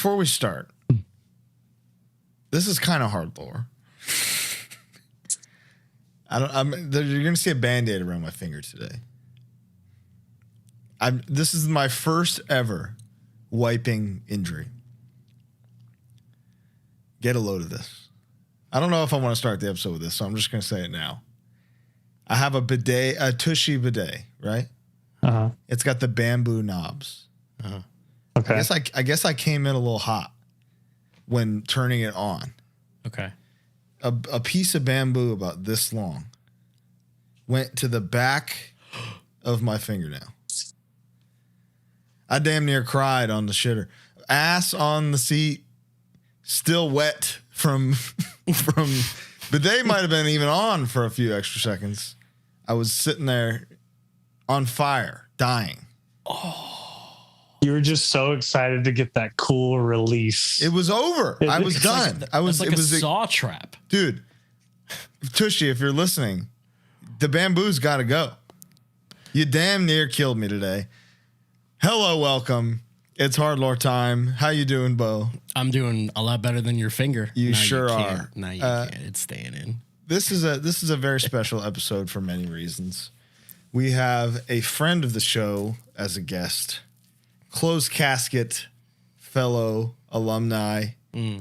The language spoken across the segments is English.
before we start, this is kind of hard lore. You're gonna see a Band-Aid around my finger today. This is my first ever wiping injury. Get a load of this. I don't know if I want to start the episode with this, so I'm just gonna say it now. I have a bidet, a Tushy bidet, right? Uh-huh. It's got the bamboo knobs. Uh-huh. Okay. I guess I came in a little hot when turning it on. Okay. A piece of bamboo about this long went to the back of my fingernail. I damn near cried on the shitter. Ass on the seat, still wet from bidet might have been even on for a few extra seconds. I was sitting there on fire, dying. Oh. You were just so excited to get that cool release. It was over. I was done. It was a saw trap. Dude, Tushy, if you're listening, the bamboo's got to go. You damn near killed me today. Hello, welcome. It's HardLore time. How you doing, Bo? I'm doing a lot better than your finger. You sure are. No, you can't. It's staying in. This is a very special episode for many reasons. We have a friend of the show as a guest. Closed Casket fellow alumni,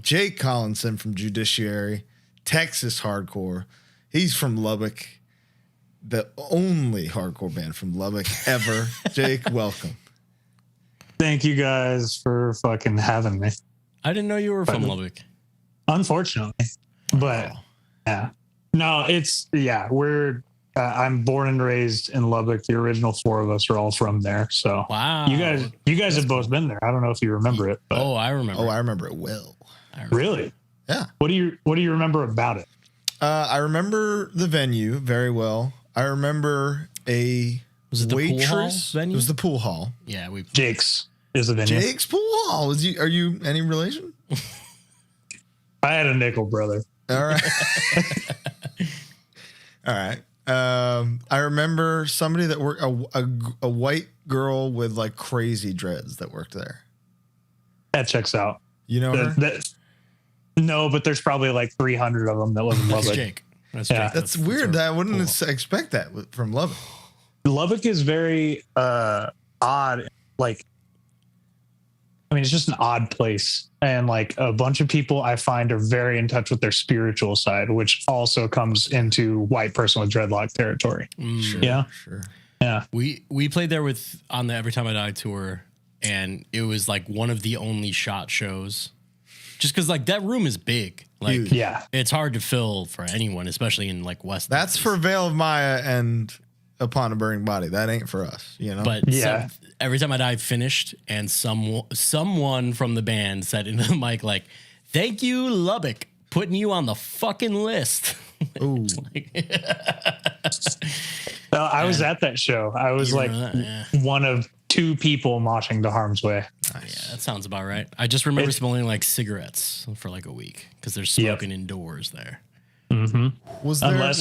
Jake Collinson from Judiciary, Texas hardcore. He's from Lubbock, the only hardcore band from Lubbock ever. Jake, welcome. Thank you guys for fucking having me. I didn't know you were from Lubbock. Unfortunately, but yeah, no, we're. I'm born and raised in Lubbock. The original four of us are all from there. So wow, you guys have both been there. I don't know if you remember it. But. Oh, I remember. Oh, I remember it well. Really? Yeah. What do you remember about it? I remember the venue very well. I remember was it the waitress. Pool hall venue? It was the pool hall. Yeah, Jake's is the venue. Jake's pool hall. Are you any relation? I had a nickel, brother. All right. All right. I remember somebody that worked a white girl with like crazy dreads that worked there. That checks out. You know her? No, but there's probably like 300 of them that live in Lubbock. That's Jake. That's weird. I wouldn't expect that from Lubbock. Lubbock is very odd. Like, I mean, it's just an odd place. And like a bunch of people I find are very in touch with their spiritual side, which also comes into white person with dreadlock territory. Sure, yeah. Sure. Yeah. We played there on the Every Time I Die tour, and it was like one of the only shot shows. Just because like that room is big. Like, huge. Yeah. It's hard to fill for anyone, especially in like West. That's Texas. for Veil of Maya and Upon a Burning Body. That ain't for us, you know? But yeah. Every Time I Die finished, and someone from the band said into the mic, like, "Thank you, Lubbock, putting you on the fucking list." Ooh. I was at that show. I was like one of two people moshing to Harm's Way. Nice. Yeah, that sounds about right. I just remember smelling like cigarettes for like a week because they're smoking indoors there. Mm-hmm. Was there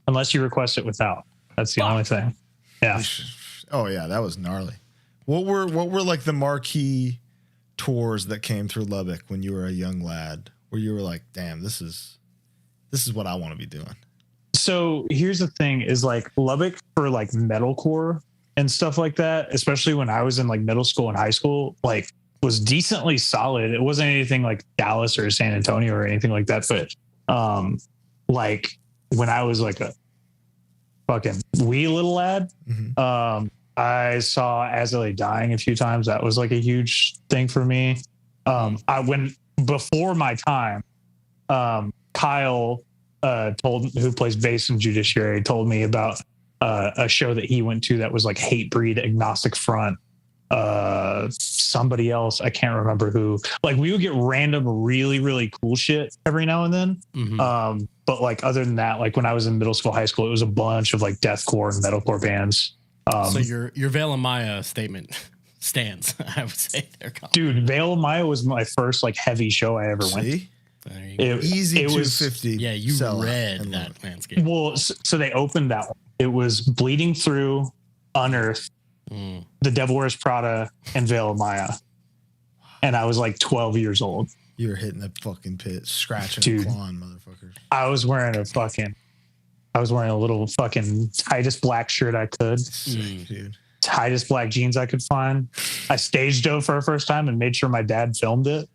unless you request it without. That's the only thing. Yeah. Oh yeah, that was gnarly. What were like the marquee tours that came through Lubbock when you were a young lad, where you were like, "Damn, this is what I want to be doing"? So here's the thing: is like Lubbock for like metalcore and stuff like that, especially when I was in like middle school and high school, like was decently solid. It wasn't anything like Dallas or San Antonio or anything like that, but like when I was like a fucking wee little lad, I saw As I Lay Dying a few times. That was like a huge thing for me. Before my time, Kyle who plays bass in Judiciary told me about a show that he went to that was like Hatebreed, Agnostic Front, somebody else, I can't remember who. Like we would get random really, really cool shit every now and then. But like other than that, like when I was in middle school, high school, it was a bunch of like deathcore and metalcore bands. So your Veil of Maya statement stands, I would say. Dude, Veil of Maya was my first like heavy show I ever went to. Easy 250. Yeah, you read that landscape. Well, so they opened that one. It was Bleeding Through, Unearthed, The Devil Wears Prada, and Veil of Maya. and I was like 12 years old. You were hitting the fucking pit, scratching Dude. and clawing, motherfuckers. I was wearing a little fucking tightest black shirt I could. Sick, dude. Tightest black jeans I could find. I stage dove for the first time and made sure my dad filmed it.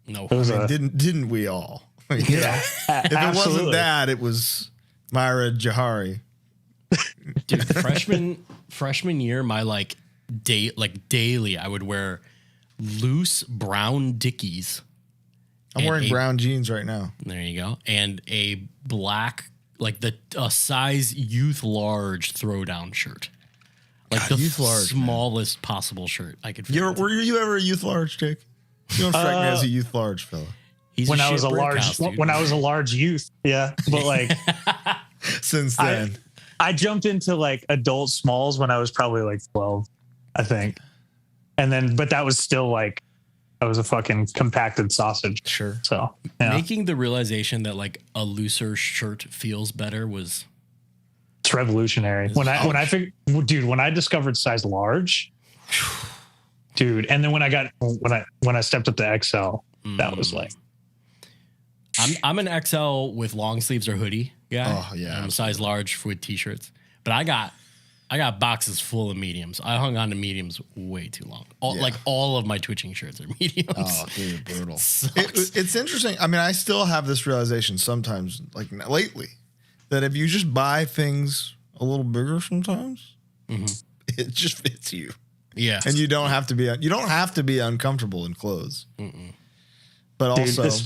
No, It was Didn't we all? yeah. If it wasn't that, it was Myra Jahari. dude. Freshman year, my daily, I would wear loose brown Dickies. I'm wearing brown jeans right now. There you go, and a black, a size youth large throwdown shirt, God, the youth large, smallest possible shirt I could. Were you ever a youth large, Jake? You don't strike me as a youth large fella. When I was a large youth, yeah, but like since then, I jumped into like adult smalls when I was probably like 12, I think, and then but that was still like. I was a fucking compacted sausage. Sure. So yeah. Making the realization that like a looser shirt feels better was it's revolutionary. When I discovered size large, dude, and then when I stepped up to XL, that was like I'm an XL with long sleeves or hoodie guy. Oh yeah. I'm a size large with t-shirts. But I got boxes full of mediums. I hung on to mediums way too long. All of my twitching shirts are mediums. Oh, dude, brutal. It's interesting. I mean, I still have this realization sometimes, like lately, that if you just buy things a little bigger sometimes, it just fits you. Yeah. And you don't have to be uncomfortable in clothes. But Dude, also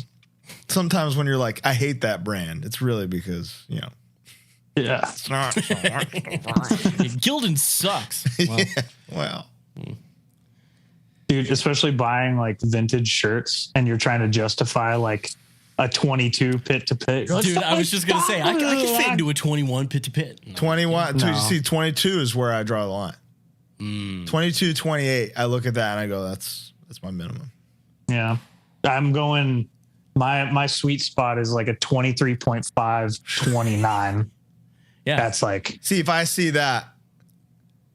sometimes when you're like, I hate that brand, it's really because, yeah. it's not. Gildan sucks. Well, Yeah, well, Dude, especially buying like vintage shirts and you're trying to justify like a 22 pit to pit. Like, dude, I was just going to say, I can fit into a 21 pit to pit. No. 21. No. You see, 22 is where I draw the line. 22, 28. I look at that and I go, that's my minimum. Yeah. I'm going, my sweet spot is like a 23.5, 29. Yeah. That's like See, if I see that,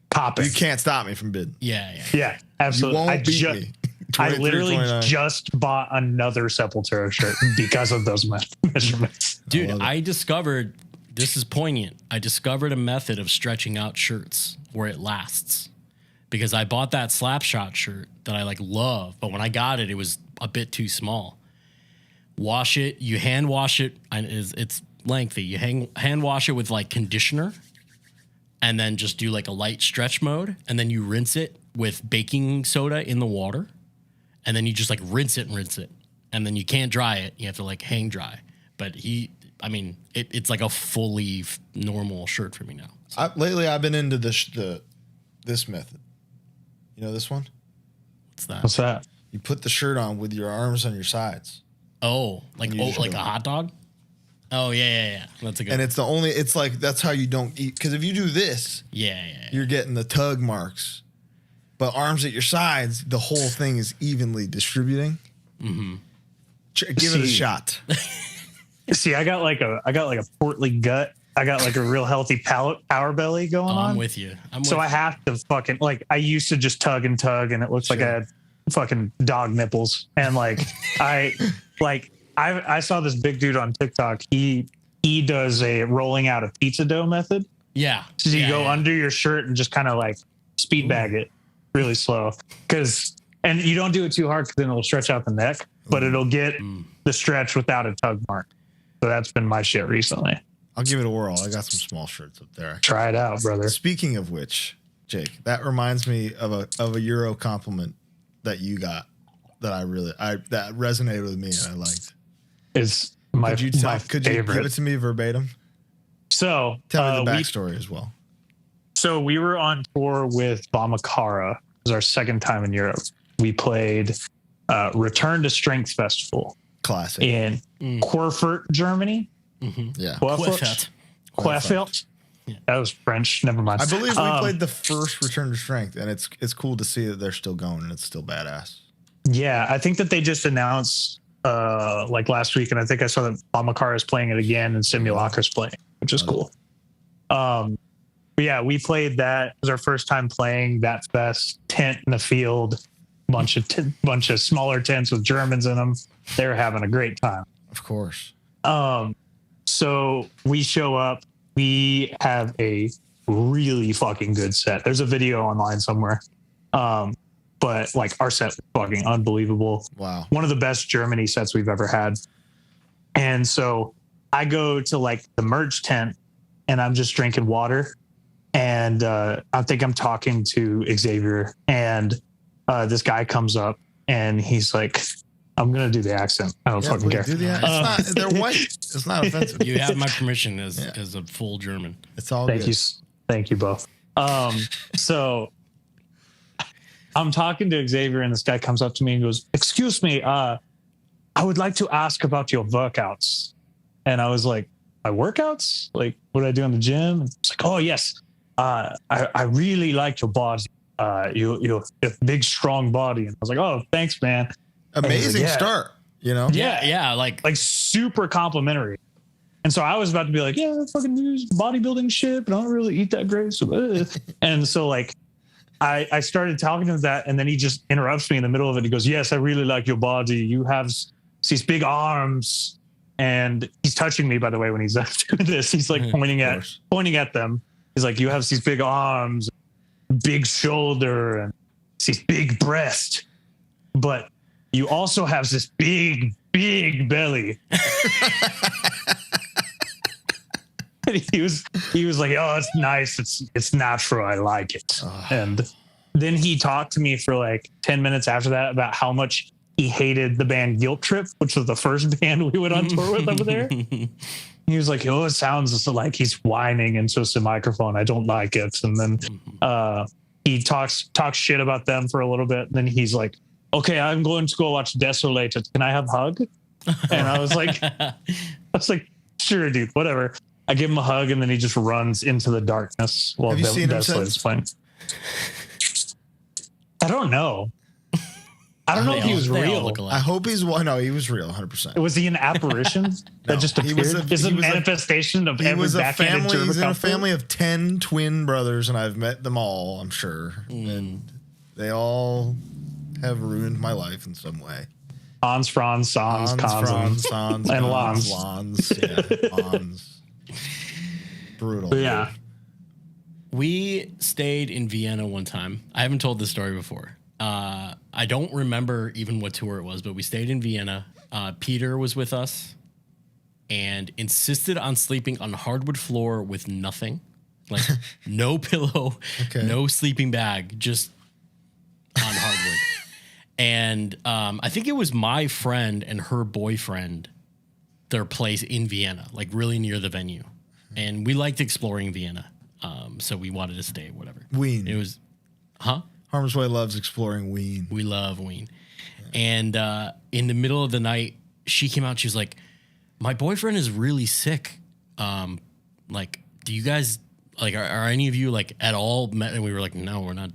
popping. you can't stop me from bidding. Yeah. Yeah, absolutely. You won't beat me. I 23, literally 29. just bought another Sepultura shirt because of those measurements. Dude, I discovered, this is poignant. I discovered a method of stretching out shirts where it lasts. Because I bought that Slapshot shirt that I love, but when I got it, it was a bit too small. Wash it, you hand wash it, and it's lengthy. You hand wash it with conditioner, and then just do a light stretch mode, and then you rinse it with baking soda in the water, and then you just rinse it, and then you can't dry it. You have to hang dry. But it's like a fully normal shirt for me now. So. Lately, I've been into this method. You know this one? What's that? You put the shirt on with your arms on your sides. Oh, like a hot dog? Oh, yeah. That's a good And one. it's that's how you don't eat. Because if you do this, Yeah. you're getting the tug marks. But arms at your sides, the whole thing is evenly distributing. Mm-hmm. Give it a shot. See, I got like a portly gut. I got a real healthy power belly going on. I'm with you. I have to fucking I used to just tug, and it looks like I had fucking dog nipples. And I saw this big dude on TikTok. He does a rolling out a pizza dough method. Yeah. So you go under your shirt and just kind of speed bag it really slow. And you don't do it too hard because then it'll stretch out the neck, but it'll get the stretch without a tug mark. So that's been my shit recently. I'll give it a whirl. I got some small shirts up there. Try it out, brother. Speaking of which, Jake, that reminds me of a Euro compliment that you got that that resonated with me and I liked. It's my Could you favorite. give it to me verbatim? So Tell me the backstory as well. So we were on tour with Bamakara. It was our second time in Europe. We played Return to Strength Festival. Classic. In Querfurt, Germany. Mm-hmm. Yeah. Querfurt. Yeah. That was French. Never mind. I believe we played the first Return to Strength, and it's cool to see that they're still going and it's still badass. Yeah, I think that they just announced last week, and I think I saw that Bamakara is playing it again and Simulacra's playing, which is cool. But yeah, we played that. It was our first time playing that fest, tent in the field. bunch of smaller tents with Germans in them. They were having a great time. Of course. So we show up. We have a really fucking good set. There's a video online somewhere. But like our set was fucking unbelievable. Wow. One of the best Germany sets we've ever had. And so I go to like the merge tent and I'm just drinking water. And I think I'm talking to Xavier, and this guy comes up and he's like, I'm going to do the accent. I don't fucking care. They're white. It's not offensive. You have my permission as a full German. It's all Thank good. you. Thank you both. So I'm talking to Xavier and this guy comes up to me and goes, excuse me, I would like to ask about your workouts. And I was like, my workouts? Like, what do I do in the gym? And it's like, oh, yes. I really like your body. You have a big, strong body. And I was like, oh, thanks, man. Amazing start, you know? Yeah. Like super complimentary. And so I was about to be like, yeah, I fucking do bodybuilding shit, but I don't really eat that great. So, and so like, I started talking to him that, and then he just interrupts me in the middle of it. He goes, yes, I really like your body. You have these big arms. And he's touching me, by the way, when he's doing this. He's like pointing at them. He's like, you have these big arms, big shoulder, and these big breast. But you also have this big, big belly. he was like, oh, it's nice. It's natural. I like it. And then he talked to me for like 10 minutes after that about how much he hated the band Guilt Trip, which was the first band we went on tour with over there. He was like, oh, it sounds like he's whining into a microphone. I don't like it. And then he talks shit about them for a little bit. And then he's like, okay, I'm going to go watch Desolated. Can I have a hug? And I was like, sure, dude, whatever. I give him a hug, and then he just runs into the darkness while Desolated's playing. I don't know. I don't know if he was real. I hope he's no, he was real, 100%. Was he an apparition that just appeared? Is a manifestation of every backhanded German? He's in a family of 10 twin brothers, and I've met them all, I'm sure. And they all have ruined my life in some way. Hans, Franz, Sans, Cons, and Lons. Lons. Brutal. But yeah. We stayed in Vienna one time. I haven't told this story before. I don't remember even what tour it was, but we stayed in Vienna. Peter was with us and insisted on sleeping on hardwood floor with nothing, like no pillow, no sleeping bag, just on hardwood. And I think it was my friend and her boyfriend, their place in Vienna, like really near the venue. And we liked exploring Vienna. So we wanted to stay, whatever. Wien. It was, Harm's Way loves exploring Wien. We love Wien. Yeah. And in the middle of the night, she came out. She was like, my boyfriend is really sick. Like, do you guys, like, are any of you, like, at all met? And we were like, no, we're not.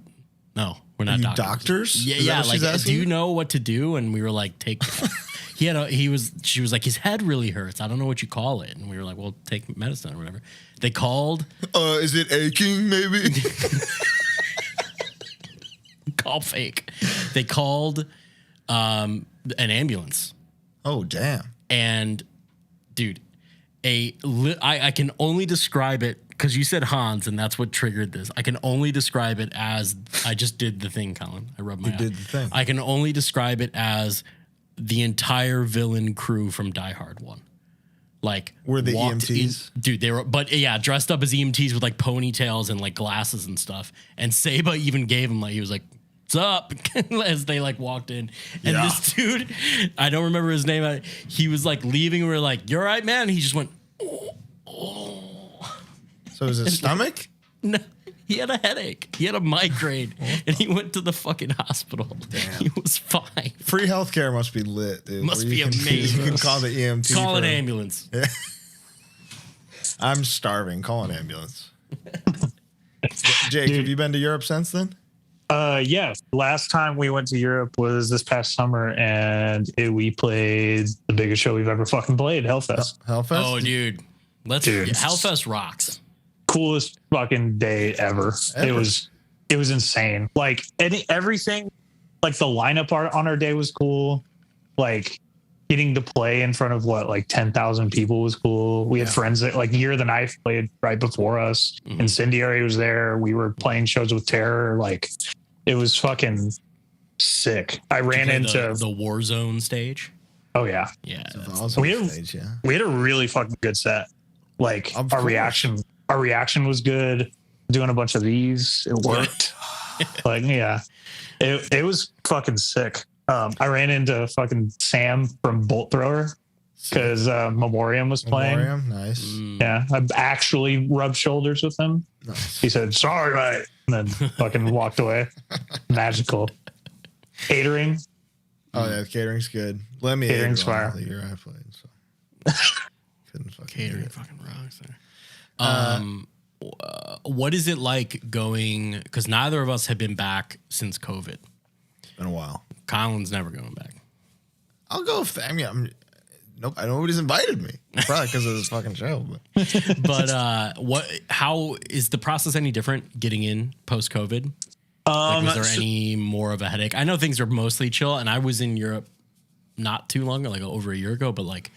No, we're not doctors. Yeah. Like, do you know what to do? And we were like, she was like, his head really hurts. I don't know what you call it. And we were like, well, take medicine or whatever. They called. Is it aching, maybe? Call fake. They called an ambulance. Oh, damn. And dude, I can only describe it because you said Hans and that's what triggered this. I can only describe it as I just did the thing, Colin. I rubbed my eye. Did the thing. I can only describe it as the entire villain crew from Die Hard 1. Like, were the EMTs? Dude, they were, but yeah, dressed up as EMTs with like ponytails and like glasses and stuff. And Seba even gave him like, he was like, what's up? As they like walked in. And this dude, I don't remember his name. He was like leaving. We were like, you're right, man. And he just went, oh. So was his stomach? No, he had a headache. He had a migraine. And he went to the fucking hospital. Damn. He was fine. Free healthcare must be lit, dude. Must be amazing. You can call the EMT. Call an ambulance. Yeah. I'm starving. Call an ambulance. Jake, have you been to Europe since then? Yeah. Last time we went to Europe was this past summer, and we played the biggest show we've ever fucking played, Hellfest. Hellfest? Oh, dude. Hellfest rocks. Coolest fucking day ever. It was insane. Like everything like the lineup on our day was cool. Like getting to play in front of like 10,000 people was cool. We had friends that like Year of the Knife played right before us. Incendiary was there. We were playing shows with Terror. Like it was fucking sick. I ran into the Warzone stage. Oh yeah. Yeah. Awesome we had a really fucking good set. Like our reaction was good. Doing a bunch of these, it worked. Like, yeah, it was fucking sick. I ran into fucking Sam from Bolt Thrower because Memoriam was playing. Memoriam, nice. Yeah, I actually rubbed shoulders with him. Nice. He said, "Sorry, mate," and then fucking walked away. Magical. Catering. Oh yeah, catering's good. Let me catering's fire. The year I played, so couldn't fucking catering fucking rocks there. What is it like going? Because neither of us have been back since COVID. It's been a while. Colin's never going back. I'll go. Nope. Nobody's invited me. Probably because of this fucking show. But How is the process any different getting in post COVID? Was there any more of a headache? I know things are mostly chill, and I was in Europe not too long, like over a year ago, but like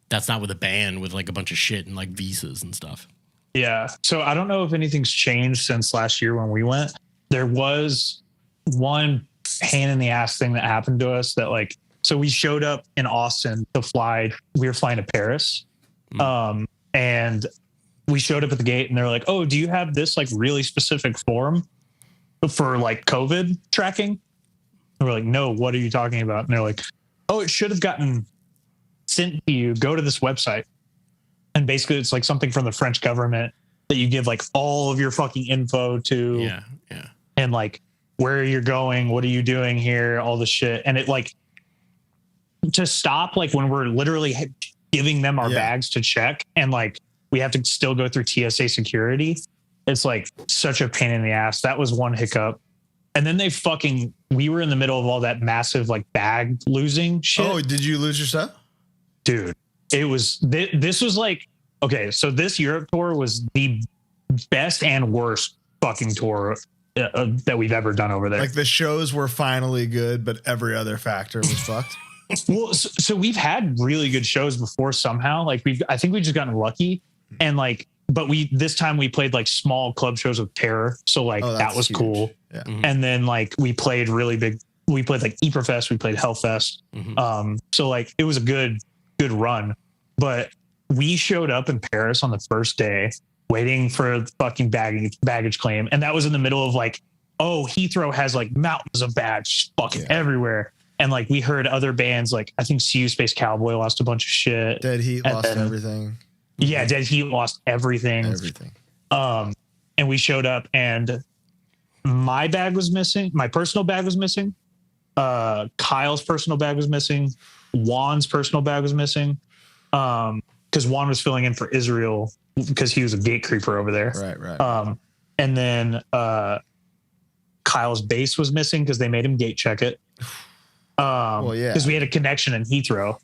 that's not with a band with like a bunch of shit and like visas and stuff. Yeah. So I don't know if anything's changed since last year when we went. There was one pain in the ass thing that happened to us that like, so we showed up in Austin to fly. We were flying to Paris. And we showed up at the gate and they're like, "Oh, do you have this like really specific form for like COVID tracking?" And we're like, "No, what are you talking about?" And they're like, "Oh, it should have gotten sent to you. Go to this website." And basically it's like something from the French government that you give like all of your fucking info to. Yeah. And like where you're going, what are you doing here, all the shit. And it like to stop like when we're literally giving them our bags to check and like we have to still go through TSA security. It's like such a pain in the ass. That was one hiccup. And then we were in the middle of all that massive like bag losing shit. Oh, did you lose your stuff? Dude, it was, this was like, okay, so this Europe tour was the best and worst fucking tour that we've ever done over there. Like the shows were finally good, but every other factor was fucked. Well, so we've had really good shows before somehow. Like I think we've just gotten lucky. And like, but this time we played like small club shows with Terror. So like that was huge. Cool. Yeah. And then like we played really big, we played like Eprofest, we played Hellfest. So like it was a good run, but we showed up in Paris on the first day waiting for the fucking baggage claim. And that was in the middle of like, oh, Heathrow has like mountains of bags fucking everywhere. And like we heard other bands, like I think CU Space Cowboy lost a bunch of shit. Dead Heat lost everything. Yeah, Dead Heat lost everything. And we showed up and my bag was missing. My personal bag was missing. Kyle's personal bag was missing. Juan's personal bag was missing. Because Juan was filling in for Israel because he was a gate creeper over there. Right. And then Kyle's bass was missing because they made him gate check it. Because we had a connection in Heathrow.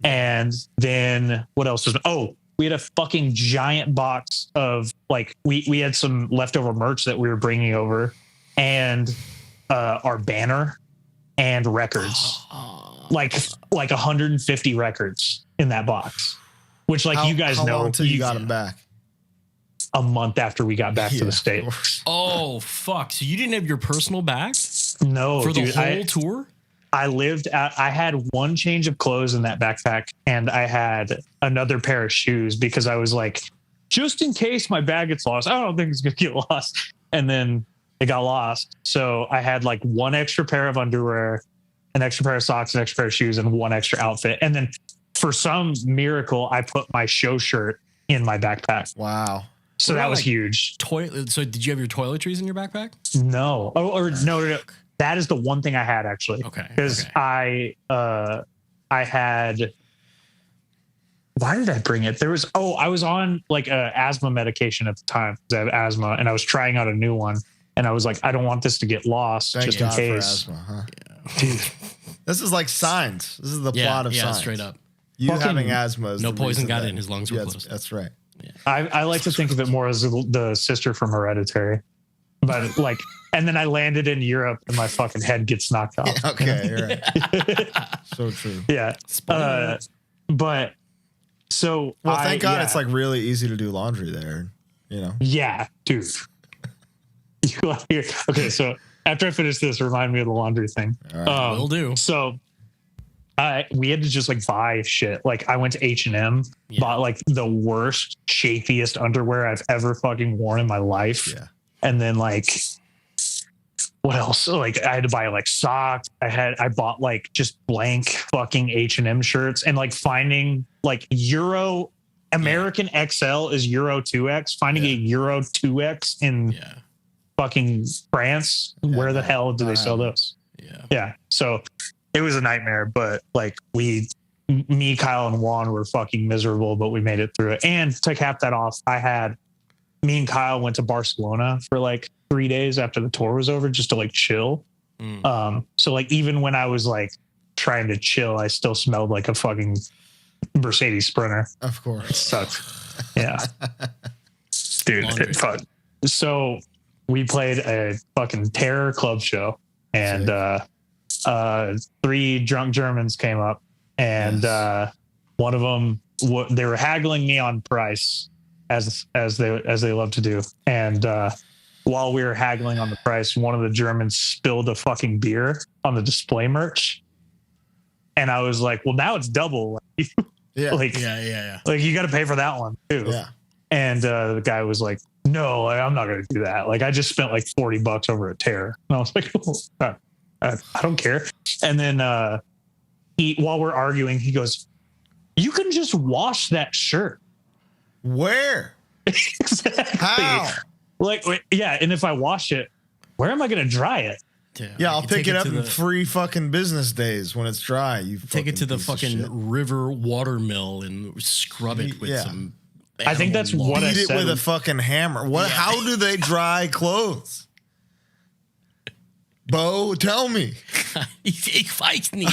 And then what else was? Oh, we had a fucking giant box of like we had some leftover merch that we were bringing over, and our banner and records, like 150 records in that box. Which like you guys know, until you got them back. A month after we got back to the States. Oh fuck! So you didn't have your personal bag? No, for the dude, whole tour. I had one change of clothes in that backpack and I had another pair of shoes because I was like, just in case my bag gets lost, I don't think it's going to get lost. And then it got lost. So I had like one extra pair of underwear, an extra pair of socks, an extra pair of shoes, and one extra outfit. And then for some miracle, I put my show shirt in my backpack. Wow. So that was huge. So did you have your toiletries in your backpack? No. No. That is the one thing I had actually. Okay. Because I had, why did I bring it? I was on like a asthma medication at the time because I have asthma and I was trying out a new one. And I was like, I don't want this to get lost just in case. For asthma, huh? Yeah. Dude. This is like Signs. This is the plot of Signs. Yeah, straight up. You having asthma is no poison got in, his lungs were closed. That's right. Yeah. I like to think of it more as the sister from Hereditary. but like, and then I landed in Europe and my fucking head gets knocked off. Yeah, okay, you're right. So true. Yeah. But so, well, thank God it's like really easy to do laundry there. You know. Yeah, dude. Okay, so after I finish this, remind me of the laundry thing. All right. Will do. So we had to just like buy shit. Like I went to H&M, bought like the worst, chafiest underwear I've ever fucking worn in my life. Yeah. And then like, what else? Like I had to buy like socks. I bought like just blank fucking H&M shirts, and like finding like American XL is Euro 2X. Finding a Euro 2X in fucking France. Where the hell do they sell those? Yeah. So it was a nightmare, but like me, Kyle, and Juan were fucking miserable, but we made it through it. And to cap that off, me and Kyle went to Barcelona for like 3 days after the tour was over, just to like chill. So like even when I was like trying to chill, I still smelled like a fucking Mercedes Sprinter. Of course. It sucked. Yeah. Dude, it fucked. So we played a fucking terror club show, and 3 drunk Germans came up, and one of them, they were haggling me on price as they love to do. And while we were haggling on the price, one of the Germans spilled a fucking beer on the display merch. And I was like, well, now it's double. Like you got to pay for that one too. Yeah. And the guy was like, no, I'm not going to do that. Like I just spent like $40 over a tear. And I was like, oh, I don't care. And then while we're arguing, he goes, you can just wash that shirt. Where? Exactly. How? Like, yeah. And if I wash it, where am I going to dry it? Yeah, I'll pick it up in 3 fucking business days when it's dry. You take it to the fucking river water mill and scrub it with some. I think that's what I said. Beat it with a fucking hammer. What? Yeah. How do they dry clothes? Bo, tell me. Ich weiß nicht.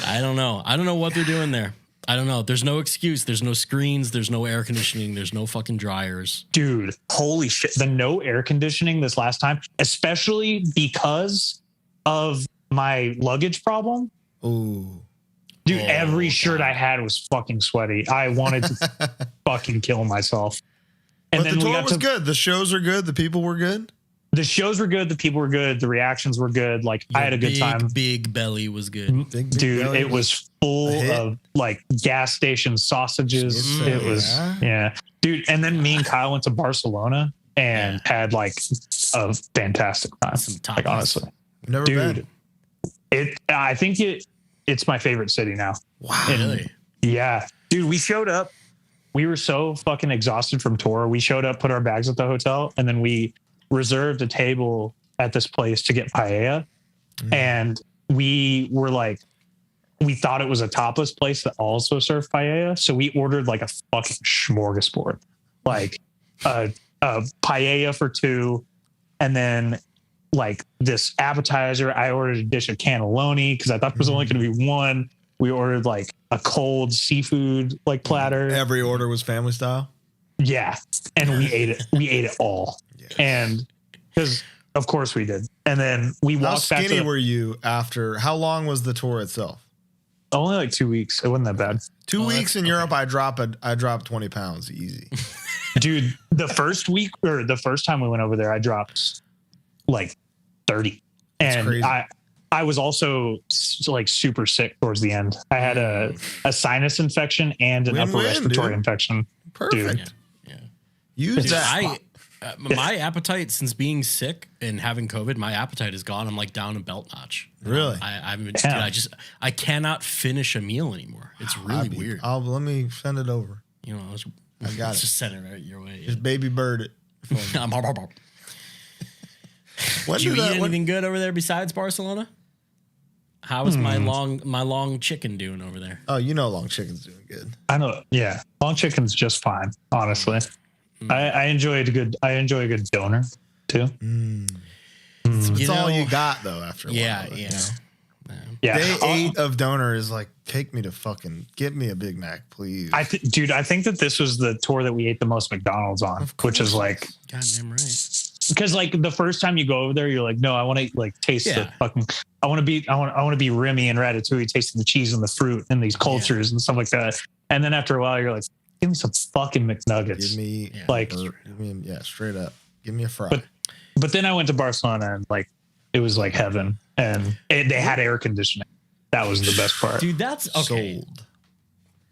I don't know. I don't know what they're doing there. I don't know. There's no excuse. There's no screens. There's no air conditioning. There's no fucking dryers. Dude, holy shit. The no air conditioning this last time, especially because of my luggage problem. Ooh. Dude, every shirt I had was fucking sweaty. I wanted to fucking kill myself. And but then the tour was good. The shows are good. The people were good. The shows were good. The people were good. The reactions were good. Like I had a good time. Big belly was good. Big dude, it was full of like gas station sausages. It was, dude. And then me and Kyle went to Barcelona and had like a fantastic time. Like honestly, never been. I think it's my favorite city now. Wow. Really? Yeah, dude. We showed up. We were so fucking exhausted from tour. We showed up, put our bags at the hotel, and then we reserved a table at this place to get paella. And we were like, we thought it was a tapas place that also served paella. So we ordered like a fucking smorgasbord, like a paella for 2. And then like this appetizer, I ordered a dish of cannelloni because I thought there was only going to be 1. We ordered like a cold seafood like platter. Every order was family style. Yeah. And we ate it. We ate it all. And because of course we did. And then we walked back. How skinny were you after? How long was the tour itself? Only like 2 weeks. It wasn't that bad. 2 weeks in Europe. I dropped 20 pounds easy. Dude, the first week or the first time we went over there, I dropped like 30. And crazy. I was also like super sick towards the end. I had a sinus infection and an upper respiratory infection. Perfect. Yeah. Use that. My appetite since being sick and having COVID, my appetite is gone. I'm like down a belt notch. Really? I cannot finish a meal anymore. It's really weird. Let me send it over. You know, I got it. Just send it right your way. Just baby bird it. Did you eat anything good over there besides Barcelona? How is my long chicken doing over there? Oh, you know, long chicken's doing good. I know. Yeah, long chicken's just fine. Honestly, I enjoy a good donor too. It's all you got though. After a while, yeah. Yeah. Day 8 of Donor is like, take me to fucking, get me a Big Mac, please. Dude, I think that this was the tour that we ate the most McDonald's on, which is like, goddamn right. because like the first time you go over there, you're like, no, I want to like taste the fucking, I want to be Remy and Ratatouille tasting the cheese and the fruit and these cultures and stuff like that. And then after a while, you're like, give me some fucking McNuggets. Give me straight up. Give me a fry. But then I went to Barcelona and like it was like heaven, and they had air conditioning. That was the best part. Dude, that's okay. Sold.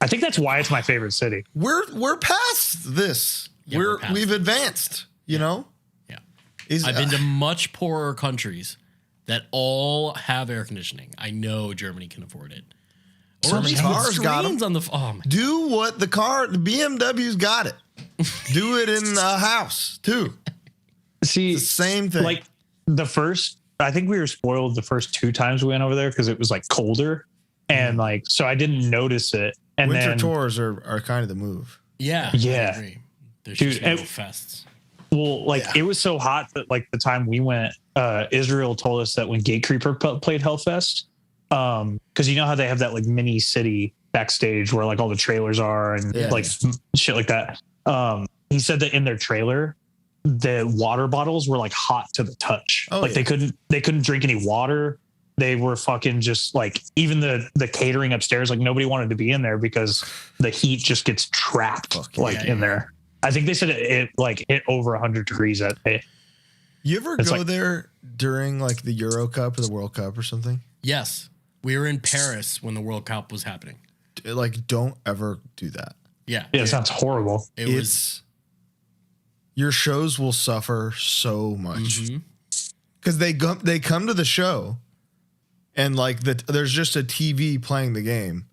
I think that's why it's my favorite city. We're past this. Yeah, We've advanced, you know? Yeah. I've been to much poorer countries that all have air conditioning. I know Germany can afford it. Some cars got them. On the do what the BMW's got it. Do it in a house too. See, it's the same thing. Like I think we were spoiled the first 2 times we went over there because it was like colder, and like so I didn't notice it. And winter tours are kind of the move. Yeah. Yeah. I agree. There's just no fests. Well, like it was so hot that like the time we went, Israel told us that when Gate Creeper played Hellfest, because you know how they have that like mini city backstage where like all the trailers are and like shit like that. He said that in their trailer, the water bottles were like hot to the touch. They couldn't drink any water. They were fucking just like, even the catering upstairs, like nobody wanted to be in there because the heat just gets trapped in there. I think they said it like hit over 100 degrees that day. You ever go there during like the Euro Cup or the World Cup or something? Yes. We were in Paris when the World Cup was happening. Like, don't ever do that. Yeah, it sounds horrible. Your shows will suffer so much because they come to the show and like there's just a TV playing the game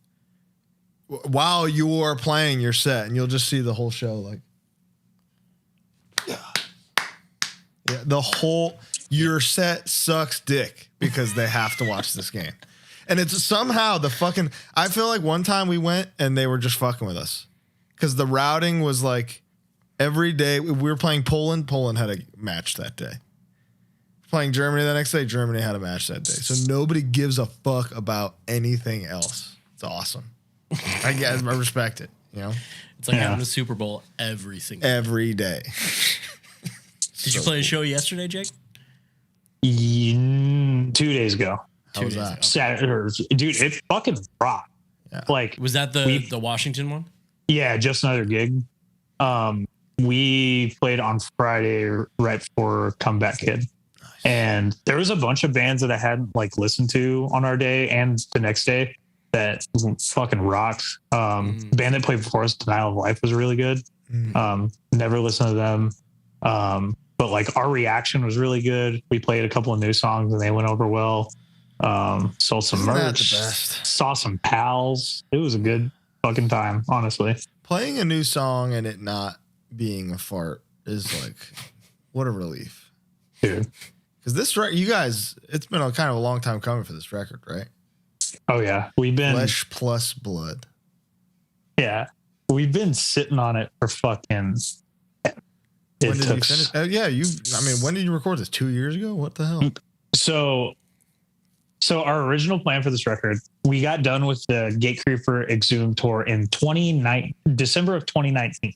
while you are playing your set, and you'll just see the whole show like your set sucks dick because they have to watch this game. And it's somehow I feel like one time we went and they were just fucking with us because the routing was like every day. We were playing Poland. Poland had a match that day. Playing Germany the next day. Germany had a match that day. So nobody gives a fuck about anything else. It's awesome. I respect it. You know, it's like having a Super Bowl every day. Did you play a show yesterday, Jake? 2 days ago. How was that? Saturday, dude, it fucking rocked. Yeah. Like, was that the Washington one? Yeah, just another gig. We played on Friday right before Comeback Kid. Nice. And there was a bunch of bands that I hadn't like listened to on our day and the next day that fucking rocked. The band that played before us, Denial of Life, was really good. Never listened to them. But like our reaction was really good. We played a couple of new songs and they went over well. Sold some merch, saw some pals. It was a good fucking time, honestly. Playing a new song and it not being a fart is like, what a relief, dude. Because you guys, it's been kind of a long time coming for this record, right? Oh yeah, we've been Flesh Plus Blood. Yeah, we've been sitting on it for fucking. When did you finish? When did you record this? 2 years ago? What the hell? So our original plan for this record, we got done with the Gate Creeper Exhumed tour in December of 2019.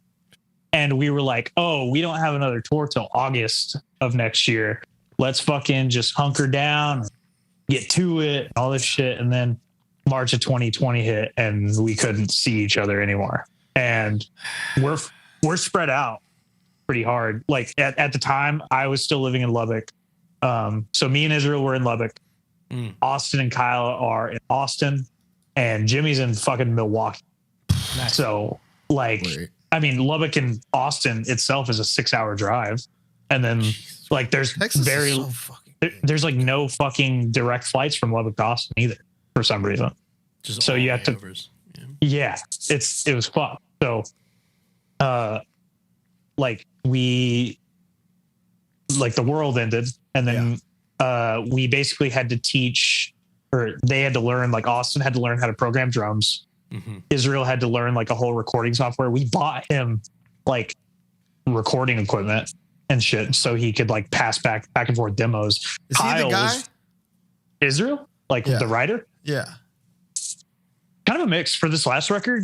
And we were like, oh, we don't have another tour till August of next year. Let's fucking just hunker down, get to it, all this shit. And then March of 2020 hit and we couldn't see each other anymore. And we're spread out pretty hard. Like at the time I was still living in Lubbock. So me and Israel were in Lubbock. Austin and Kyle are in Austin and Jimmy's in fucking Milwaukee. Nice. So like, Lubbock and Austin itself is a 6-hour drive. And then like there's there's like no fucking direct flights from Lubbock to Austin either for some reason. So you have to, it was fun. So, like the world ended and then, we basically had to teach, or they had to learn, like Austin had to learn how to program drums. Israel had to learn like a whole recording software. We bought him like recording equipment and shit so he could like pass back and forth demos. Is he the guy? Israel? like Yeah. the writer. Yeah. Kind of a mix for this last record.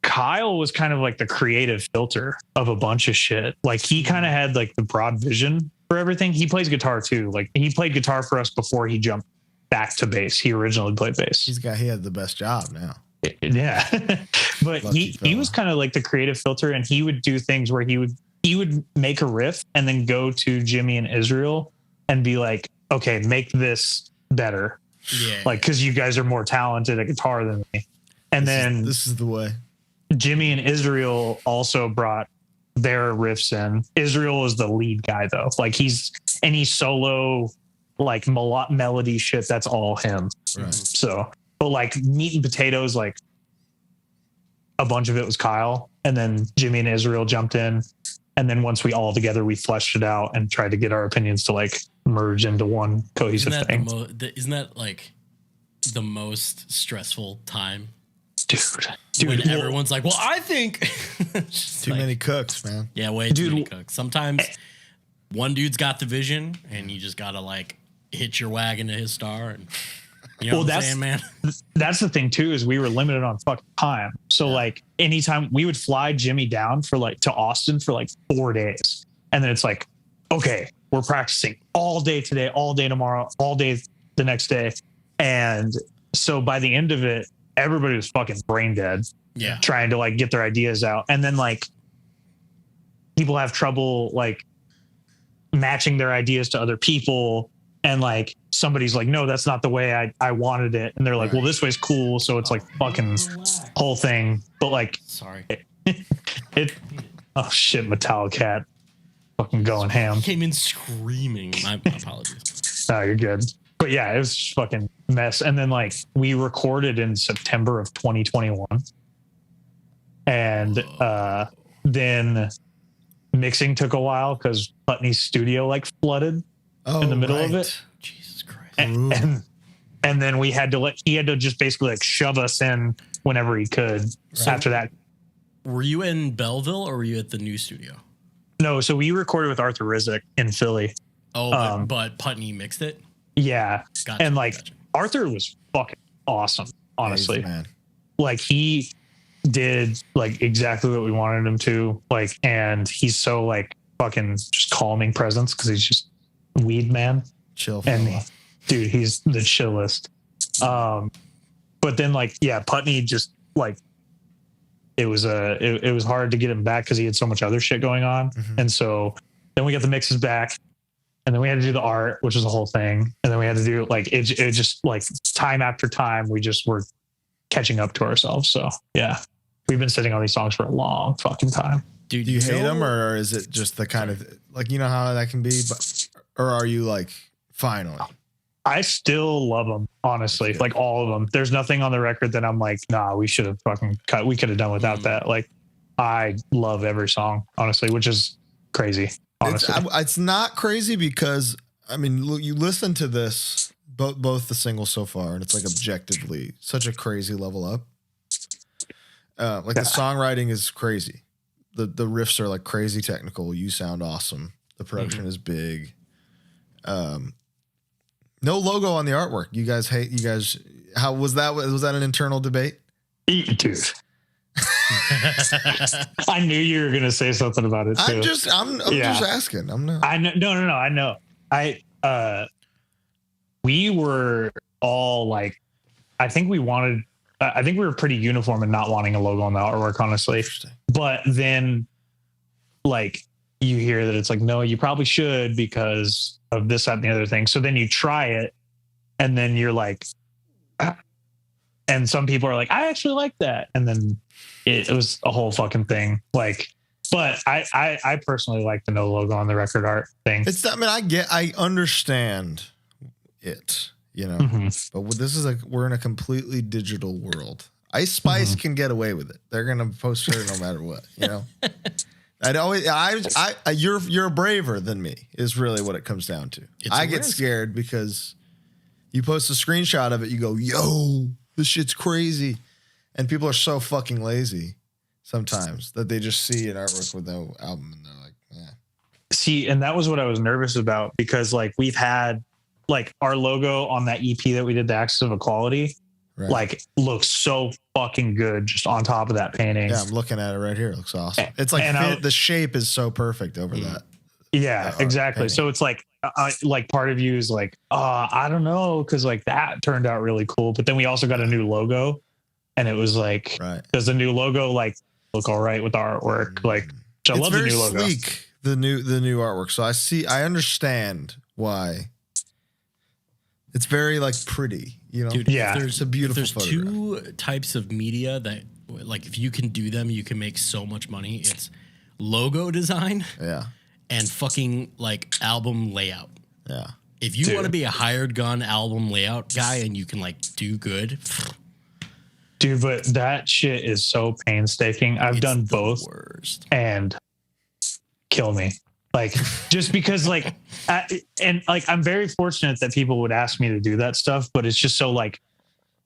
Kyle was kind of like the creative filter of a bunch of shit. Like he kind of had like the broad vision for everything. He plays guitar too. Like he played guitar for us before he jumped back to bass. He originally played bass. He had the best job now. Yeah. But Lucky he was kind of like the creative filter, and he would do things where he would make a riff and then go to Jimmy and Israel and be like, okay, make this better. Yeah. Like, cause you guys are more talented at guitar than me. And This is the way. Jimmy and Israel also brought their riffs in. Israel is the lead guy though. Like he's any solo like melody shit, that's all him. Right. So, but like meat and potatoes, like a bunch of it was Kyle, and then Jimmy and Israel jumped in. And then once we all together, we fleshed it out and tried to get our opinions to like merge into one cohesive thing. Isn't that like the most stressful time? Dude, when everyone's like, well, I think Too many cooks, man. Yeah, way too many cooks. Sometimes one dude's got the vision and you just gotta like hitch your wagon to his star, and you know what I'm saying, man? That's the thing too, is we were limited on fucking time. So like anytime we would fly Jimmy down for like to Austin for like 4 days, and then it's like, okay, we're practicing all day today, all day tomorrow, all day the next day. And so by the end of it, everybody was fucking brain dead. Yeah. Trying to like get their ideas out. And then like people have trouble like matching their ideas to other people. And like somebody's like, no, that's not the way I wanted it. And they're like, well, this way's cool. So it's like fucking whole thing. But like, sorry. Oh shit, Metallic Cat fucking going ham. Came in screaming. My apologies. No, you're good. But yeah, it was just fucking mess. And then like we recorded in September of 2021. And then mixing took a while because Putney's studio like flooded in the middle of it. Jesus Christ. And then he had to just basically like shove us in whenever he could after that. Were you in Belleville or were you at the new studio? No, so we recorded with Arthur Rizek in Philly. Oh, but Putney mixed it? Yeah. Gotcha, And like gotcha. Arthur was fucking awesome, honestly. Man. Like he did like exactly what we wanted him to, like, and he's so like fucking just calming presence because he's just weed man. Chill. And dude, he's the chillest. But then like, yeah, Putney just like, it was hard to get him back because he had so much other shit going on. Mm-hmm. And so then we got the mixes back, and then we had to do the art, which was a whole thing. And then we had to do like, it just like time after time, we just were catching up to ourselves. So yeah, we've been sitting on these songs for a long fucking time. Dude, Do you hate them, or is it just the kind of like, you know how that can be, or are you like, finally? I still love them, honestly, like all of them. There's nothing on the record that I'm like, nah, we should have fucking cut. We could have done without that. Like, I love every song, honestly, which is crazy. Honestly, It's not crazy because I mean, you listen to this, both the singles so far, and it's like objectively such a crazy level up. Like the songwriting is crazy. The riffs are like crazy technical. You sound awesome. The production is big. No logo on the artwork. You guys, how was that? Was that an internal debate? Dude. I knew you were gonna say something about it too. I'm just asking. I'm not. I know. No. I know. We were all like, I think we were pretty uniform in not wanting a logo on the artwork, honestly. But then, like, you hear that it's like, no, you probably should because of this, that, and the other thing. So then you try it, and then you're like, and some people are like, I actually like that, and then it was a whole fucking thing. Like, but I personally like the no logo on the record art thing. I understand it, you know, but this is we're in a completely digital world. Ice Spice can get away with it. They're gonna post her no matter what, you know. You're braver than me is really what it comes down to. I get scared because you post a screenshot of it, you go, yo, this shit's crazy. And people are so fucking lazy sometimes that they just see an artwork with no album and they're like, yeah. See, and that was what I was nervous about because like we've had like our logo on that EP that we did, the Axis of Equality, Right. like looks so fucking good just on top of that painting. Yeah, I'm looking at it right here. It looks awesome. It's like the shape is so perfect over that. Yeah, exactly. painting. So it's like part of you is like, I don't know, because like that turned out really cool. But then we also got a new logo, and it was like, does the new logo like look all right with the artwork? Like, I love the new logo. It's very sleek. The new artwork. So I understand why. It's very like pretty, you know. Dude, it's a beautiful. There's photograph. 2 types of media that, like, if you can do them, you can make so much money. It's logo design, and fucking like album layout. Yeah. If you want to be a hired gun album layout guy and you can like do good, dude, but that shit is so painstaking. I've done both, and kill me. Like, just because like, I'm very fortunate that people would ask me to do that stuff, but it's just so like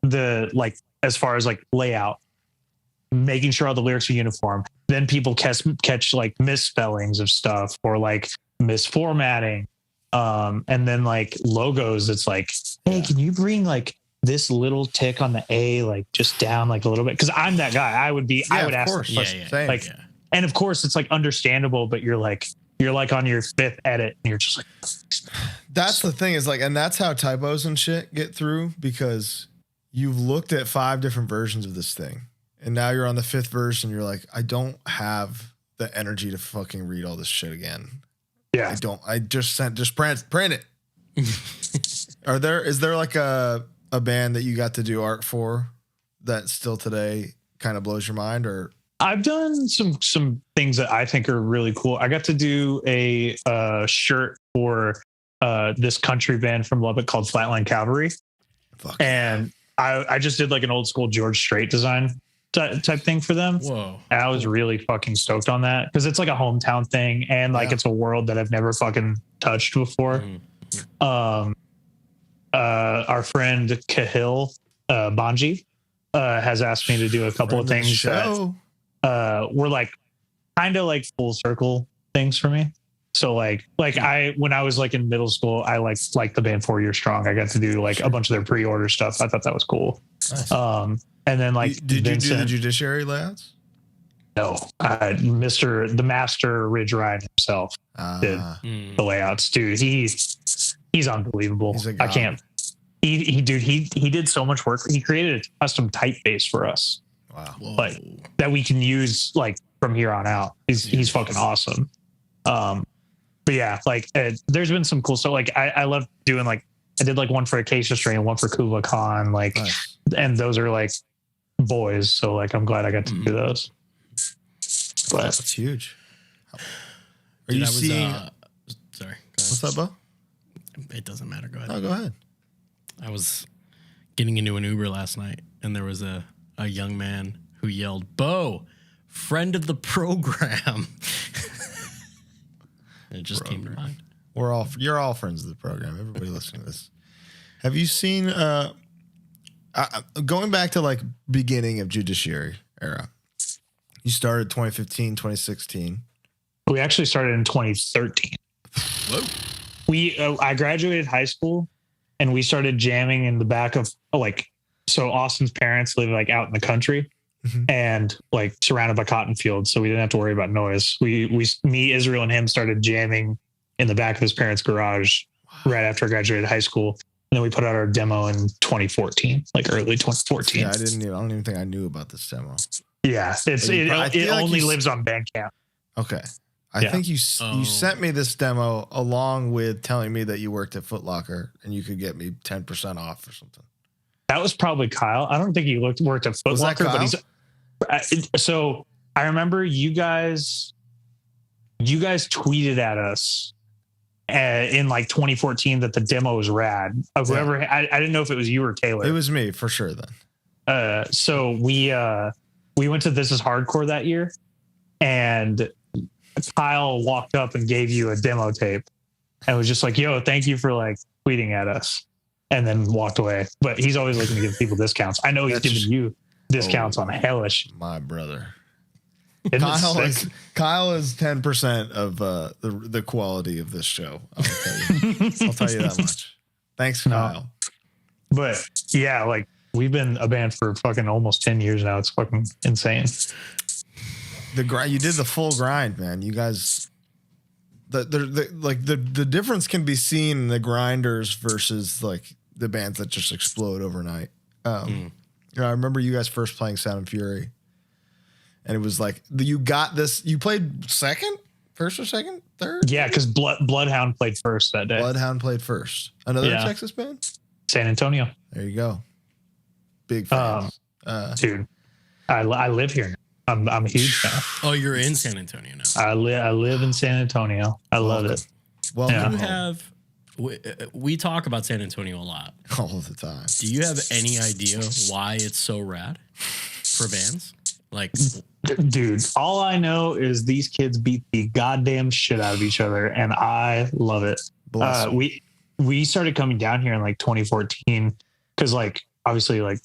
as far as like layout, making sure all the lyrics are uniform, then people catch like misspellings of stuff or like misformatting. And then like logos, it's like, hey, can you bring like this little tick on the A, like just down like a little bit? Cause I'm that guy. I would ask that question. Like, and of course it's like understandable, but you're like on your 5th edit and you're just like, that's the thing is like, and that's how typos and shit get through, because you've looked at 5 different versions of this thing. And now you're on the 5th version. You're like, I don't have the energy to fucking read all this shit again. Yeah. I just print it. Is there like a band that you got to do art for that still today kind of blows your mind? Or I've done some things that I think are really cool. I got to do a shirt for this country band from Lubbock called Flatline Cavalry. And I just did like an old school George Strait design type thing for them. Whoa. And I was really fucking stoked on that because it's like a hometown thing and like it's a world that I've never fucking touched before. Our friend Kahil Banji has asked me to do a couple of things that were like kind of like full circle things for me. So like when I was like in middle school, I liked the band 4 Years Strong. I got to do like a bunch of their pre-order stuff. I thought that was cool. Nice. And then like, did you do the Judiciary layouts? No, the master Ridge Ryan himself did the layouts. Dude, he's unbelievable. I can't. He did so much work. He created a custom typeface for us. Wow. Like that we can use like from here on out. He's fucking awesome. But yeah, like there's been some cool stuff. Like I love doing like I did like one for Acacia Strain, one for Kublai Khan, like, and those are like boys. So like I'm glad I got to do those. But that's huge. Are you seeing? Sorry. What's up, Bo? It doesn't matter. Go ahead. Oh, go ahead. I was getting into an Uber last night, and there was a young man who yelled, "Bo, friend of the program." It just came to mind. You're all friends of the program. Everybody listening to this. Have you seen going back to like beginning of Judiciary era? You started 2015, 2016. We actually started in 2013. Whoa. I graduated high school and we started jamming in the back of so Austin's parents live like out in the country and like surrounded by cotton fields. So we didn't have to worry about noise. Me, Israel and him started jamming in the back of his parents' garage right after I graduated high school. And then we put out our demo in 2014, like early 2014. Yeah, I don't even think I knew about this demo. Yeah, it only lives on Bandcamp. Okay. I think you sent me this demo along with telling me that you worked at Foot Locker and you could get me 10% off or something. That was probably Kyle. I don't think he worked at Foot Locker, but so I remember you guys tweeted at us in like 2014 that the demo was rad. Whoever I didn't know if it was you or Taylor. It was me for sure then. So we went to This Is Hardcore that year, and Kyle walked up and gave you a demo tape and was just like, "Yo, thank you for like tweeting at us," and then walked away. But he's always looking to give people discounts. I know he's giving you discounts on hellish. My brother. Kyle is 10% of the quality of this show. I'll tell you that much. Thanks, No. Kyle. But yeah, like we've been a band for fucking almost 10 years now. It's fucking insane. The grind, you did the full grind, man. You guys, the difference can be seen in the grinders versus like the bands that just explode overnight. You know, I remember you guys first playing Sound and Fury, and it was like you got this. You played first or second, third. Yeah, because Bloodhound played first that day. Bloodhound played first. Another Texas band. San Antonio. There you go. Big fans. Dude, I live here now. I'm a huge fan. Oh, you're in San Antonio now. I live in San Antonio. I love it. Well, Yeah. You have. We talk about San Antonio a lot. all the time. Do you have any idea why it's so rad for bands? Like, Dude, all I know is these kids beat the goddamn shit out of each other, and I love it. Bless them. We started coming down here in like 2014 because like obviously like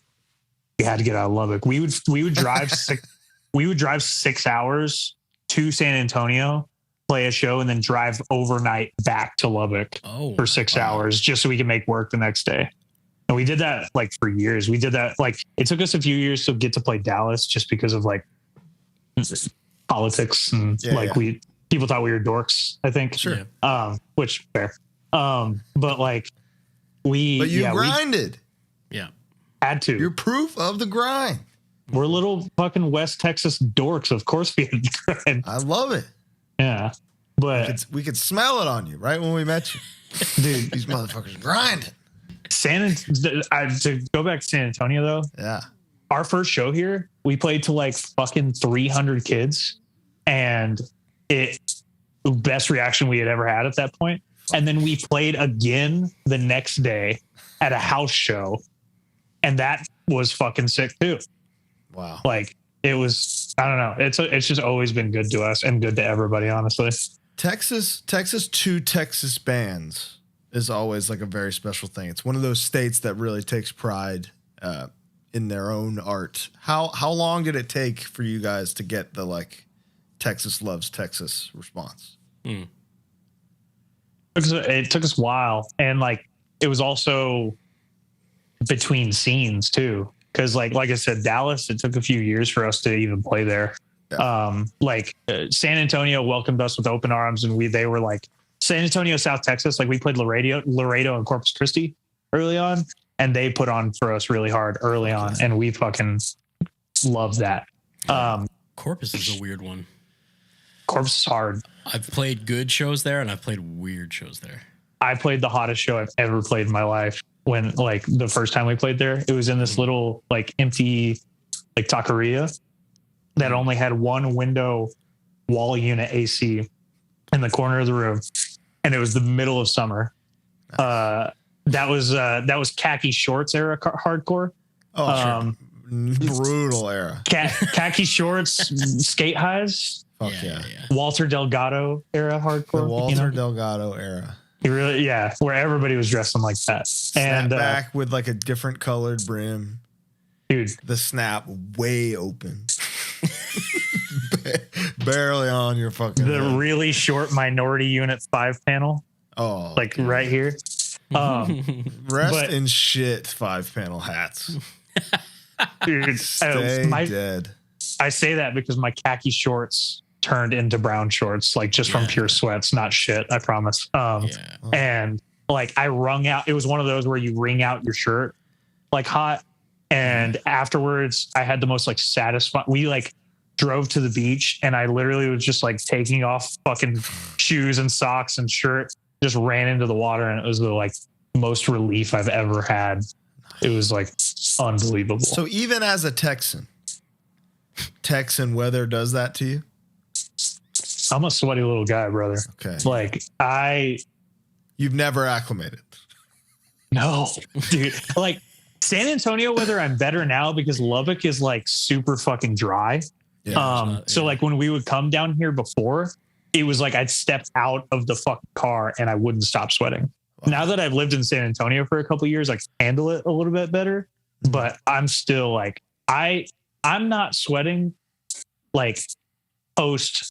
we had to get out of Lubbock. We would drive we would drive 6 hours to San Antonio, play a show, and then drive overnight back to Lubbock for 6 hours just so we could make work the next day. And we did that like for years. We did that like it took us a few years to get to play Dallas just because of like politics and people thought we were dorks, I think. Sure. Which fair. But like But you grinded. yeah. Had to. You're proof of the grind. We're little fucking West Texas dorks. Of course we had to grind. I love it. Yeah. But We could smell it on you right when we met you. dude, These motherfuckers grinding. to go back to San Antonio though, Yeah. our first show here, we played to like fucking 300 kids, and best reaction we had ever had at that point. And then we played again the next day at a house show, and that was fucking sick too. Wow. Like it was, I don't know. It's just always been good to us and good to everybody, honestly. Texas to Texas bands is always like a very special thing. It's one of those states that really takes pride in their own art. How long did it take for you guys to get the like Texas loves Texas response? It took us a while, and like it was also between scenes too, because like I said, Dallas, it took a few years for us to even play there. Yeah. San Antonio welcomed us with open arms, and they were like San Antonio, South Texas. Like we played Laredo and Corpus Christi early on, and they put on for us really hard early on, and we fucking loved that. Corpus is a weird one. Corpus is hard. I've played good shows there, and I've played weird shows there. I played the hottest show I've ever played in my life. When like the first time we played there, it was in this little like empty like taqueria that only had one window wall unit AC in the corner of the room, and it was the middle of summer. That was khaki shorts era hardcore. Oh, sure. Brutal era. Khaki shorts, skate highs. Fuck yeah. Walter Delgado era hardcore. The Walter Delgado era. He really, where everybody was dressing like that. Snapback with like a different colored brim. Dude. The snap way open. Barely on your fucking The head. really short Minority Unit 5 panel. Oh. Like dude. right here. Rest in shit 5-panel hats. Dude, Stay dead. I say that because my khaki shorts turned into brown shorts, like just from pure sweats, not shit, I promise. And like I wrung out, it was one of those where you wring out your shirt like hot. And afterwards I had the most like satisfying, we like drove to the beach, and I literally was just like taking off fucking shoes and socks and shirt, just ran into the water, and it was the like most relief I've ever had. It was like unbelievable. So even as a Texan weather does that to you? I'm a sweaty little guy, brother. Okay. Like You've never acclimated. No, dude. Like San Antonio weather, I'm better now because Lubbock is like super fucking dry. Yeah, So like when we would come down here before, it was like I'd step out of the fucking car and I wouldn't stop sweating. Wow. Now that I've lived in San Antonio for a couple of years, I can handle it a little bit better. But I'm still like I'm not sweating like post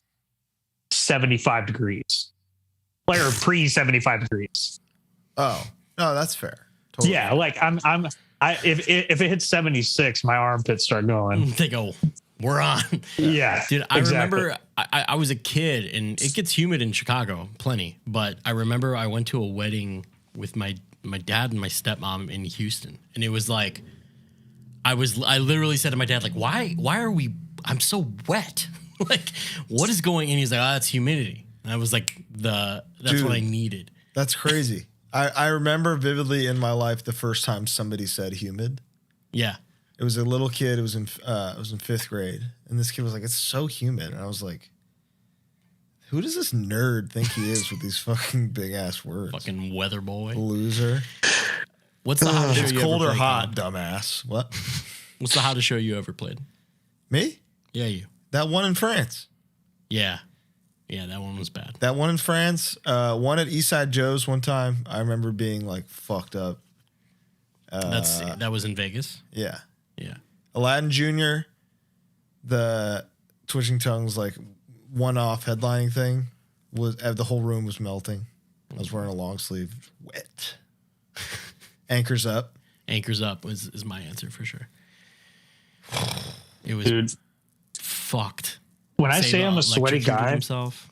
75 degrees, like or pre 75 degrees. Oh, No, that's fair. Totally Yeah, fair. like if it hits 76, my armpits start going. They go, we're on. Yeah, Dude, I exactly. remember I was a kid and it gets humid in Chicago, plenty. But I remember I went to a wedding with my dad and my stepmom in Houston. And it was like, I literally said to my dad, like, why are we, I'm so wet. Like, what is going on? He's like, that's humidity. And I was like, that's Dude, what I needed. That's crazy. I remember vividly in my life the first time somebody said humid. Yeah. It was a little kid. It was in 5th grade, and this kid was like, "It's so humid," and I was like, "Who does this nerd think he is with these fucking big ass words?" Fucking weather boy. Loser. What's the hottest show It's you cold ever or played, hot, Colin? dumbass. What? What's the hottest show you ever played? Me? Yeah, you. That one in France. Yeah. Yeah, that one was bad. That one in France. One at Eastside Joe's one time. I remember being like fucked up. That was in Vegas. Yeah. Yeah. Aladdin Jr., the Twitching Tongues like one-off headlining thing was the whole room was melting. I was wearing a long sleeve, wet. Anchors Up. Anchors Up is my answer for sure. It was Dude, fucked. when I say I'm a sweaty Electrocuted guy, himself.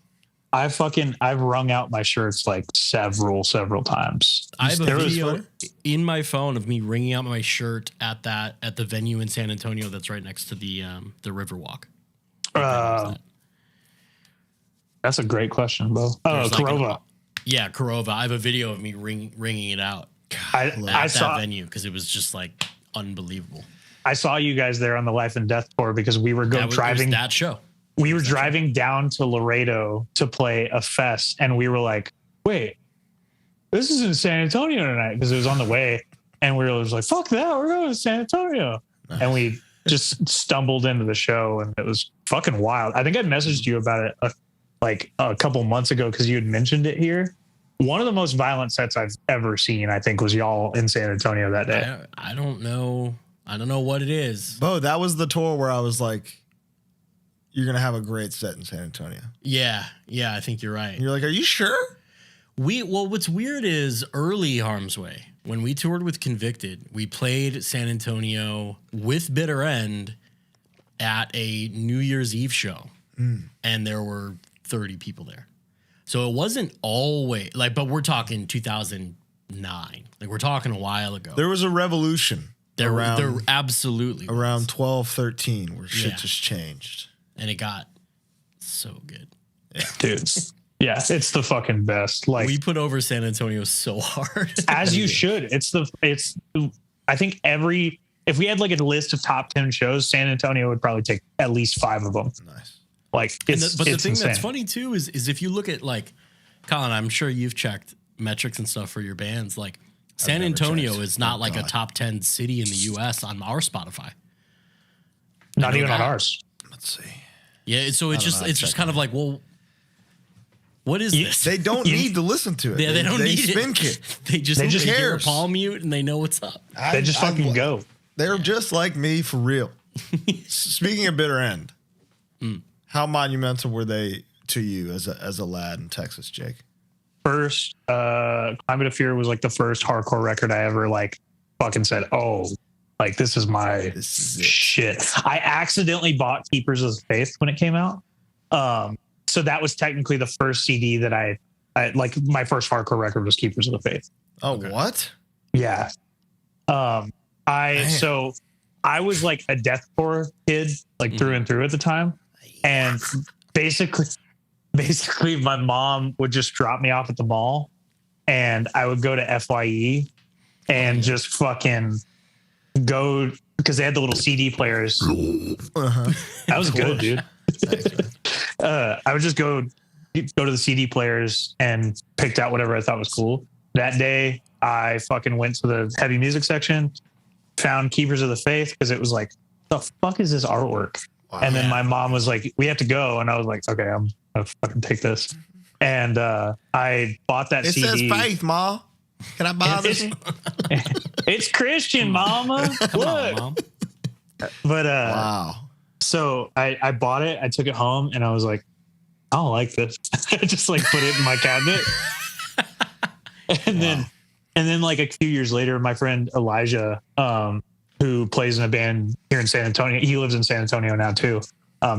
I've wrung out my shirts like several times. I have a There was video sweater? in my phone of me wringing out my shirt at the venue in San Antonio that's right next to the Riverwalk. That's a great question, Bo. Oh, There's like Corova. Yeah, Corova. I have a video of me wringing it out I at that saw venue because it was just like unbelievable. I saw you guys there on the Life and Death tour because we were driving. That show. We were driving down to Laredo to play a fest, and we were like, "Wait, this is in San Antonio tonight," because it was on the way, and we were just like, "Fuck that, we're going to San Antonio," and we just stumbled into the show, and it was fucking wild. I think I messaged you about it like a couple months ago because you had mentioned it here. One of the most violent sets I've ever seen, I think, was y'all in San Antonio that day. I don't know. I don't know what it is. Bo, that was the tour where I was like, "You're gonna have a great set in San Antonio." Yeah, I think you're right. And you're like, "Are you sure?" What's weird is early Harm's Way, when we toured with Convicted, we played San Antonio with Bitter End at a New Year's Eve show, and there were 30 people there. So it wasn't always like, but we're talking 2009. Like we're talking a while ago. There was a revolution There around absolutely was. around 12, 13 where shit Yeah. just changed. And it got so good. Dude. Yeah, it's the fucking best. Like, We put over San Antonio so hard. as you should. I think if we had like a list of top 10 shows, San Antonio would probably take at least 5 of them. Nice. Like, But it's the thing insane. that's funny too is if you look at like, Colin, I'm sure you've checked metrics and stuff for your bands. Like San never Antonio checked. is not Oh, like a God. top 10 city in the US on our Spotify. Not know even on that. ours. Let's see. Yeah, so it's don't just know. it's just kind of like, well, what is this? They don't need to listen to it. Yeah, they don't need spin it. kick. They just They hear a cares. palm mute and they know what's up. They just fucking go. They're just like me for real. Speaking of Bitter End, how monumental were they to you as a lad in Texas, Jake? First, Climate of Fear was like the first hardcore record I ever like fucking said, "Oh, like this is my This is it. shit." I accidentally bought Keepers of the Faith when it came out. So that was technically the first CD that I like. My first hardcore record was Keepers of the Faith. Oh, what? Yeah. So I was like a deathcore kid, like through and through at the time. And basically my mom would just drop me off at the mall and I would go to FYE and just fucking go because they had the little CD players. Uh-huh. That was good, dude. I would just go to the CD players and picked out whatever I thought was cool. That day, I fucking went to the heavy music section, found Keepers of the Faith because it was like, the fuck is this artwork? Wow. And then my mom was like, we have to go. And I was like, okay, I'm going to fucking take this. And I bought that It CD. says Faith, Ma. Can I buy this? It's Christian, mama. Come on, Look. Mom. But Wow. so I bought it. I took it home and I was like, I don't like this. I just like put it in my cabinet. And then And then like a few years later, my friend Elijah, who plays in a band here in San Antonio, he lives in San Antonio now too.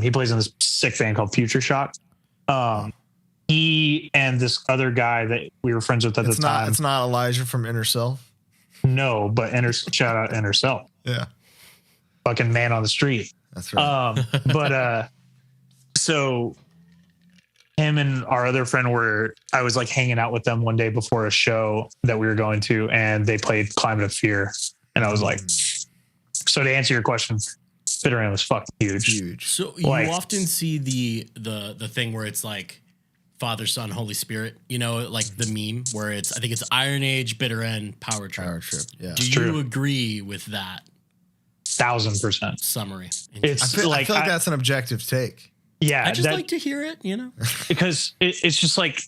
He plays in this sick band called Future Shock. He and this other guy that we were friends with at the time. It's not Elijah from Inner Self. No, but shout out Inner Self. Yeah. Fucking man on the street. That's right. So him and our other friend I was like hanging out with them one day before a show that we were going to, and they played Climate of Fear. And I was like, so to answer your question, Bitter End was fucking huge. So you often see the thing where it's like Father, Son, Holy Spirit, you know, like the meme where I think it's Iron Age, Bitter End, Power Trip. Yeah. Do you agree with that? 1,000% summary. I feel like that's an objective take. Yeah. I just like to hear it, you know, because it's just like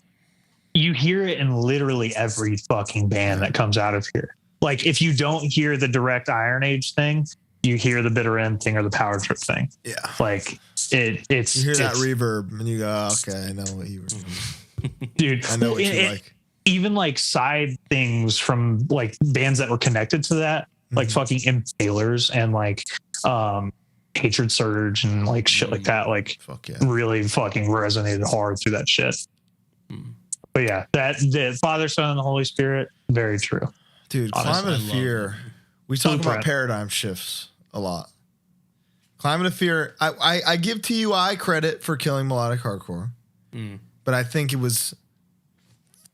you hear it in literally every fucking band that comes out of here. Like if you don't hear the direct Iron Age thing, you hear the Bitter End thing or the Power Trip thing. Yeah. Like it's you hear that reverb and you go, okay, I know what you were. Dude, I know what you like. Even like side things from like bands that were connected to that, like fucking Impalers and like Hatred Surge and like shit like that, like really fucking resonated hard through that shit. But yeah, the Father, Son, and the Holy Spirit, very true. Dude, Climate of Fear. We talk about paradigm shifts a lot. Climate of Fear, I give TUI credit for killing melodic hardcore, but I think it was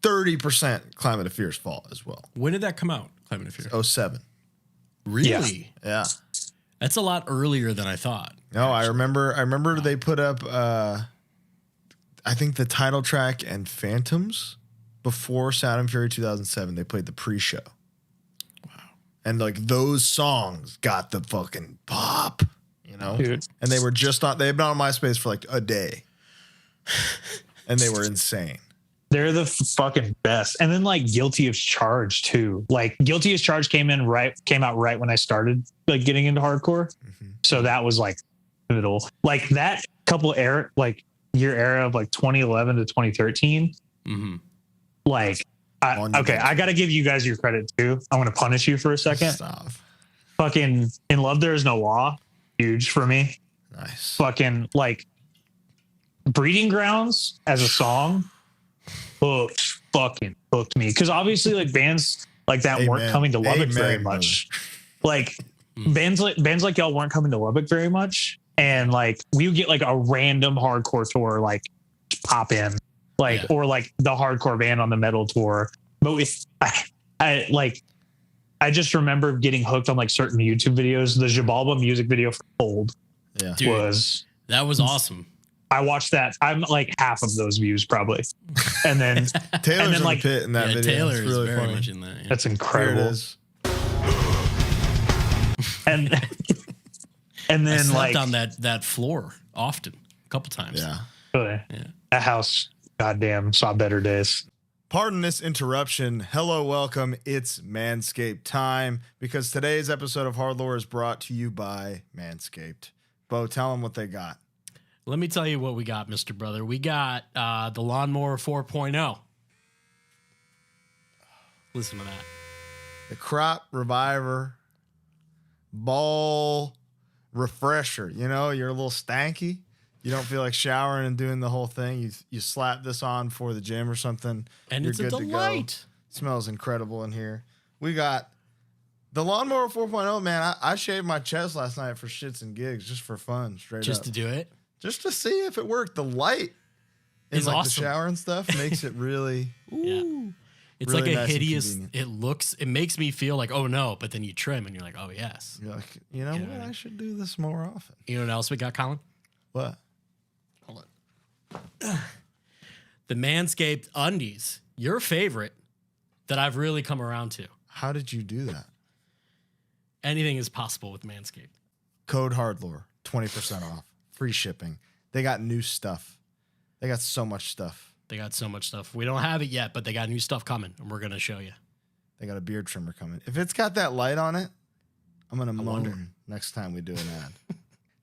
30% Climate of Fear's fault as well. When did that come out, Climate of Fear? 2007. Really? Yeah. That's a lot earlier than I thought. No, I remember they put up, I think the title track and Phantoms before Sound and Fury 2007. They played the pre-show. And like those songs got the fucking pop, you know? Dude. And they were they've been on MySpace for like a day. And they were insane. They're the fucking best. And then like Guilty as Charged too. Like Guilty as Charged came out right when I started like getting into hardcore. So that was like pivotal. Like that year era of like 2011 to 2013. Like I got to give you guys your credit too. I want to punish you for a second. Stop. Fucking In Love There Is No Law. Huge for me. Nice. Fucking like Breeding Grounds as a song hooked me. Because obviously like bands like that weren't coming to Lubbock very much. Like bands like y'all weren't coming to Lubbock very much. And like we would get like a random hardcore tour like pop in. Like or like the hardcore band on the metal tour, but I just remember getting hooked on like certain YouTube videos. The Jabalba music video for Cold, Dude, that was awesome. I watched that. I'm like half of those views probably, and then Taylor's in the pit in that video. Taylor is really very funny. much in that. Yeah. That's incredible. Here it is. And then I slept like on that floor often, a couple times. Yeah. Really? Yeah. That house, goddamn, saw better days. Pardon this interruption. Hello, welcome. It's Manscaped time because today's episode of HardLore is brought to you by Manscaped. Bo, tell them what they got. Let me tell you what we got, Mr. Brother. We got the Lawnmower 4.0. Listen to that. The Crop Reviver Ball Refresher. You know, you're a little stanky. You don't feel like showering and doing the whole thing. You slap this on for the gym or something. And you're it's good a delight. To go. Smells incredible in here. We got the Lawnmower 4.0, man. I shaved my chest last night for shits and gigs, just for fun, straight up. Just to do it? Just to see if it worked. The light in It's like awesome. the shower and stuff makes it really It's really like a nice and hideous, convenient. it makes me feel like, oh no, but then you trim and you're like, oh yes. You're like, you know what? I should do this more often. You know what else we got, Colin? What? Hold on. The Manscaped undies, your favorite that I've really come around to. How did you do that? Anything is possible with Manscaped. Code HardLore, 20% off. Free shipping. They got new stuff. They got so much stuff. They got so much stuff. We don't have it yet, but they got new stuff coming, and we're going to show you. They got a beard trimmer coming. If it's got that light on it, I'm going to moan next time we do an ad.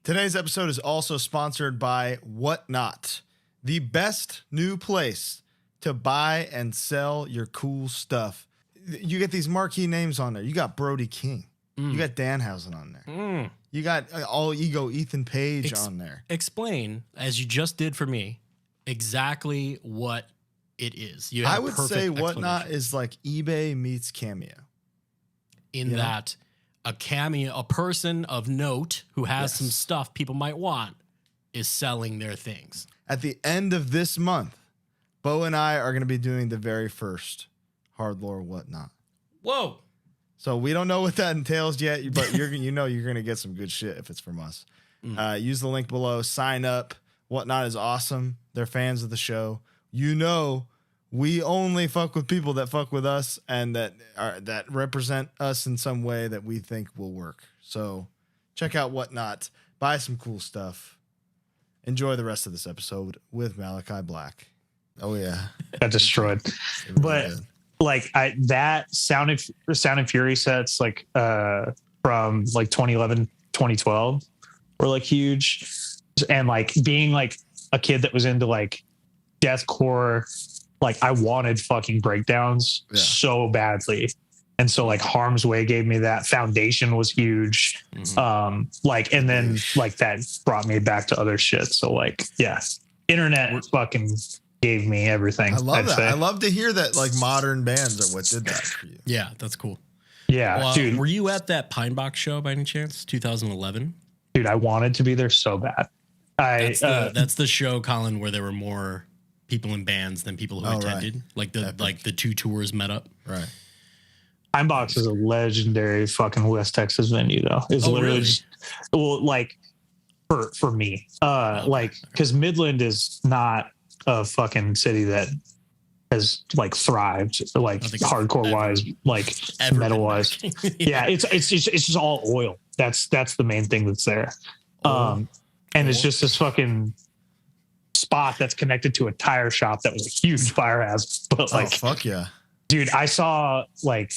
Today's episode is also sponsored by Whatnot, the best new place to buy and sell your cool stuff. you get these marquee names on there. You got Brody King. You got Danhausen on there. You got All Ego Ethan Page on there. Explain, as you just did for me, exactly what it is. I would say Whatnot is like eBay meets Cameo. In that a Cameo, a person of note who has some stuff people might want, is selling their things. At the end of this month, Bo and I are going to be doing the very first HardLore Whatnot. Whoa. So we don't know what that entails yet, but you're going to get some good shit if it's from us. Use the link below, sign up. Whatnot is awesome. They're fans of the show. We only fuck with people that fuck with us and that represent us in some way that we think will work. So check out Whatnot. Buy some cool stuff. Enjoy the rest of this episode with Malachi Black. Oh yeah, got destroyed. But like that Sound and Fury sets like from like 2011, 2012 were like huge, and like being like a kid that was into like deathcore, like I wanted fucking breakdowns so badly. And so like Harm's Way gave me that. Foundation was huge. Like, and then like that brought me back to other shit. So like, internet fucking gave me everything. I love that. I love to hear that like modern bands are what did that for you. Yeah, that's cool. Yeah, well, dude. Were you at that Pine Box show by any chance? 2011? Dude, I wanted to be there so bad. That's the show, Colin, where there were more people in bands than people who attended. Right. Like the two tours met up. Right. Pine Box is a legendary fucking West Texas venue, though. It's literally really? just, well, like for me, like because Midland is not a fucking city that has like thrived, like hardcore wise, like metal wise. Yeah, it's just all oil. That's the main thing that's there. And it's just this fucking spot that's connected to a tire shop that was a huge fire hazard. But like, fuck yeah. Dude, I saw like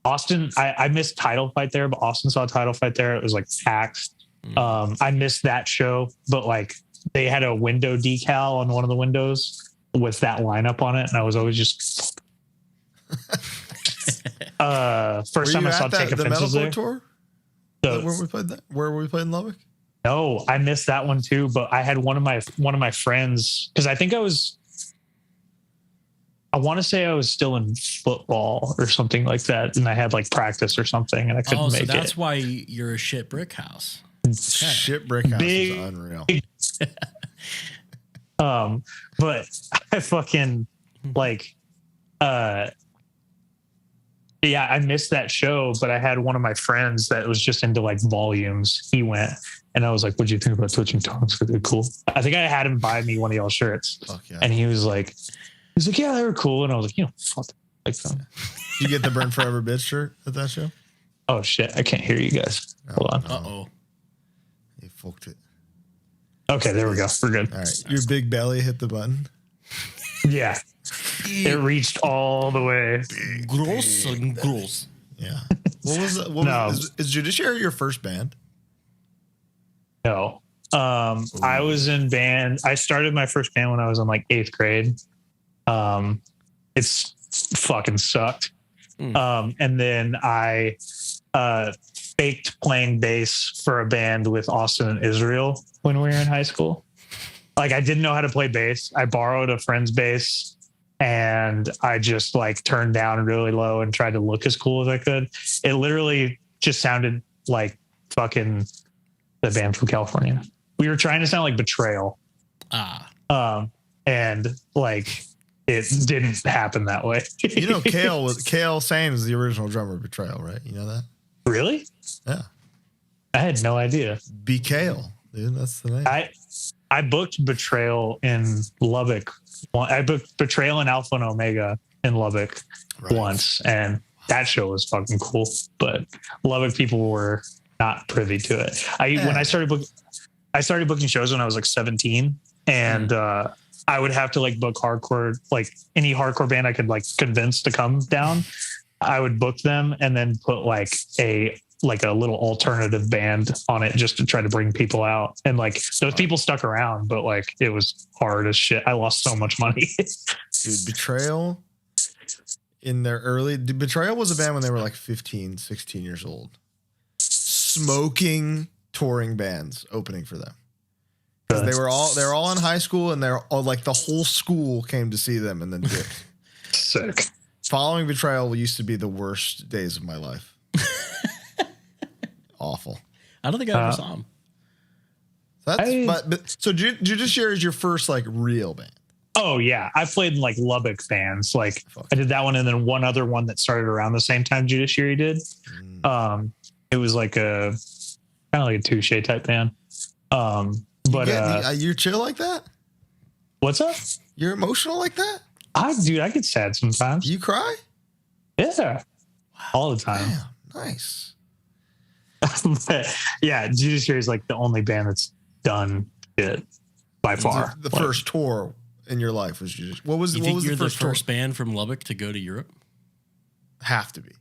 Austin. I missed Title Fight there, but Austin saw Title Fight there. It was like packed. I missed that show, but like they had a window decal on one of the windows with that lineup on it, and I was always just. First time I saw Take Offenses there. Tour? Where we played that? Where we played in Lubbock? No, I missed that one too. But I had one of my friends, because I think I want to say I was still in football or something like that, and I had like practice or something, and I couldn't make it. So that's why you're a shit brick house. Okay. Shit brick house is unreal. But I fucking like, I missed that show, but I had one of my friends that was just into like volumes. He went, and I was like, "What'd you think about Twitching Tongues? Were they cool?" I think I had him buy me one of y'all shirts, and he was like, "Yeah, they were cool." And I was like, fuck, like them. Did you get the Burn Forever Bitch shirt at that show? Oh shit, I can't hear you guys. Hold on. Uh-oh. You fucked it. Okay, there we go. We're good. All right. Your big belly hit the button. Yeah. It reached all the way. Gross. Yeah. What was that? Is Judiciary your first band? No. I was in band. I started my first band when I was in like 8th grade. It's fucking sucked. And then I faked playing bass for a band with Austin and Israel when we were in high school. Like I didn't know how to play bass. I borrowed a friend's bass and I just like turned down really low and tried to look as cool as I could. It literally just sounded like fucking the band from California. We were trying to sound like Betrayal. And like it didn't happen that way. You know, Kale Sane is the original drummer of Betrayal, right? You know that? Really? Yeah. I had no idea. Be Kale, dude. That's the name. I booked Betrayal in Lubbock. I booked Betrayal and Alpha and Omega in Lubbock once, and that show was fucking cool. But Lubbock people were not privy to it. When I started booking shows when I was like 17, and I would have to like book hardcore, like any hardcore band I could like convince to come down. I would book them and then put like a little alternative band on it just to try to bring people out. And like those people stuck around, but like it was hard as shit. I lost so much money. Dude, Betrayal in their early Betrayal was a band when they were like 15, 16 years old. Smoking touring bands opening for them. Because they're all in high school and they're all like the whole school came to see them and then dipped. Sick. Following Betrayal used to be the worst days of my life. Awful. I don't think I ever saw them. So Judiciary is your first like real band. Oh yeah, I played in like Lubbock bands. Like I did that one, and then one other one that started around the same time Judiciary did. It was like a kind of like a touche type band. But you're chill like that? What's up? You're emotional like that? I get sad sometimes. You cry? Yeah, all the time. Damn, nice. But yeah, Judiciary is like the only band that's done it by far. The first tour in your life was Judiciary. What was you're the first band from Lubbock to go to Europe? Have to be.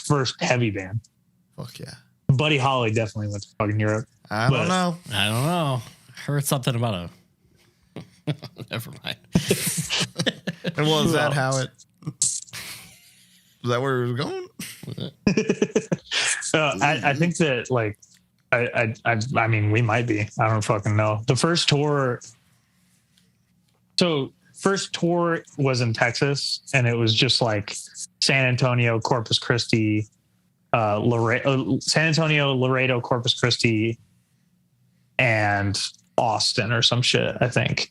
First heavy band. Fuck yeah. Buddy Holly definitely went to fucking Europe. I don't know. I heard something about a. Never mind. And was that how it? Was that where it was going? I think that like I mean we might be. I don't fucking know. The first tour. So first tour was in Texas, and it was just like San Antonio, Corpus Christi, San Antonio, Laredo, Corpus Christi, and Austin or some shit, I think.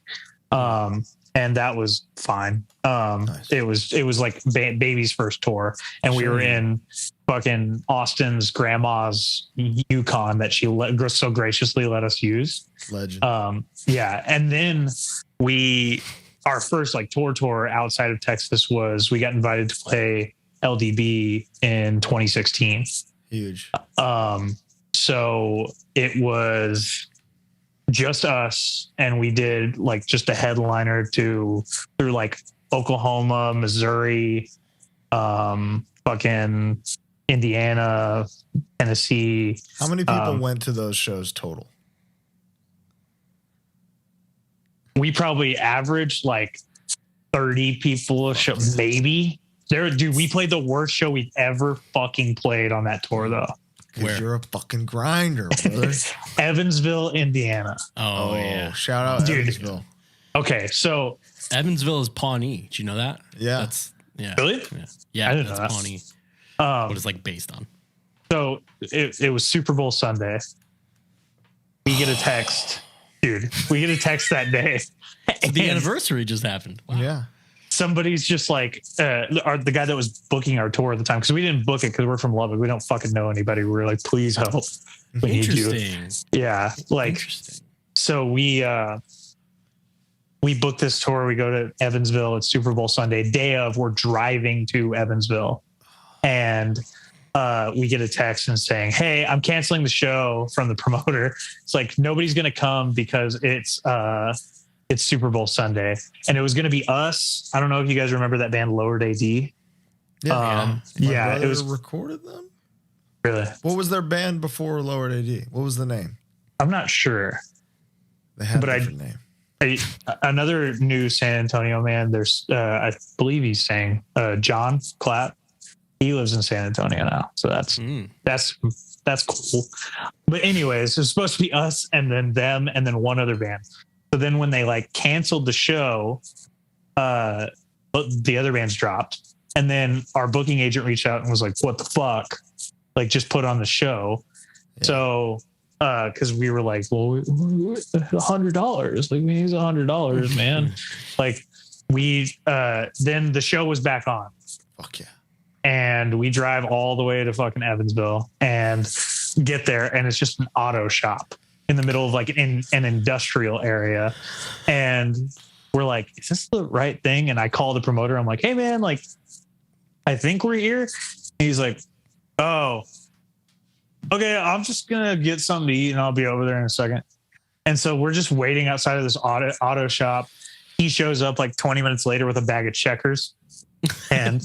And that was fine. Nice. It was like baby's first tour, and we were in fucking Austin's grandma's Yukon that she so graciously let us use. Legend. Yeah, and then our first like tour outside of Texas was we got invited to play LDB in 2016. Huge. So it was just us, and we did like just a headliner through like Oklahoma, Missouri, fucking Indiana, Tennessee. How many people went to those shows total? We probably averaged like 30 people a show, maybe. Dude, we played the worst show we've ever fucking played on that tour, though. Because you're a fucking grinder, brother. Evansville, Indiana. Oh, yeah. Shout out Dude. Evansville. Okay, so Evansville is Pawnee. Do you know that? Yeah. Really? Yeah, I didn't know that's that. Pawnee. What it's like based on. So it was Super Bowl Sunday. We get a text. Dude, we get a text that day. The anniversary just happened. Wow. Yeah. Somebody's just like the guy that was booking our tour at the time, because we didn't book it because we're from Lubbock. We don't fucking know anybody. We were like, please help. We need you. Yeah. Like, so we booked this tour. We go to Evansville. It's Super Bowl Sunday. Day of, we're driving to Evansville. And we get a text and saying, hey, I'm canceling the show from the promoter. It's like, nobody's going to come because it's Super Bowl Sunday. And it was going to be us. I don't know if you guys remember that band Lowered AD. Yeah. It was recorded them. Really? What was their band before Lowered AD? What was the name? I'm not sure. They had a different name. Another new San Antonio man. There's, I believe he's saying John Clapp. He lives in San Antonio now, so that's cool. But anyways, it was supposed to be us and then them and then one other band. So then when they like canceled the show, the other bands dropped, and then our booking agent reached out and was like, "What the fuck? Like, just put on the show." Yeah. So because we were like, well, $100, like we need $100, man. Like we then the show was back on. Fuck yeah. And we drive all the way to fucking Evansville and get there, and it's just an auto shop in the middle of like an industrial area. And we're like, is this the right thing? And I call the promoter. I'm like, hey man, like, I think we're here. And he's like, oh, okay, I'm just gonna get something to eat and I'll be over there in a second. And so we're just waiting outside of this auto shop. He shows up like 20 minutes later with a bag of checkers, and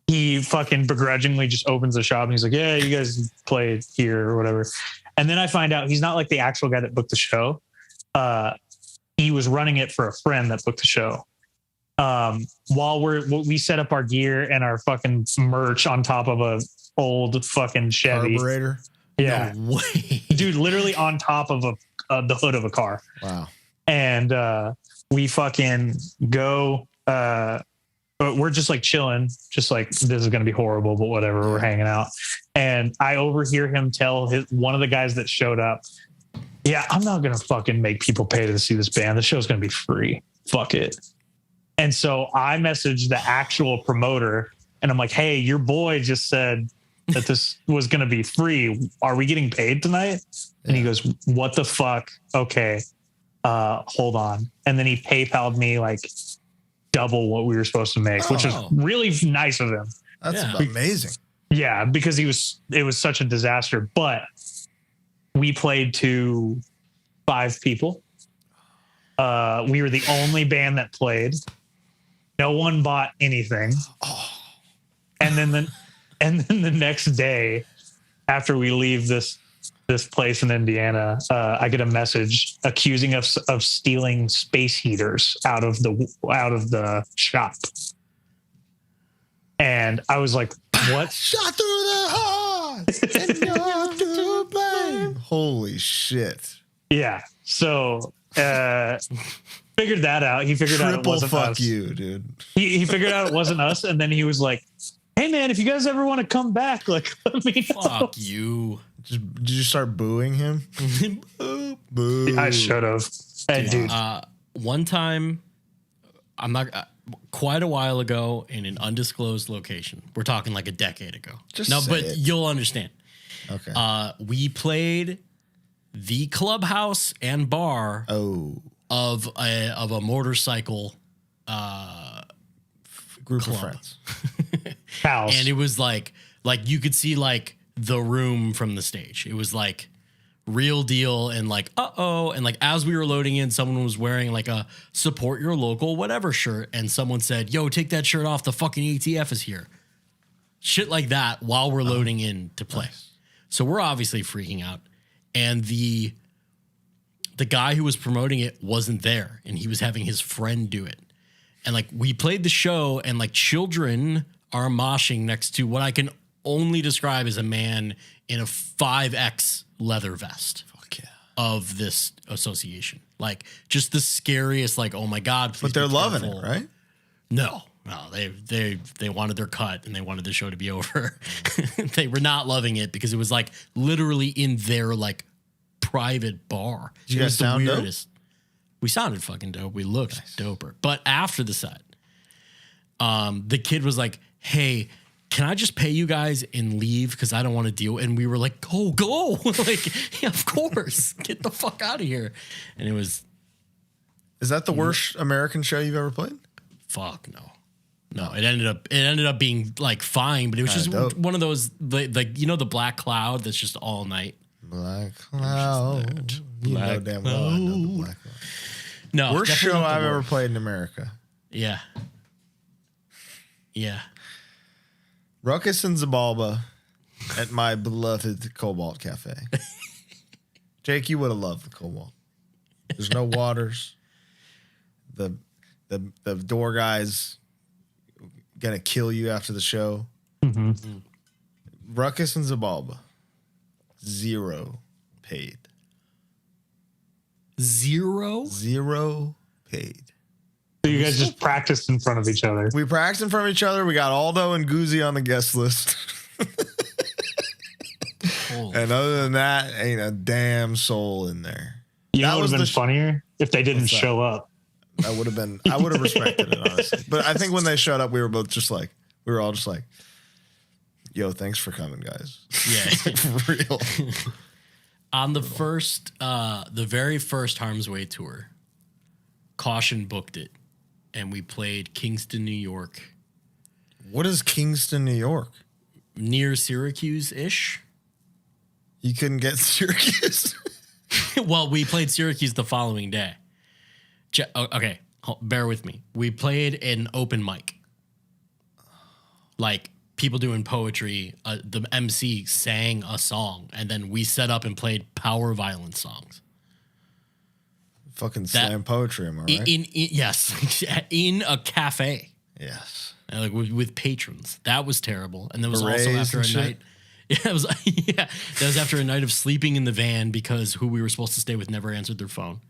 he fucking begrudgingly just opens the shop and he's like, yeah, you guys play here or whatever. And then I find out he's not like the actual guy that booked the show. He was running it for a friend that booked the show. while we set up our gear and our fucking merch on top of a old fucking Chevy Carburetor. Yeah, No way. dude, literally on top of the hood of a car. Wow. And we fucking go. But we're just like chilling, just like this is gonna be horrible, but whatever. We're hanging out, and I overhear him tell one of the guys that showed up, "Yeah, I'm not gonna fucking make people pay to see this band. The show's gonna be free. Fuck it." And so I messaged the actual promoter, and I'm like, "Hey, your boy just said that this was gonna be free. Are we getting paid tonight?" And he goes, "What the fuck? Okay, hold on." And then he PayPal'd me like double what we were supposed to make, which is really nice of him. That's amazing. Yeah, because it was such a disaster. But we played to 5 people. We were the only band that played. No one bought anything. And then the next day, after we leave this place in Indiana, I get a message accusing us of stealing space heaters out of the shop. And I was like, what? Shot through the heart and not to blame. Holy shit. Yeah. So figured that out. He figured out it wasn't us. Fuck you, dude. He figured out it wasn't us, and then he was like, "Hey man, if you guys ever want to come back, like let me know." Fuck you. Did you start booing him? Boo. I should have. Hey, dude. One time, I'm not quite a while ago in an undisclosed location. We're talking like a decade ago. You'll understand. Okay. We played the clubhouse and bar of a motorcycle group club. of friends. House. And it was like you could see like the room from the stage. It was like real deal and like and like as we were loading in, someone was wearing like a support your local whatever shirt, and someone said, "Yo, take that shirt off, the fucking ATF is here." Shit like that while we're loading in to play. Nice. So we're obviously freaking out, and the guy who was promoting it wasn't there, and he was having his friend do it. And like we played the show, and like children are moshing next to what I can only describe as a man in a 5X leather vest. Fuck yeah. Of this association. Like just the scariest, like, oh my God. But they're loving it, right? No, they wanted their cut and they wanted the show to be over. They were not loving it because it was like literally in their like private bar. Did you guys sound dope? We sounded fucking dope. We looked doper. But after the set, the kid was like, "Hey, can I just pay you guys and leave? Because I don't want to deal." And we were like, go. Like, yeah, of course. Get the fuck out of here. And it was. Is that the worst American show you've ever played? Fuck no. No, it ended up being like fine, but it was just dope. One of those like you know the black cloud that's just all night. Black cloud. You know damn well I know the black cloud. No, worst show I've ever played in America. Yeah. Yeah. Ruckus and Zabalba at my beloved Cobalt Cafe. Jake, you would have loved the Cobalt. There's no waters. The door guy's gonna kill you after the show. Mm-hmm. Ruckus and Zabalba, 0 paid. 0 paid. So you guys just practiced in front of each other. We practiced in front of each other. We got Aldo and Goozy on the guest list. And other than that, ain't a damn soul in there. You know what would have been funnier if they didn't show up. I would have respected it, honestly. But I think when they showed up, we were all just like, yo, thanks for coming, guys. Yeah. For real. On the very first Harm's Way tour, Caution booked it, and we played Kingston, New York. What is Kingston, New York? Near Syracuse-ish. You couldn't get Syracuse? Well, we played Syracuse the following day. Okay, bear with me. We played an open mic. Like, people doing poetry. The MC sang a song, and then we set up and played power violence songs. Fucking slam poetry, am I right? Yes, in a cafe. Yes. Like with patrons. That was terrible. And there was Berets also after a and night. Yeah, that was after a night of sleeping in the van because who we were supposed to stay with never answered their phone.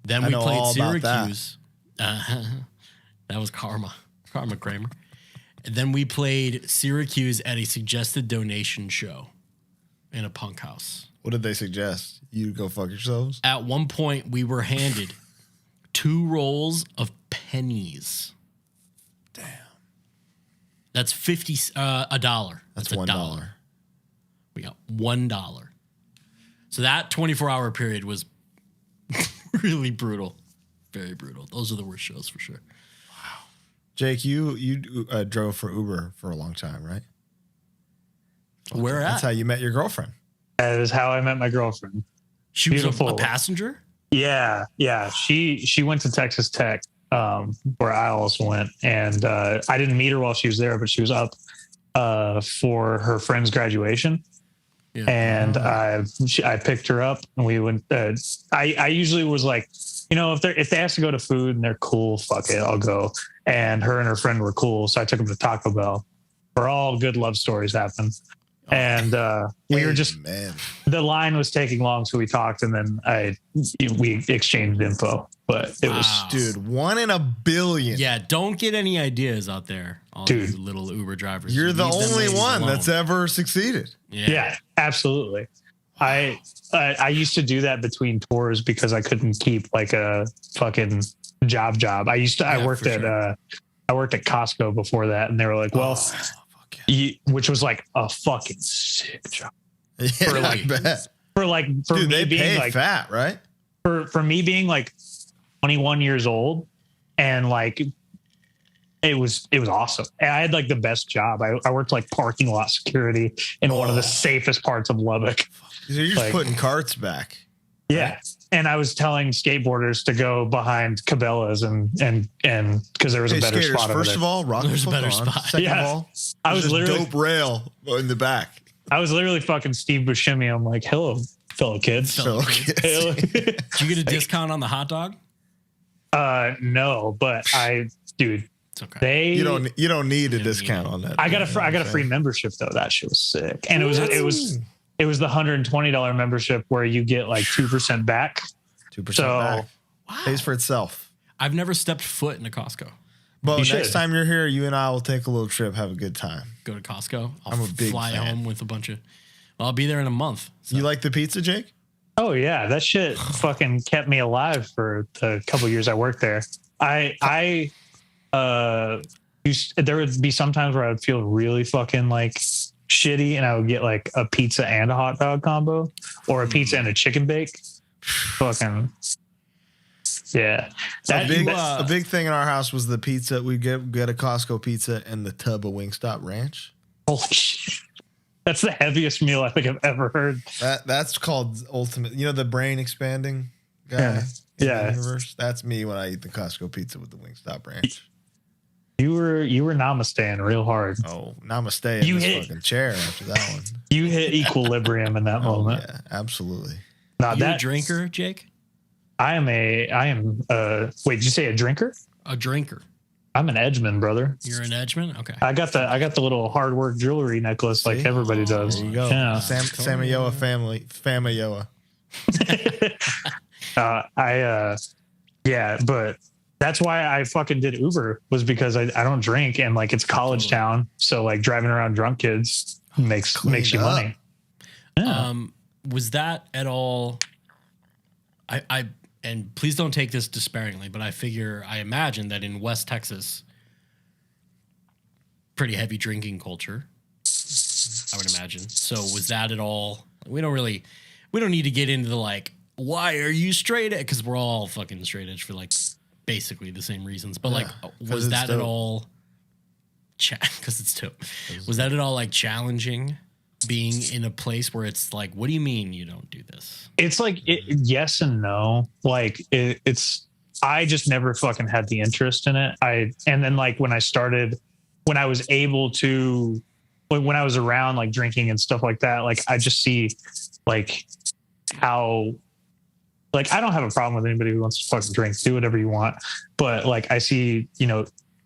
Then we played Syracuse. That was Karma Kramer. And then we played Syracuse at a suggested donation show in a punk house. What did they suggest? You go fuck yourselves? At one point, we were handed 2 rolls of pennies. Damn. That's $1. That's $1. We got $1. So that 24-hour period was really brutal. Very brutal. Those are the worst shows for sure. Wow. Jake, you drove for Uber for a long time, right? Where at? That's how you met your girlfriend. That is how I met my girlfriend. She was a passenger? Yeah. She went to Texas Tech, where I also went. And I didn't meet her while she was there, but she was up for her friend's graduation. Yeah. And I picked her up and we went. I usually was like, if they ask to go to food and they're cool, fuck it, I'll go. And her and her friend were cool, so I took them to Taco Bell. Where all good love stories happen. And we were just the line was taking long, so we talked, and then we exchanged info. But it was, dude, 1 in a billion. Yeah, don't get any ideas out there, all you little Uber drivers. You're the only one that's ever succeeded. Yeah, absolutely. Wow. I used to do that between tours because I couldn't keep like a fucking job. I worked at Costco before that, and they were like, well. Which was like a fucking sick job. Yeah, for me they being pay like fat, right? For me being like 21 years old, and like it was awesome. And I had like the best job. I worked like parking lot security in one of the safest parts of Lubbock. So you're just putting carts back. Yeah. Right? And I was telling skateboarders to go behind Cabela's and because there was a better spot over there. First of all, there's a better spot. Second of all, I was literally dope rail in the back. I was literally fucking Steve Buscemi. I'm like, hello, fellow kids. Did you get a discount on the hot dog? No, but dude. It's okay. You don't need a discount on that. I got a free membership though. That shit was sick, and it was the $120 membership where you get like 2% back. 2% back. Wow. Pays for itself. I've never stepped foot in a Costco. But next time you're here, you and I will take a little trip, have a good time. Go to Costco. I'm a big fly fan. home with a bunch of. I'll be there in a month. So. You like the pizza, Jake? Oh yeah, that shit fucking kept me alive for the couple of years I worked there. There would be some times where I would feel really fucking like shitty, and I would get like a pizza and a hot dog combo, or a pizza and a chicken bake. Fucking yeah. A big thing in our house was the pizza. We get a Costco pizza and the tub of Wingstop Ranch. Holy shit. That's the heaviest meal I think I've ever heard. That's called ultimate. You know, the brain expanding guy in the universe? That's me when I eat the Costco pizza with the Wingstop Ranch. You were namasteing real hard. Oh, namaste in this fucking chair after that one. You hit equilibrium in that moment. Yeah, absolutely. Now, you a drinker, Jake? I am. Wait, did you say a drinker? A drinker. I'm an edgeman, brother. You're an edgeman? Okay. I got the little hard work jewelry necklace like everybody does. There you go. Yeah. Samayoa family. Famayoa. But that's why I fucking did Uber, was because I don't drink, and like it's college town, so like driving around drunk kids makes you money. Yeah. Was that at all? And please don't take this despairingly, but I imagine that in West Texas, pretty heavy drinking culture, I would imagine. So was that at all? We don't need to get into the like, why are you straight edge? Because we're all fucking straight edge for like basically the same reasons. But like, was that at all? Because it's dope. Was that at all like challenging? Being in a place where it's like, what do you mean you don't do this? It's like yes and no. Like I just never fucking had the interest in it. And then like when I was able to, when I was around like drinking and stuff like that, like I just see like how like, I don't have a problem with anybody who wants to fucking drink, do whatever you want. But like, I see, you know,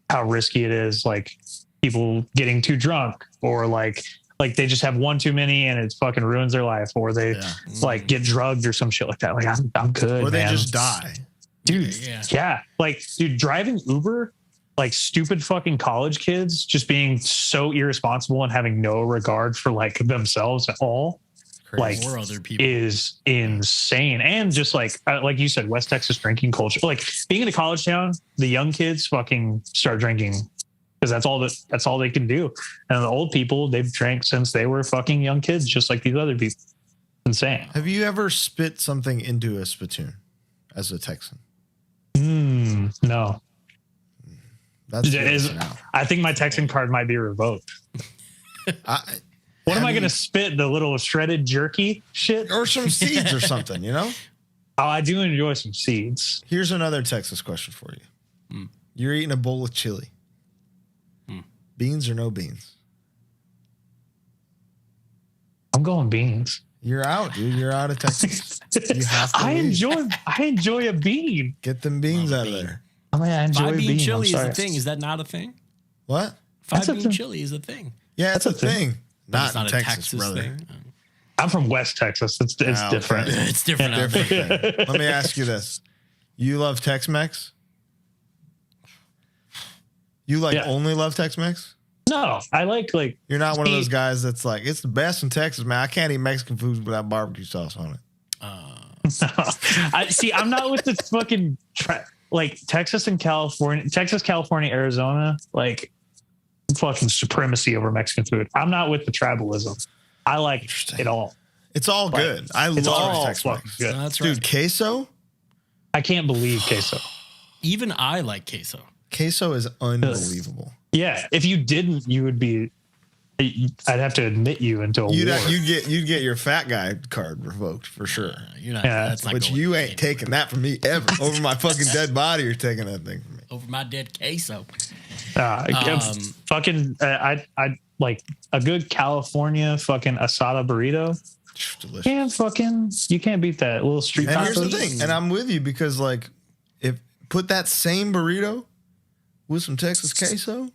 how risky it is, like people getting too drunk, or like they just have one too many and it fucking ruins their life, or they like get drugged or some shit like that. Like I'm good. Or they man. just die. Dude. Yeah. Like, dude, driving Uber, like stupid fucking college kids just being so irresponsible and having no regard for like themselves at all. Like, or other people is insane. And just like you said, West Texas drinking culture, like being in a college town, the young kids fucking start drinking because that's all they can do. And the old people, they've drank since they were fucking young kids, just like these other people. Insane. Have you ever spit something into a spittoon as a Texan? No. That's I think my Texan card might be revoked. What am I going to spit? The little shredded jerky shit? Or some seeds or something, you know? Oh, I do enjoy some seeds. Here's another Texas question for you. You're eating a bowl of chili. Beans or no beans? I'm going beans. You're out, dude. You're out of Texas. You have to I enjoy a bean. Get them beans out of there. I mean, I enjoy 5 bean chili is a a thing. Is that not a thing? What? 5 bean chili is a thing. Yeah, it's a thing. It's Not in Texas, brother. thing. I'm from West Texas. It's different. Okay. It's different. Let me ask you this. You love Tex-Mex? You only love Tex-Mex? No, I like You're not one of those guys that's like, it's the best in Texas, man. I can't eat Mexican food without barbecue sauce on it. I'm not with the fucking like Texas, California, Arizona, like fucking supremacy over Mexican food. I'm not with the tribalism. I like it all. It's all good. I love Tex-Mex. Good. That's Dude, right. queso? I can't believe queso. Even I like queso. Queso is unbelievable. Yeah, if you didn't, you would be. I'd have to admit you into a war. You'd get your fat guy card revoked for sure. You're not. Yeah. That's not. Which you ain't taking that from me ever. Over my fucking dead body, you're taking that thing from me. Over my dead queso. Fucking. I like a good California fucking asada burrito. Delicious. You can't beat that little street. And tacos. here's the thing, and I'm with you because like, if put that same burrito with some Texas queso.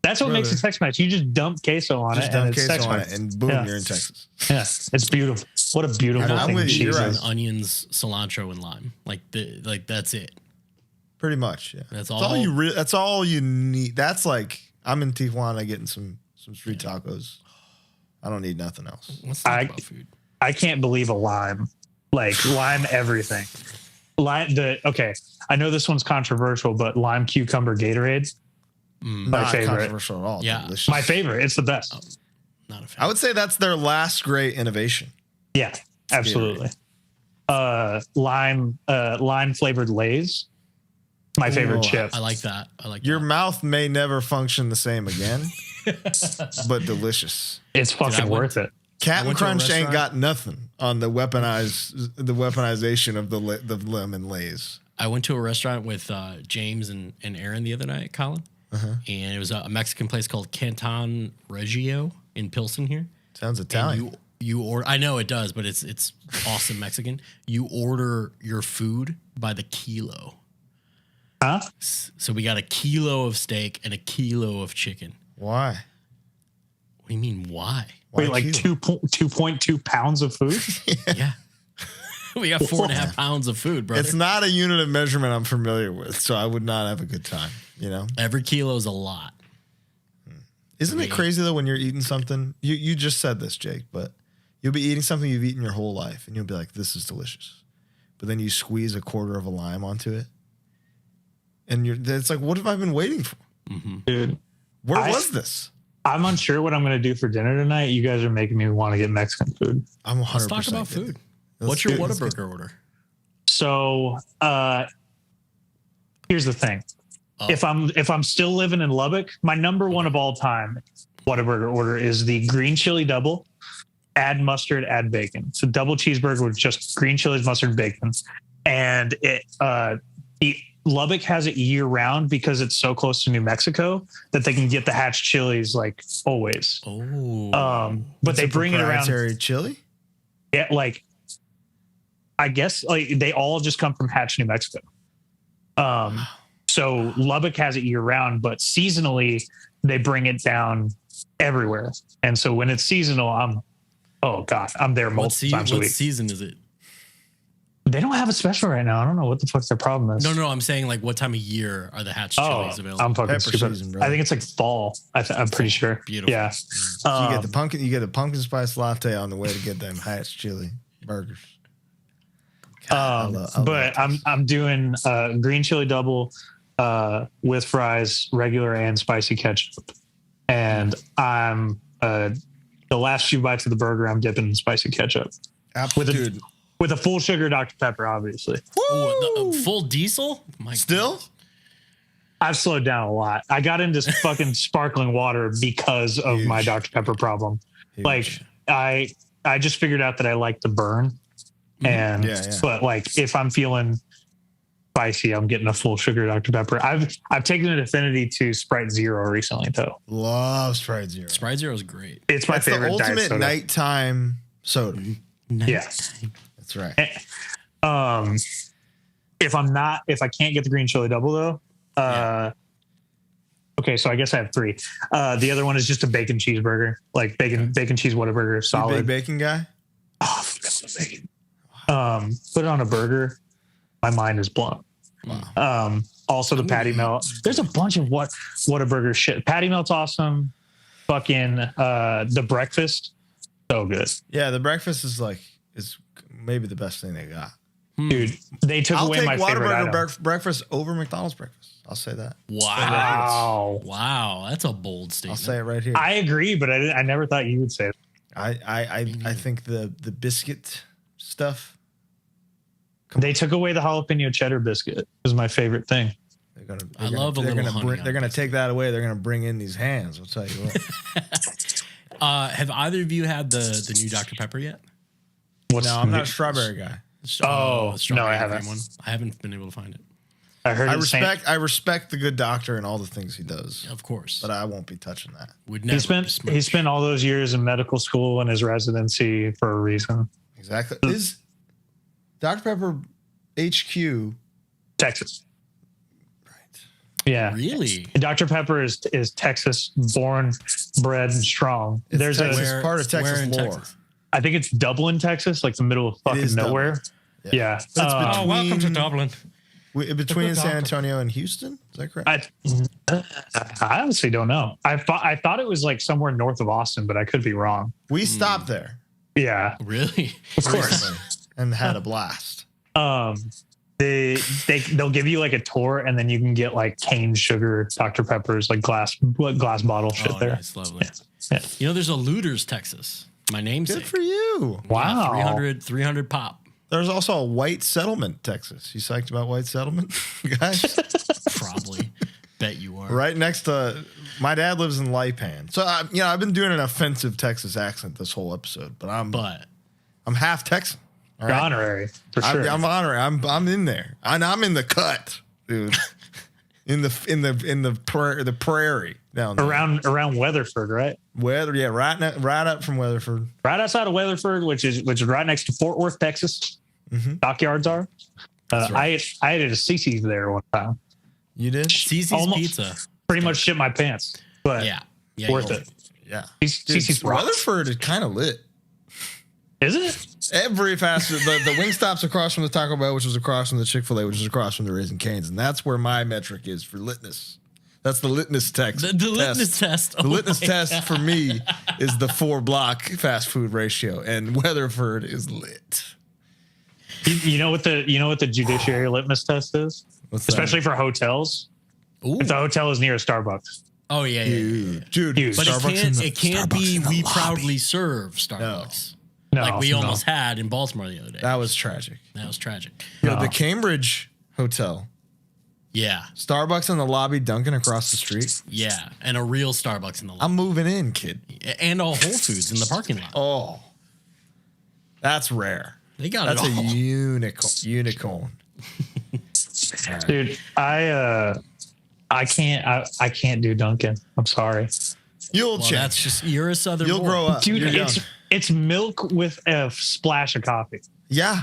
That's what makes a Tex-Mex. You just dump queso on it, and it's Tex-Mex. And boom, you're in Texas. Yeah, it's beautiful. What a beautiful thing. with you. You're right. Onions, cilantro, and lime. Like that's it. Pretty much, yeah. That's all all. That's all you need. That's like I'm in Tijuana getting some street tacos. I don't need nothing else. Let's talk about food. I can't believe a lime. Like lime everything. Okay, I know this one's controversial, but lime cucumber Gatorade. My Not favorite. controversial at all. Yeah. Delicious. My favorite. It's the best. Not a fan. I would say that's their last great innovation. Yeah, absolutely. Lime flavored Lay's. My favorite chip. I like that. Your mouth may never function the same again, but delicious. It's fucking worth it. Captain Crunch ain't got nothing on the weaponization of the lemon Lay's. I went to a restaurant with James and Aaron the other night, Colin, and it was a Mexican place called Canton Reggio in Pilsen here. Sounds Italian. And you order. I know it does, but it's awesome Mexican. You order your food by the kilo. Huh? So we got a kilo of steak and a kilo of chicken. Why? What do you mean? Why? Wait, like 2.2 pounds of food? Yeah. We got 4.5 pounds of food, brother. It's not a unit of measurement I'm familiar with, so I would not have a good time, you know? Every kilo is a lot. Isn't it crazy, though, when you're eating something? You just said this, Jake, but you'll be eating something you've eaten your whole life, and you'll be like, this is delicious. But then you squeeze a quarter of a lime onto it, and it's like, what have I been waiting for? Mm-hmm. Dude. Where was this? I'm unsure what I'm going to do for dinner tonight. You guys are making me want to get Mexican food. I'm 100%. Let's talk about food. What's your Whataburger order? So here's the thing. Oh. If I'm still living in Lubbock, my number one of all time Whataburger order is the green chili double, add mustard, add bacon. It's a double cheeseburger with just green chilies, mustard, bacon. And Lubbock has it year round because it's so close to New Mexico that they can get the hatch chilies like always. Oh, but they bring it around. Chili? Yeah, like I guess like they all just come from Hatch, New Mexico. So Lubbock has it year round, but seasonally they bring it down everywhere. And so when it's seasonal, I'm there multiple times a week. What season is it? They don't have a special right now. I don't know what the fuck their problem is. No, I'm saying like what time of year are the Hatch chilies available? I'm fucking Pepper stupid. season, bro. I think it's like fall. I'm pretty sure. Beautiful. Yeah. You get the pumpkin spice latte on the way to get them Hatch chili burgers. But I'm doing green chili double with fries, regular and spicy ketchup. And I'm the last few bites of the burger, I'm dipping in spicy ketchup. Dude. With a full sugar Dr. Pepper, obviously. Ooh, full diesel? Still? I've slowed down a lot. I got into fucking sparkling water because of my Dr. Pepper problem. Huge. Like I just figured out that I like the burn. And but like if I'm feeling spicy, I'm getting a full sugar Dr. Pepper. I've taken an affinity to Sprite Zero recently though. Love Sprite Zero. Sprite Zero is great. It's my favorite. The ultimate nighttime soda. Yeah. That's right. If I can't get the green chili double though, okay, so I guess I have 3. The other one is just a bacon cheeseburger, like bacon cheese Whataburger, solid. You big bacon guy? Oh, bacon. Put it on a burger, my mind is blown. Wow. Also the patty melt. There's a bunch of Whataburger shit. Patty melt's awesome. Fucking the breakfast, so good. Yeah, the breakfast is maybe the best thing they got. Dude, they took away my favorite item. Breakfast over McDonald's breakfast. I'll say that. Wow, that's a bold statement. I'll say it right here. I agree, but I never thought you would say it. I think the biscuit stuff. They took away the jalapeno cheddar biscuit. It was my favorite thing. They're gonna take that away. They're gonna bring in these hands. I'll tell you what. Have either of you had the new Dr. Pepper yet? No, I'm not a strawberry guy. No, I haven't. I haven't been able to find it. I respect the good doctor and all the things he does. Of course. But I won't be touching that. He spent all those years in medical school and his residency for a reason. Exactly. Is Dr. Pepper HQ Texas? Right. Yeah. Really? Dr. Pepper is Texas born, bred, and strong. There's a part of Texas lore. Texas? I think it's Dublin, Texas, like the middle of fucking nowhere. Yeah. Welcome to Dublin. Between San Antonio and Houston, is that correct? I honestly don't know. I thought it was like somewhere north of Austin, but I could be wrong. We stopped there. Yeah, really, of course, and had a blast. They'll give you like a tour, and then you can get like cane sugar Dr. Peppers, like glass bottle shit there. Nice, lovely. Yeah. You know, there's a Looters, Texas. My namesake. Good for you. Wow, 300 pop. There's also a White Settlement, Texas. You psyched about White Settlement, guys? Probably. Bet you are. Right next to my dad lives in Lipan, so I've been doing an offensive Texas accent this whole episode, but I'm half Texan. Right? Honorary for sure. I'm honorary. I'm in there, and I'm in the cut, dude. in the prairie down there. around Weatherford, right? Right up from Weatherford, right outside of Weatherford, which is right next to Fort Worth, Texas. Mm-hmm. Dockyards are. Right. I ate at a CC's there one time. You did? CC's Pizza. Pretty much shit my pants, but yeah, worth it. Yeah, CC's Weatherford is kind of lit. Is it? Every fast food, the Wingstop's across from the Taco Bell, which is across from the Chick-fil-A, which is across from the Raising Cane's, and that's where my metric is for litness. That's the litmus test. The litmus test. The litmus test for me is the 4-block fast food ratio, and Weatherford is lit. You know what the Judiciary litmus test is? Especially for hotels. Ooh. If the hotel is near a Starbucks. Oh yeah. Dude. But it can't be we proudly serve Starbucks. No, like we almost had in Baltimore the other day. That was tragic. The Cambridge Hotel. Yeah. Starbucks in the lobby, Dunkin' across the street. Yeah, and a real Starbucks in the lobby. I'm moving in, kid. And a Whole Foods in the parking lot. Oh. That's rare. They got That's it all. That's a unicorn. Right. Dude, I can't do Dunkin'. I'm sorry. You'll change. That's just you're a Southern. You'll grow up. Dude. It's milk with a splash of coffee. Yeah.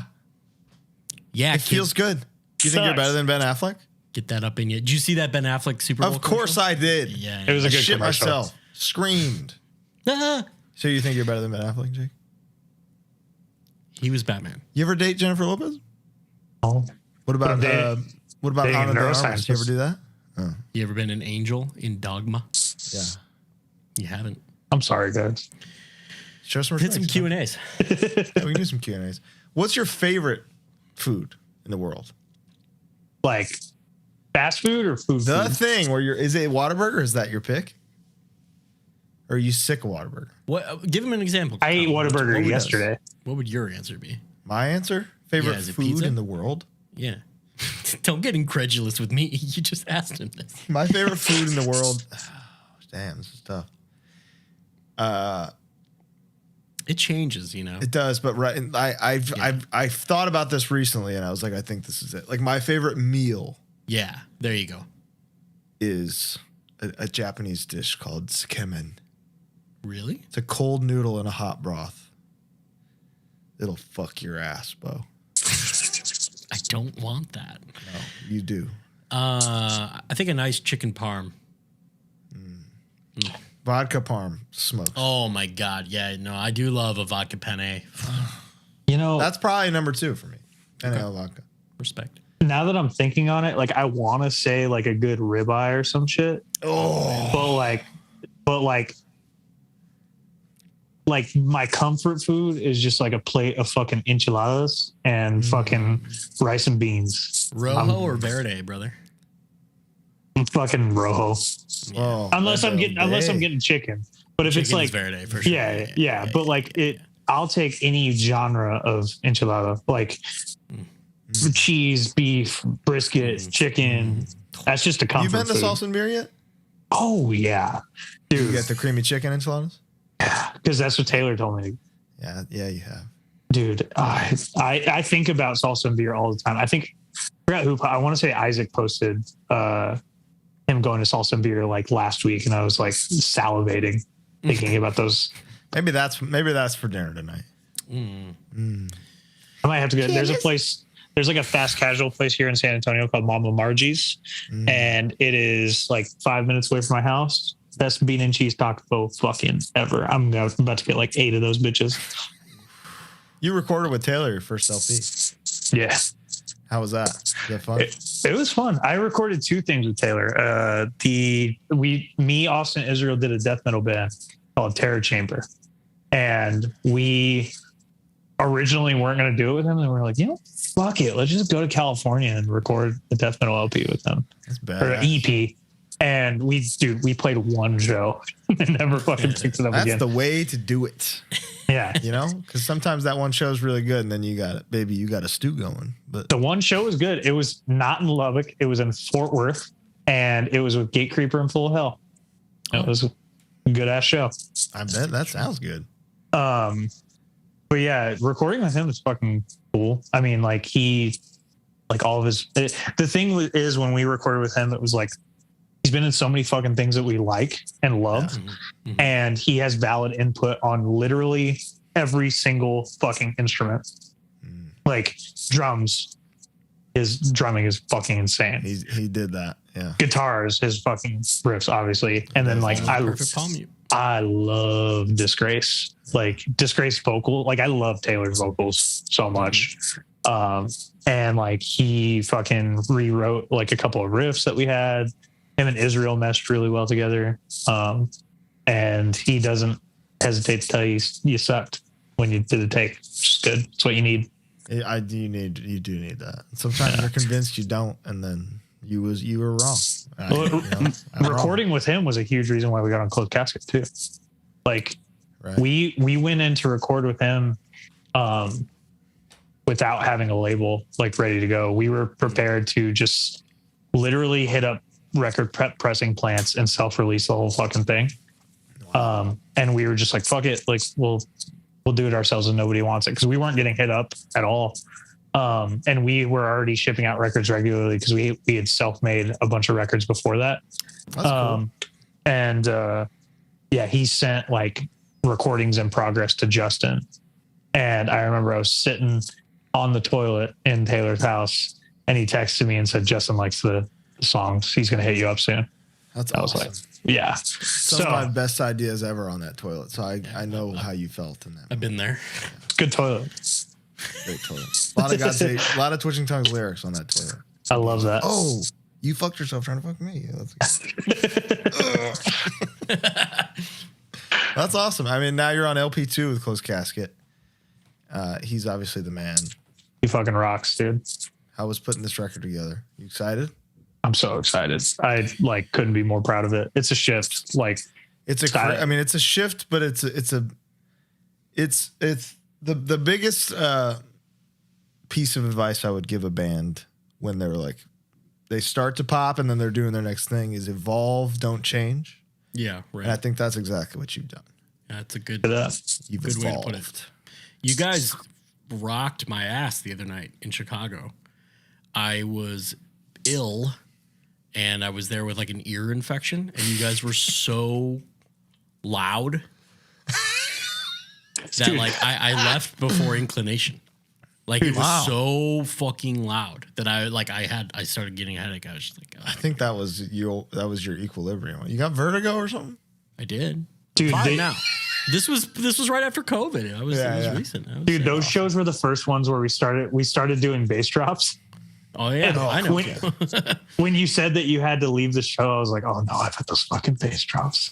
Yeah, It feels good. Do you think you're Sucks. better than Ben Affleck? Get that up in you. Did you see that Ben Affleck Super Bowl? Of course I did. Yeah. It was I a good shit commercial. myself. Screamed. Ah. So you think you're better than Ben Affleck, Jake? He was Batman. You ever date Jennifer Lopez? Oh. What about Dating Ana de Armas? neuroscientist. You ever do that? You ever been an angel in Dogma? Yeah. You haven't. I'm sorry, guys. Show some Hit some respect. Q&As. Yeah, we can do some Q&As. What's your favorite food in the world? Like fast food or food? The food? thing where is it Whataburger? Is that your pick? Or are you sick of Whataburger? What? Give him an example. I ate What Whataburger would yesterday. What would your answer be? My answer? Favorite Yeah, is it food pizza? in the world? Yeah. Don't get incredulous with me. You just asked him this. My favorite food in the world. Damn, this is tough. It changes, you know. It does, but I've thought about this recently, and I was like, I think this is it. Like my favorite meal Yeah. There you go. is a Japanese dish called tsukemen. Really? It's a cold noodle in a hot broth. It'll fuck your ass, Bo. I don't want that. No, you do. I think a nice chicken parm. Vodka parm smoked. Oh my god. Yeah, no, I do love a vodka penne. You know, That's probably number 2 for me. Penne vodka. Respect. now that I'm thinking on it, like I want to say like a good ribeye or some shit, Oh, but like my comfort food is just like a plate of fucking enchiladas and fucking rice and beans. Rojo or Verde, brother? Fucking rojo. oh, Unless I'm getting chicken. But if it's Chicken's like Verde for sure. yeah, but like I'll take any genre of enchilada, like cheese, beef, brisket, chicken. That's just a comfort you been to food. Salsa and Beer yet? Oh yeah, You dude. get the creamy chicken enchiladas? Because that's what Taylor told me. Yeah, you have. Dude, I think about salsa and beer all the time. I forgot who. I want to say Isaac posted him going to salsa and beer like last week, and I was like salivating thinking about those. Maybe that's for dinner tonight. I might have to go. There's a place. There's like a fast casual place here in San Antonio called Mama Margie's, and it is like 5 minutes away from my house. Best bean and cheese taco fucking ever. I'm about to get like 8 of those bitches. You recorded with Taylor your first LP. Yeah. How was that? You had fun? It was fun. I recorded 2 things with Taylor. Austin, Israel did a death metal band called Terror Chamber, and we originally weren't going to do it with him, and we were like, fuck it, let's just go to California and record the death metal LP with them. That's bad. Or EP. And we played 1 show and never fucking picked it up That's again. the way to do it. Yeah. Because sometimes that one show is really good, and then you got a stew going. But The one show was good. It was not in Lubbock. It was in Fort Worth, and it was with Gate Creeper and Full of Hell. It was a good ass show. I bet that sounds good. But yeah, recording with him was fucking cool. I mean, like all of his, the thing is when we recorded with him, it was like, he's been in so many fucking things that we like and love, and he has valid input on literally every single fucking instrument. Like drums, his drumming is fucking insane. He did that. Yeah. Guitars, his fucking riffs, obviously, and then like Perfect palm mute. I love Disgrace. Like Disgrace vocal. Like I love Taylor's vocals so much. And like he fucking rewrote like a couple of riffs that we had. Him and Israel meshed really well together. And he doesn't hesitate to tell you you sucked when you did the take. Which is good. It's what you need. You do need that. Sometimes you're convinced you don't, and then you were wrong. Recording with him was a huge reason why we got on Closed Casket too. Like Right. we went in to record with him without having a label like ready to go. We were prepared to just literally hit up record pressing plants and self-release the whole fucking thing. And we were just like, fuck it. Like we'll do it ourselves and nobody wants it. Cause we weren't getting hit up at all. And we were already shipping out records regularly because we had self-made a bunch of records before that. That's cool. And he sent like recordings in progress to Justin. And I remember I was sitting on the toilet in Taylor's house, and he texted me and said, Justin likes the songs. He's going to hit you up soon. That's I awesome. was like, yeah. Some of my best ideas ever on that toilet. So I know how you felt in that. I've been there. Good toilet. Great toilet. A lot of Twitching Tongues lyrics on that toilet. I love that. Oh, you fucked yourself trying to fuck me. That's awesome. I mean, now you're on LP2 with Closed Casket. He's obviously the man. He fucking rocks, dude. How was putting this record together? You excited? I'm so excited. I couldn't be more proud of it. It's a shift. It's a shift, but it's the biggest piece of advice I would give a band when they're they start to pop and then they're doing their next thing is evolve, don't change. Yeah, right. And I think that's exactly what you've done. That's a good way to put it. You guys rocked my ass the other night in Chicago. I was ill and I was there with an ear infection and you guys were so loud that I left before inclination. It was so fucking loud that I started getting a headache. I was just I think that was your equilibrium. You got vertigo or something? I did. Dude, now. This was right after COVID. It was recent. Dude, those shows were the first ones where we started doing bass drops. Oh yeah, I know. When you said that you had to leave the show, I was like, oh no, I've had those fucking bass drops.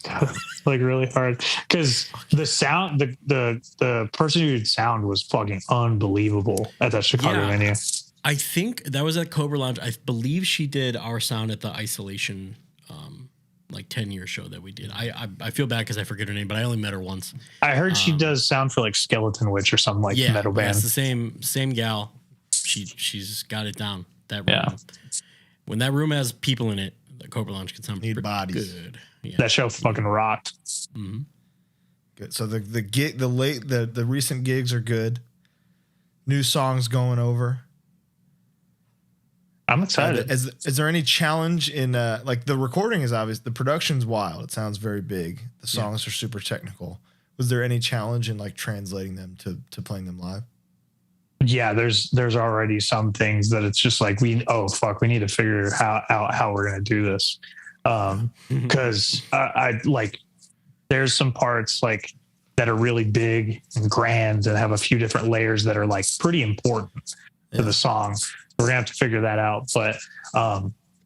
Really hard. Because the sound, the person who did sound was fucking unbelievable at that Chicago venue. I think that was at Cobra Lounge. I believe she did our sound at the Isolation 10-year show that we did. I feel bad because I forget her name, but I only met her once. I heard she does sound for Skeleton Witch or something metal band. It's the same gal. She's got it down. That room. When that room has people in it, the Cobra Lounge can sound pretty bodies. Good. Yeah. That show fucking rocked. Mm-hmm. Good. So the recent gigs are good. New songs going over. I'm excited. Is there any challenge in the recording is obvious, the production's wild. It sounds very big. The songs are super technical. Was there any challenge in translating them to playing them live? Yeah, there's already some things that it's just we need to figure out how we're gonna do this. Because there's some parts that are really big and grand and have a few different layers that are pretty important to the song. We're gonna have to figure that out. But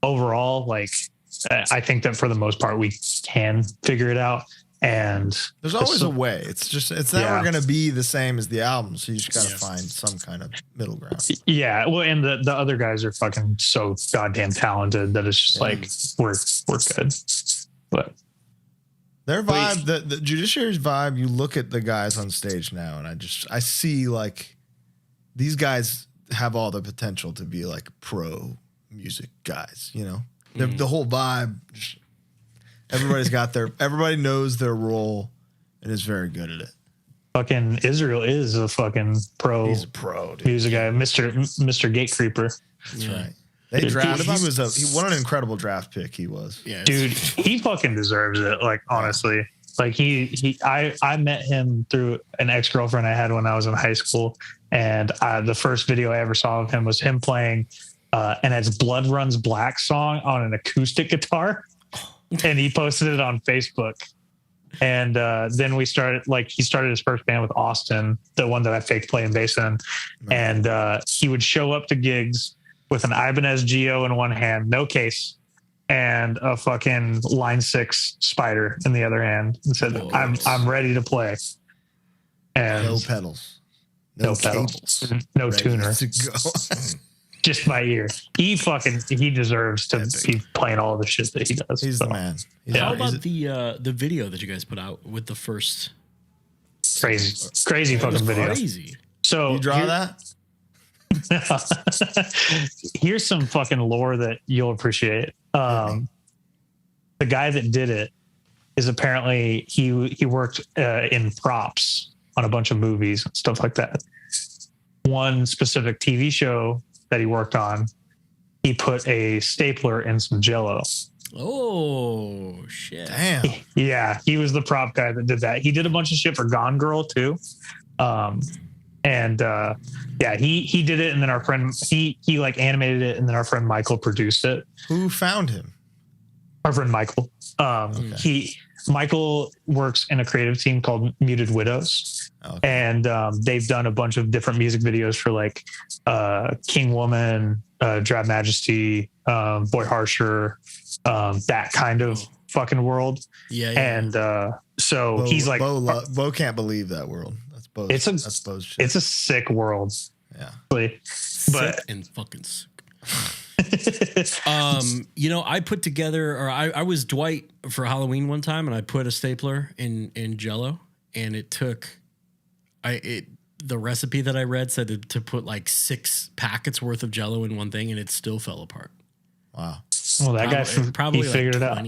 overall, I think that for the most part we can figure it out. And there's always a way. It's never going to be the same as the album. So you just got to find some kind of middle ground. Yeah. Well, and the other guys are fucking so goddamn talented that it's just we're good. But their vibe, the Judiciary's vibe, you look at the guys on stage now and I see these guys have all the potential to be pro music guys, the whole vibe. Everybody knows their role and is very good at it. Fucking Israel is a fucking pro. He's a pro, dude. Music guy, Mr. Gate Creeper. That's right. They drafted him. What an incredible draft pick he was. Yeah, dude, he fucking deserves it. Honestly, I met him through an ex-girlfriend I had when I was in high school, and the first video I ever saw of him was him playing and it's Blood Runs Black song on an acoustic guitar. And he posted it on Facebook. And then we started, he started his first band with Austin, the one that I faked playing bass in. And he would show up to gigs with an Ibanez Geo in one hand, no case, and a fucking Line 6 Spider in the other hand, and said, I'm ready to play. And no pedals. No pedals. No tuner. To go. Just my ear. He deserves to be playing all the shit that he does. He's the man. How about the video that you guys put out with the first crazy fucking video? Crazy. So you draw that? Here's some fucking lore that you'll appreciate. The guy that did it is apparently he worked in props on a bunch of movies and stuff like that. One specific TV show that he worked on, he put a stapler in some Jell-O. Oh shit! Damn. Yeah, he was the prop guy that did that. He did a bunch of shit for Gone Girl too, And he did it, and then our friend he like animated it, and then our friend Michael produced it. Who found him? Our friend Michael. Michael works in a creative team called Muted Widows. Okay. And they've done a bunch of different music videos for like King Woman, Drab Majesty, Boy Harsher, that kind of fucking world. Yeah. And so Bo, he's like, Bo can't believe that world. That's Bo's. That's Bo's shit. It's a sick world. Yeah. But sick and fucking sick. I put together, or I was Dwight for Halloween one time, and I put a stapler in Jell-O, and it took the recipe that I read said to put like 6 packets worth of Jell-O in one thing, and it still fell apart. Wow. Well, that guy probably figured it out. Or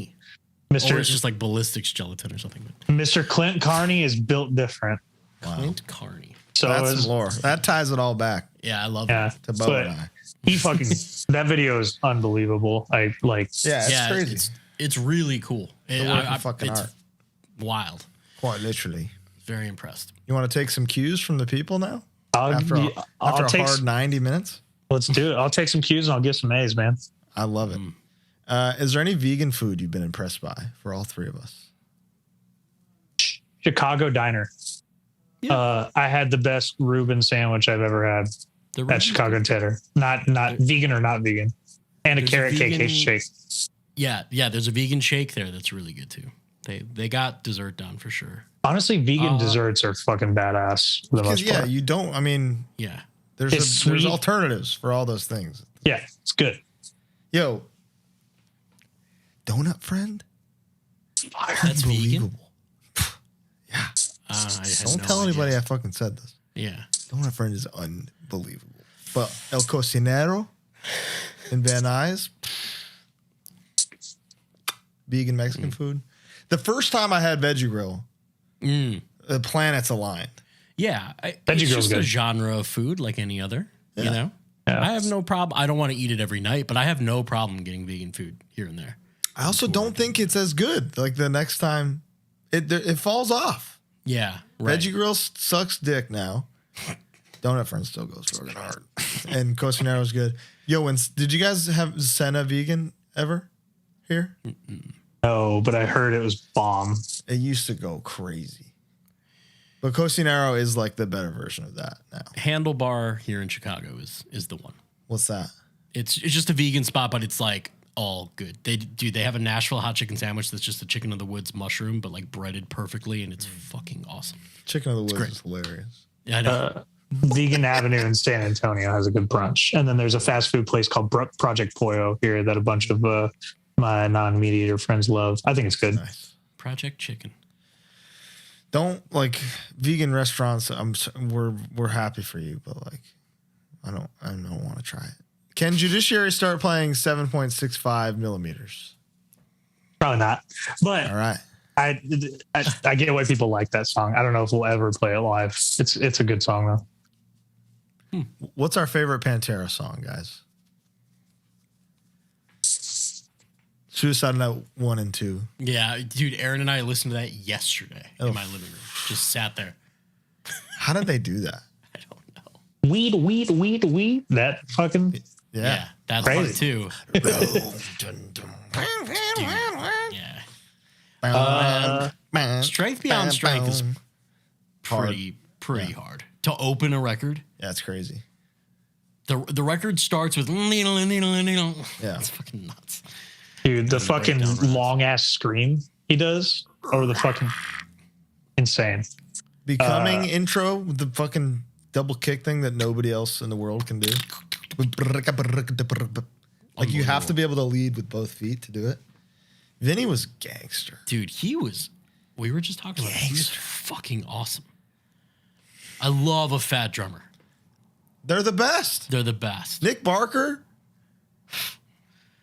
it's just like ballistics gelatin or something. Mr. Clint Carney is built different. Wow. Clint Carney. So that's some lore. That ties it all back. Yeah, I love it. To Bo and I. He fucking that video is unbelievable. I like. Yeah, it's crazy. It's really cool. It's art. Wild. Quite literally. Very impressed. You want to take some cues from the people now? After a hard 90 minutes? Let's do it. I'll take some cues and I'll give some A's, man. I love it. Is there any vegan food you've been impressed by for all three of us? Chicago Diner. Yeah. I had the best Reuben sandwich I've ever had at Chicago Diner. Not vegan or not vegan. And a carrot cake shake. Yeah. There's a vegan shake there that's really good too. They got dessert down for sure. Honestly, vegan desserts are fucking badass for the most part. You don't. I mean, there's alternatives for all those things. Yeah, it's good. Yo, Donut Friend. That's vegan. Yeah. Don't tell anybody I fucking said this. Yeah. Donut Friend is unbelievable. But El Cocinero in Van Nuys, vegan Mexican food. The first time I had Veggie Grill, the planets aligned. Yeah. It's just a genre of food like any other, you know? Yeah. I have no problem. I don't want to eat it every night, but I have no problem getting vegan food here and there. I also don't think it's as good. Like the next time, it falls off. Yeah. Right. Veggie Grill sucks dick now. Donut Friend still goes fucking hard. And Cocinero's good. Yo, did you guys have Senna vegan ever here? No, but I heard it was bomb. It used to go crazy. But Cocinero is like the better version of that now. Handlebar here in Chicago is the one. What's that? It's just a vegan spot, but it's like all good. They have a Nashville hot chicken sandwich that's just a chicken of the woods mushroom, but like breaded perfectly, and it's fucking awesome. Chicken of the woods is hilarious. Yeah, I know. Vegan Avenue in San Antonio has a good brunch, and then there's a fast food place called Project Pollo here that a bunch of my non-meat eater friends love. I think it's good. Nice. Project Chicken. Don't like vegan restaurants. We're happy for you, but like, I don't want to try it. Can Judiciary start playing 7.65 millimeters? Probably not. But all right, I get why people like that song. I don't know if we'll ever play it live. It's a good song though. What's our favorite Pantera song, guys? Suicide Note 1 and 2. Yeah, dude, Aaron and I listened to that yesterday in my living room. Just sat there. How did they do that? I don't know. Weed. That fucking... Yeah, that's crazy. Fun too. Yeah. Strength Beyond Strength is pretty hard. To open a record. Yeah, it's crazy. The record starts with... Yeah. It's fucking nuts. Dude, the fucking long ass scream he does over the fucking insane. Becoming intro with the fucking double kick thing that nobody else in the world can do. Like you have to be able to lead with both feet to do it. Vinny was gangster. Dude, we were just talking about it. He was fucking awesome. I love a fat drummer. They're the best. Nick Barker.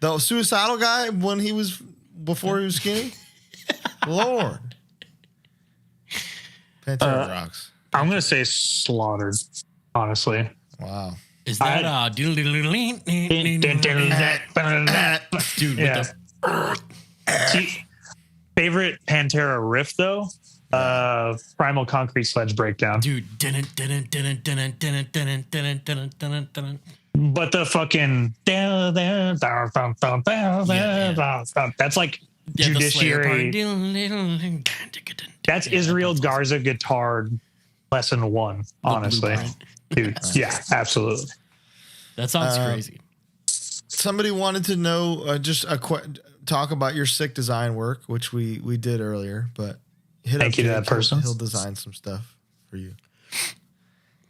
The suicidal guy before he was skinny. Lord. Pantera rocks. I'm going to say Slaughtered, honestly. Wow. Is that dude See, favorite Pantera riff though? Primal Concrete Sledge Breakdown. Dude. But the fucking that's like Judiciary. That's Israel Garza guitar lesson 1, honestly. Dude, yeah, absolutely. That sounds crazy. Somebody wanted to know talk about your sick design work, which we did earlier, but thank you to that person. He'll design some stuff for you.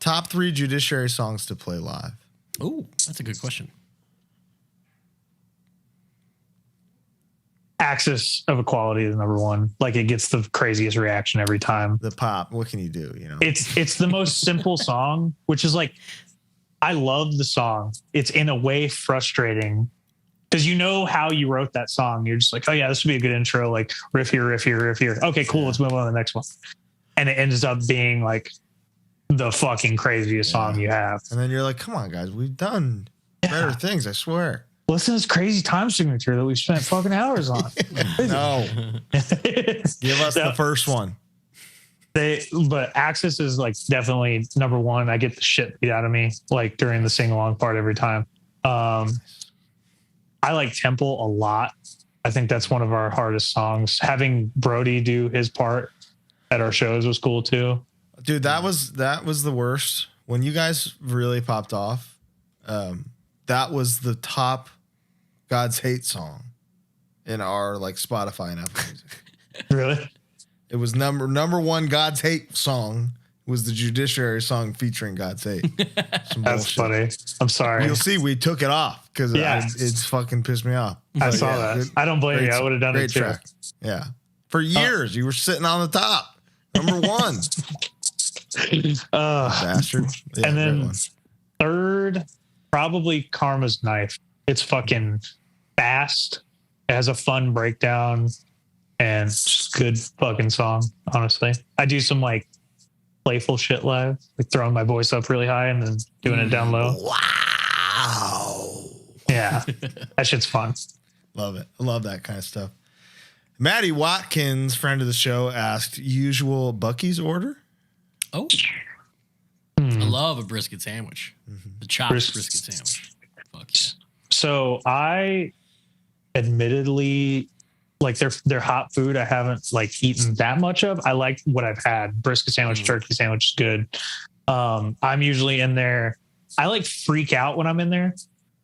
Top 3 Judiciary songs to play live. Oh, that's a good question. Axis of Equality is number 1. Like, it gets the craziest reaction every time. The pop. What can you do? You know, it's the most simple song, which is like, I love the song. It's in a way frustrating because you know how you wrote that song. You're just like, oh yeah, this would be a good intro. Like riff here, riff here, riff here. Okay, cool. Let's move on to the next one. And it ends up being like the fucking craziest song you have. And then you're like, come on, guys, we've done better things. I swear. Listen to this crazy time signature that we spent fucking hours on. No. Give us the first one. But Axis is like definitely number 1. I get the shit beat out of me like during the sing along part every time. I like Temple a lot. I think that's one of our hardest songs. Having Brody do his part at our shows was cool too. Dude, that was the worst. When you guys really popped off, that was the top God's Hate song in our like Spotify and Apple Music. Really? It was number 1 God's Hate song was the Judiciary song featuring God's Hate. That's funny. I'm sorry. You'll see we took it off because it's fucking pissed me off. I saw that. I don't blame you. I would have done it too. Track. Yeah. For years, you were sitting on the top. Number 1. Bastard. Yeah, and then 3rd, probably Karma's Knife. It's fucking fast. It has a fun breakdown. And just good fucking song, honestly. I do some like playful shit live, like throwing my voice up really high and then doing it down low. Wow. Yeah, that shit's fun. Love it. I love that kind of stuff. Maddie Watkins, friend of the show, asked, usual Buc-ee's order? Oh. I love a brisket sandwich. The chopped brisket sandwich. Fuck yeah. So I admittedly... like their hot food I haven't like eaten that much of. I like what I've had. Brisket sandwich, turkey sandwich is good. I'm usually in there. I like freak out when I'm in there,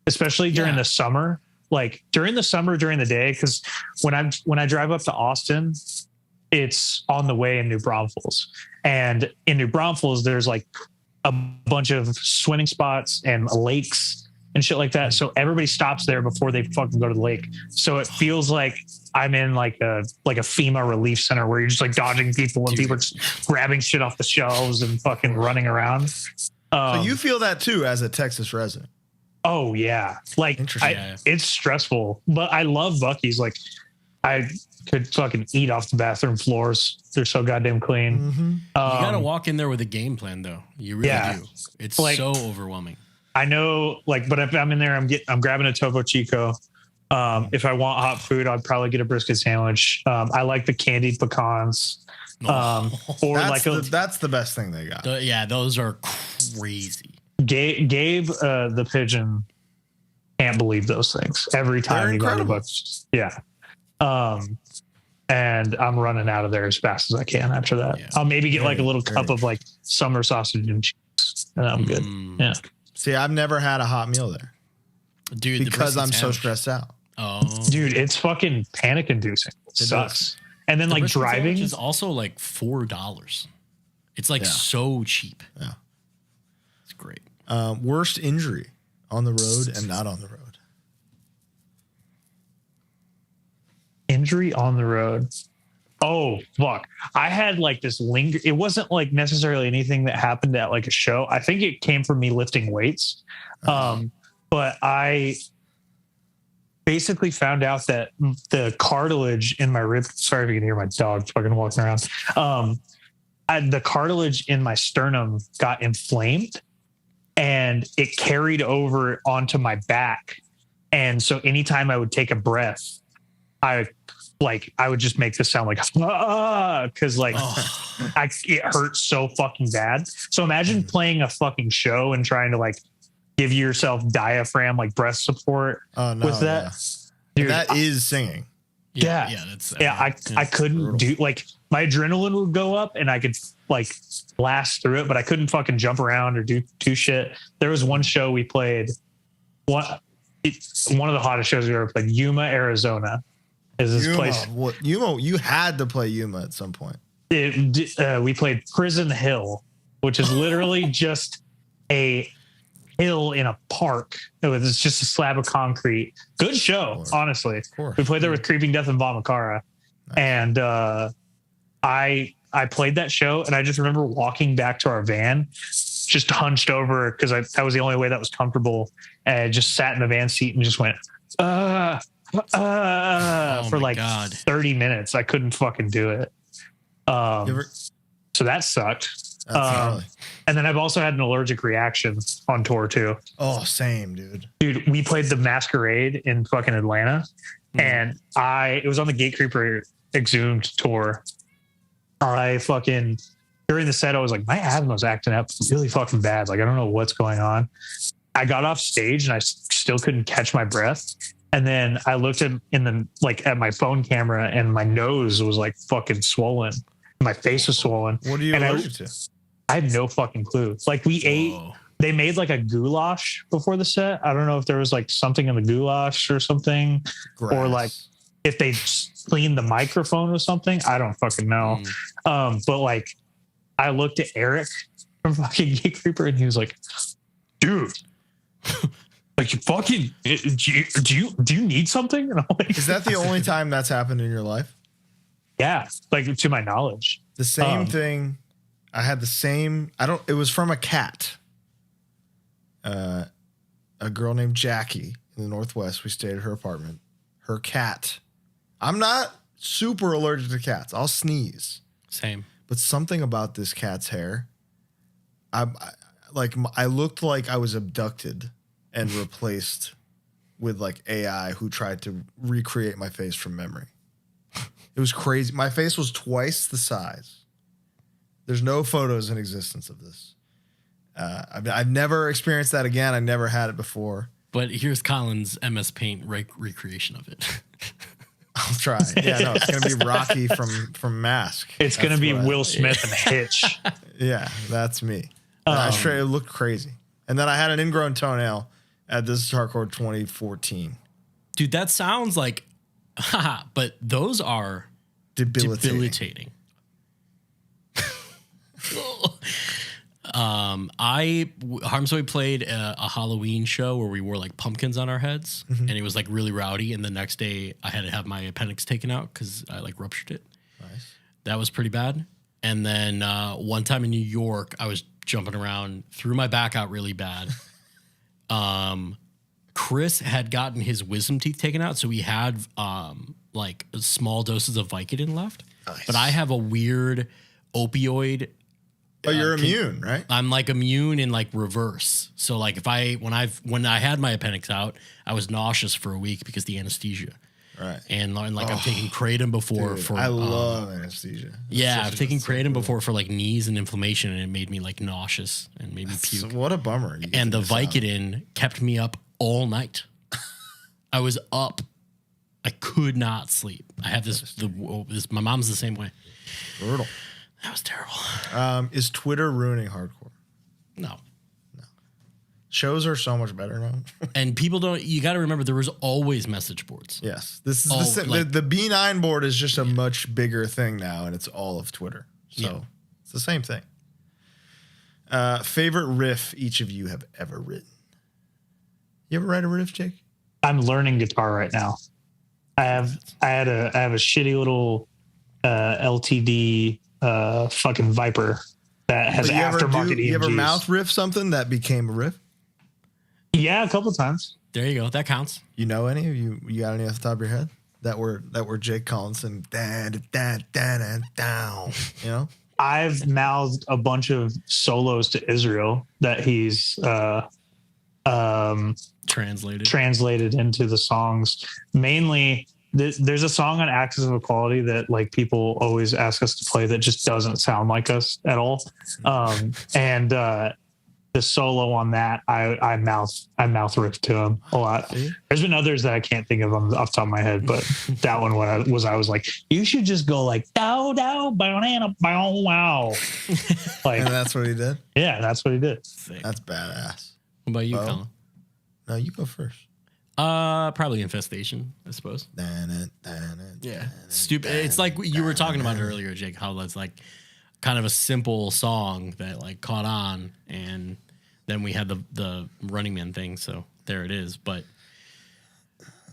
especially during the summer. Like during the summer, during the day, because when I drive up to Austin, it's on the way in New Braunfels. And in New Braunfels, there's like a bunch of swimming spots and lakes and shit like that. So everybody stops there before they fucking go to the lake. So it feels like I'm in like a FEMA relief center where you're just like dodging people and people are just grabbing shit off the shelves and fucking running around. So you feel that too as a Texas resident? Oh yeah. Like it's stressful, but I love Buc-ee's. Like I could fucking eat off the bathroom floors. They're so goddamn clean. Mm-hmm. You got to walk in there with a game plan though. You really do. It's like, so overwhelming. I know, like, but if I'm in there, I'm grabbing a Topo Chico. If I want hot food, I'd probably get a brisket sandwich. I like the candied pecans. Or that's the best thing they got. Those are crazy. Gabe, the pigeon, can't believe those things every time you go to Buc-ee's. Yeah. And I'm running out of there as fast as I can after that. Yeah. I'll maybe get like a little cup of like summer sausage and cheese, and I'm good. Yeah. See, I've never had a hot meal there, dude, because I'm so stressed out. Oh, dude, it's fucking panic inducing. It sucks. And then like driving is also like $4. It's like so cheap. Yeah, it's great. Worst injury on the road and not on the road. Injury on the road. Oh, fuck. I had like this it wasn't like necessarily anything that happened at like a show. I think it came from me lifting weights. But I basically found out that the cartilage in my rib, sorry if you can hear my dog fucking walking around. The cartilage in my sternum got inflamed and it carried over onto my back. And so anytime I would take a breath, I like I would just make this sound like because like it hurts so fucking bad. So imagine playing a fucking show and trying to like give yourself diaphragm like breath support with that. Dude, that is singing. I couldn't do like my adrenaline would go up and I could like blast through it, but I couldn't fucking jump around or do shit. There was one show we played. One of the hottest shows we ever played. Yuma, Arizona, is this place. What Yuma? You had to play Yuma at some point. We played Prison Hill, which is literally just a hill in a park. It's just a slab of concrete. Good show, honestly. We played there with Creeping Death and Vamakara. Nice. And I played that show, and I just remember walking back to our van, just hunched over because that was the only way that was comfortable, and I just sat in the van seat and just went for like 30 minutes. I couldn't fucking do it. So that sucked. And then I've also had an allergic reaction on tour too. Oh, same, dude. Dude, we played the Masquerade in fucking Atlanta, and it was on the Gatecreeper Exhumed tour. During the set, I was like, my asthma's acting up really fucking bad. Like, I don't know what's going on. I got off stage and I still couldn't catch my breath. And then I looked at my phone camera, and my nose was like fucking swollen. My face was swollen. What are you allergic to? I had no fucking clue. Like they made like a goulash before the set. I don't know if there was like something in the goulash or something, or like if they cleaned the microphone or something. I don't fucking know. But like I looked at Eric from fucking Geek Reaper, and he was like, dude, like, you fucking, do you need something? And I'm like, is that the only time that's happened in your life? Yeah. Like, to my knowledge. The same thing. I had the same, it was from a cat. A girl named Jackie in the Northwest. We stayed at her apartment. Her cat. I'm not super allergic to cats. I'll sneeze. Same. But something about this cat's hair, I looked like I was abducted and replaced with like AI who tried to recreate my face from memory. It was crazy. My face was twice the size. There's no photos in existence of this. I've never experienced that again. I never had it before. But here's Colin's MS Paint recreation of it. I'll try. Yeah, no, it's gonna be Rocky from Mask. It's gonna be Will Smith and Hitch. Yeah, that's me. It looked crazy. And then I had an ingrown toenail at This Is Hardcore 2014. Dude, that sounds like, but those are debilitating. Harmsway played a Halloween show where we wore like pumpkins on our heads, and it was like really rowdy. And the next day I had to have my appendix taken out because I like ruptured it. Nice. That was pretty bad. And then one time in New York, I was jumping around, threw my back out really bad. Chris had gotten his wisdom teeth taken out, so he had like small doses of Vicodin left. Nice. But I have a weird opioid. Oh, you're immune, right? I'm like immune in like reverse. So like when I had my appendix out, I was nauseous for a week because the anesthesia. Right. And like I'm taking kratom before for I love anesthesia. Yeah, I've taken kratom before for like knees and inflammation, and it made me like nauseous and made me puke. What a bummer. And the Vicodin kept me up all night. I was up. I could not sleep. I have this my mom's the same way. Brutal. That was terrible. Is Twitter ruining hardcore? No. Shows are so much better now. And people don't, you got to remember there was always message boards. Yes. This is the B9 board is just a much bigger thing now, and it's all of Twitter. So it's the same thing. Favorite riff each of you have ever written? You ever write a riff, Jake? I'm learning guitar right now. I have a shitty little LTD fucking Viper that has aftermarket EMGs. You ever mouth riff something that became a riff? Yeah, a couple times. There you go. That counts. You know any? You got any off the top of your head that were Jake Collinson down? You know, I've mouthed a bunch of solos to Israel that he's translated into the songs. Mainly, there's a song on Axis of Equality that like people always ask us to play that just doesn't sound like us at all. And the solo on that, I mouth riff to him a lot. There's been others that I can't think of off the top of my head, but that one I was like, you should just go like dow dow banana bow wow. Like, and that's what he did. Yeah, that's what he did. Sick. That's badass. What about you, Colin? No, you go first. Probably Infestation, I suppose. Yeah, stupid. It's like you were talking about earlier, Jake. How that's like kind of a simple song that like caught on, and then we had the Running Man thing. So there it is. But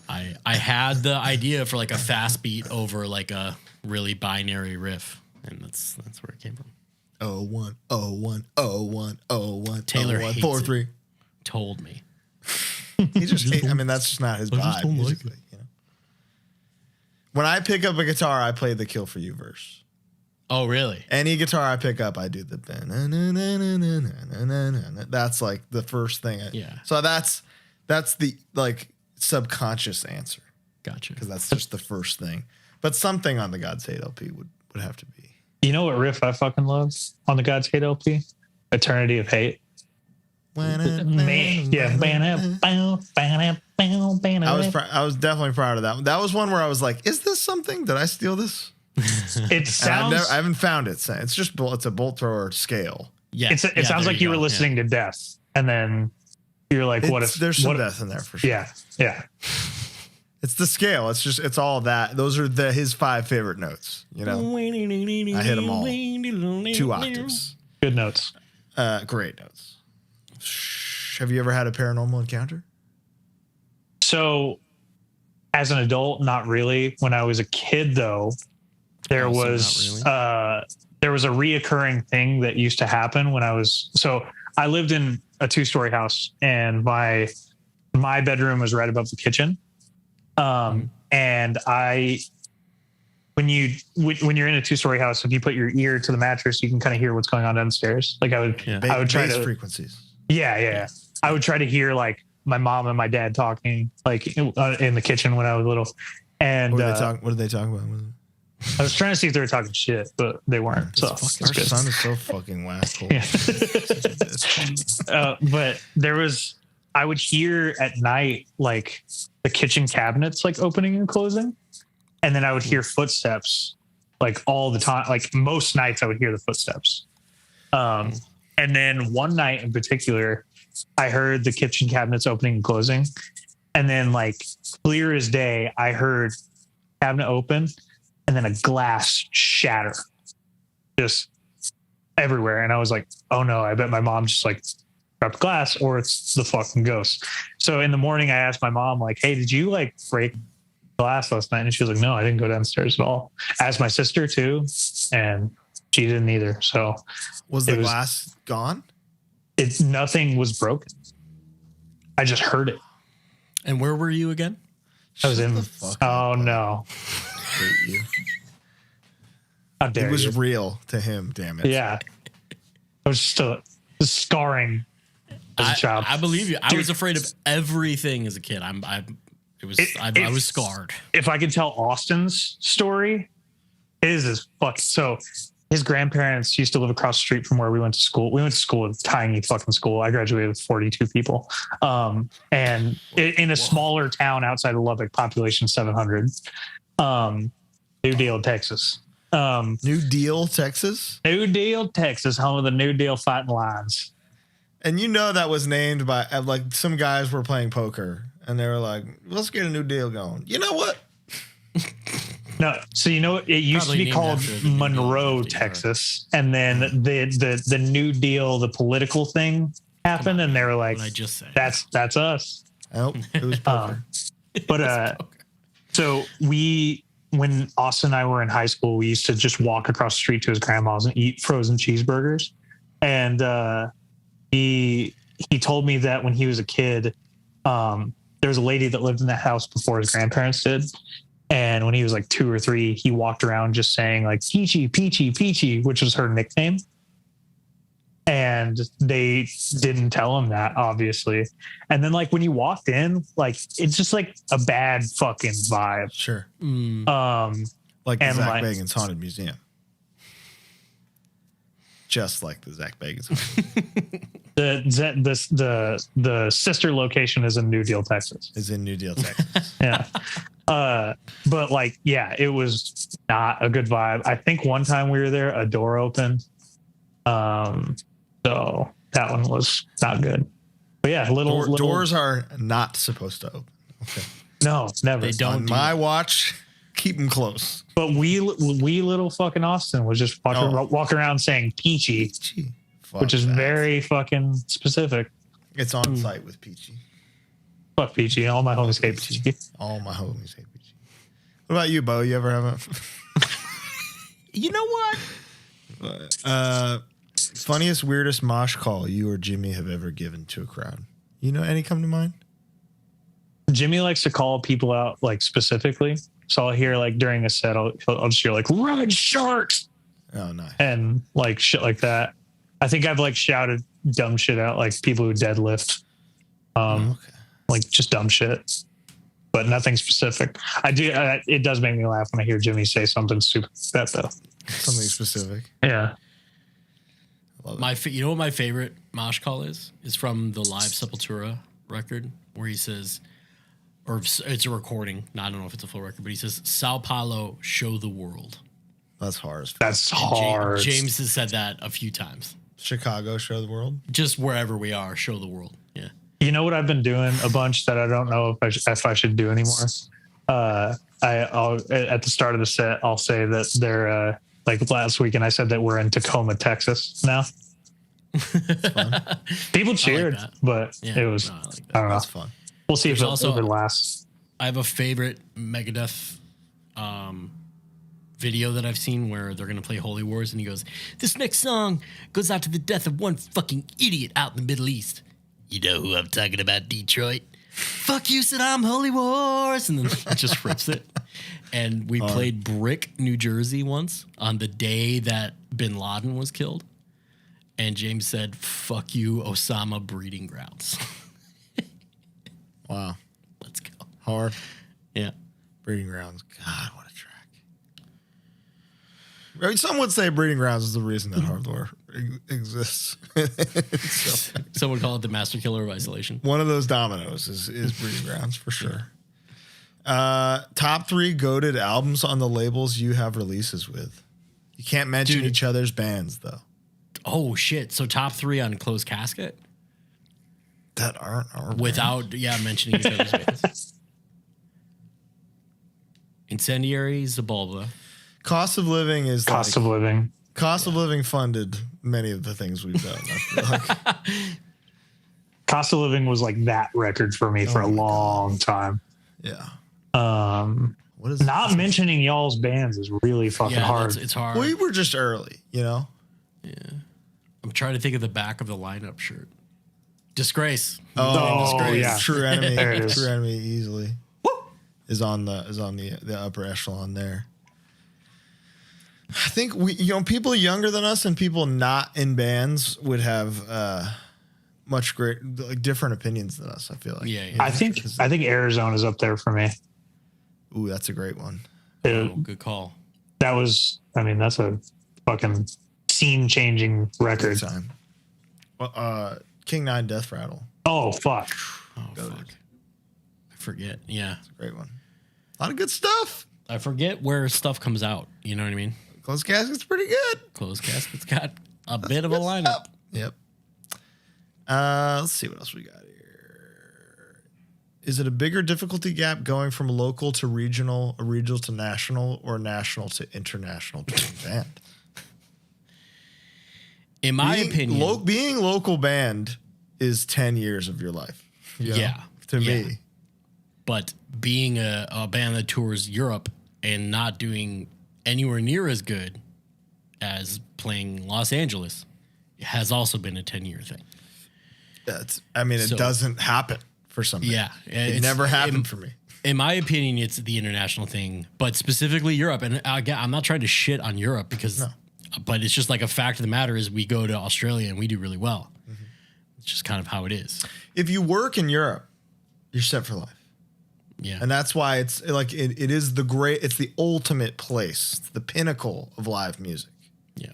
I had the idea for like a fast beat over like a really binary riff, and that's where it came from. 01, 01, 01, 01, Taylor 01, hates 4-3. Told me. He just I mean, that's just not his vibe musically, you know? When I pick up a guitar, I play the Kill For You verse. Oh, really? Any guitar I pick up, I do the that's like the first thing. Yeah. So that's the like subconscious answer. Gotcha. Because that's just the first thing. But something on the God's Hate LP would have to be. You know what riff I fucking love on the God's Hate LP? Eternity of Hate. Man, yeah. I was definitely proud of that one. That was one where I was like, is this something? Did I steal this? It sounds. I haven't found it. It's a bolt thrower scale. Yeah. It sounds like you were listening to Death, and then you're like, what if there's some Death in there for sure. Yeah. It's the scale. It's all that. Those are his 5 favorite notes. You know, I hit them all. 2 octaves. Good notes. Great notes. Have you ever had a paranormal encounter? So, as an adult, not really. When I was a kid, though, there was a reoccurring thing that used to happen when I was. So I lived in a 2-story house, and my bedroom was right above the kitchen. And when you're in a 2-story house, if you put your ear to the mattress, you can kind of hear what's going on downstairs. Like I would try bass to frequencies. Yeah. I would try to hear like my mom and my dad talking like in the kitchen when I was little. And what did they talk about? I was trying to see if they were talking shit, but they weren't. So our son is so fucking wasteful. But I would hear at night like the kitchen cabinets like opening and closing, and then I would hear footsteps like all the time. Like most nights, I would hear the footsteps. And then one night in particular, I heard the kitchen cabinets opening and closing. And then like clear as day, I heard cabinet open and then a glass shatter just everywhere. And I was like, oh no, I bet my mom just like dropped glass or it's the fucking ghost. So in the morning, I asked my mom like, hey, did you like break glass last night? And she was like, no, I didn't go downstairs at all. I asked my sister too. And she didn't either. So was the glass gone? Nothing was broken. I just heard it. And where were you again? I was in. Oh no! You. How dare you? It was real to him. Damn it! Yeah, it was just scarring as a child. I believe you. I was afraid of everything as a kid. I was scarred. If I could tell Austin's story, his is fucking so. His grandparents used to live across the street from where we went to school. We went to school, a tiny fucking school. I graduated with 42 people. And in a smaller town outside of Lubbock, population 700. New Deal, Texas. New Deal, Texas? New Deal, Texas, home of the New Deal Fighting Lions. And you know that was named by, like, some guys were playing poker. And they were like, let's get a new deal going. You know what? No, so you know it used to be called Monroe, Texas, and then the New Deal, the political thing happened, and they were like, I just said that's us. Oh, it was poker. So when Austin and I were in high school, we used to just walk across the street to his grandma's and eat frozen cheeseburgers, and he told me that when he was a kid, there was a lady that lived in that house before his grandparents did. And when he was like 2 or 3, he walked around just saying like Peachy, Peachy, Peachy, which was her nickname. And and they didn't tell him that, obviously. And then like when you walked in, like it's just like a bad fucking vibe. Sure. Like the Zach Bagans Haunted Museum. Just like the Zach Bagans. The sister location is in New Deal, Texas. Yeah. But like, yeah, it was not a good vibe. I think one time we were there, a door opened. So that one was not good. But yeah, little doors are not supposed to open. Okay. No, never. They don't. On my watch, keep them close. But we little fucking Austin was just walking around saying peachy. Which is very fucking specific. It's on site with Peachy. Fuck Peachy. All my homies hate Peachy. All my homies hate Peachy. What about you, Bo? You ever have a... You know what? Funniest, weirdest mosh call you or Jimmy have ever given to a crowd? You know any come to mind? Jimmy likes to call people out like specifically. So I'll hear like during a set, I'll just hear like red sharks. Oh, nice. And like shit like that. I think I've like shouted dumb shit out, like people who deadlift, like just dumb shit, but nothing specific. I do. It does make me laugh when I hear Jimmy say something stupid like that, though. Something specific. Yeah. You know what my favorite mosh call is? Is from the live Sepultura record where he says, or it's a recording. No, I don't know if it's a full record, but he says, "Sao Paulo, show the world." That's hard. That's hard. James has said that a few times. Chicago, show the world. Just wherever we are, show the world. Yeah. You know what I've been doing a bunch that I don't know if I should do anymore. I'll at the start of the set, I'll say that they're like last weekend. I said that we're in Tacoma, Texas now. People cheered, like but it was I don't know. That's fun. We'll see if it lasts. I have a favorite Megadeth video that I've seen where they're going to play Holy Wars, and he goes, "This next song goes out to the death of one fucking idiot out in the Middle East. You know who I'm talking about, Detroit? Fuck you, Saddam, Holy Wars." And then just rips it. And we played Brick, New Jersey once on the day that Bin Laden was killed. And James said, "Fuck you, Osama breeding grounds." Wow. Let's go. Hard. Yeah. Breeding grounds. God, what a track. I mean, some would say breeding grounds is the reason that HardLore exists. Some would call it the master killer of isolation. One of those dominoes is breeding grounds for sure. Top 3 goated albums on the labels you have releases with. You can't mention each other's bands though. Oh shit! So top 3 on Closed Casket that aren't our without bands. Mentioning each other's bands. Incendiary, Zabulba. Cost of Living is Cost of Living. Cost of Living funded many of the things we've done. I feel like. Cost of Living was like that record for me for a long time. Yeah. What is not mentioning y'all's bands is really fucking hard. It's hard. We were just early, you know? Yeah. I'm trying to think of the back of the lineup shirt. Disgrace. Disgrace. Yeah. True Enemy. There it is. True Enemy easily. Woo! Is on the upper echelon there. I think people younger than us and people not in bands would have much different opinions than us. I feel like. Yeah. I think Arizona's up there for me. Ooh, that's a great one. Good call. That's a fucking scene-changing record. Good time. Well, King 9 Death Rattle. Oh fuck. Fuck. I forget. Yeah, it's a great one. A lot of good stuff. I forget where stuff comes out. You know what I mean? Closed Casket's pretty good. Closed Casket's got a bit of a lineup. Stuff. Yep. Let's see what else we got here. Is it a bigger difficulty gap going from local to regional, or regional to national, or national to international to band? In my opinion, being local band is 10 years of your life. Yeah. To me. But being a band that tours Europe and not doing anywhere near as good as playing Los Angeles has also been a 10-year thing. It doesn't happen for some bands. Yeah. It never happened for me. In my opinion, it's the international thing, but specifically Europe. And again, I'm not trying to shit on Europe because But it's just like a fact of the matter is we go to Australia and we do really well. Mm-hmm. It's just kind of how it is. If you work in Europe, you're set for life. Yeah. And that's why it's like it is it's the ultimate place, it's the pinnacle of live music. Yeah.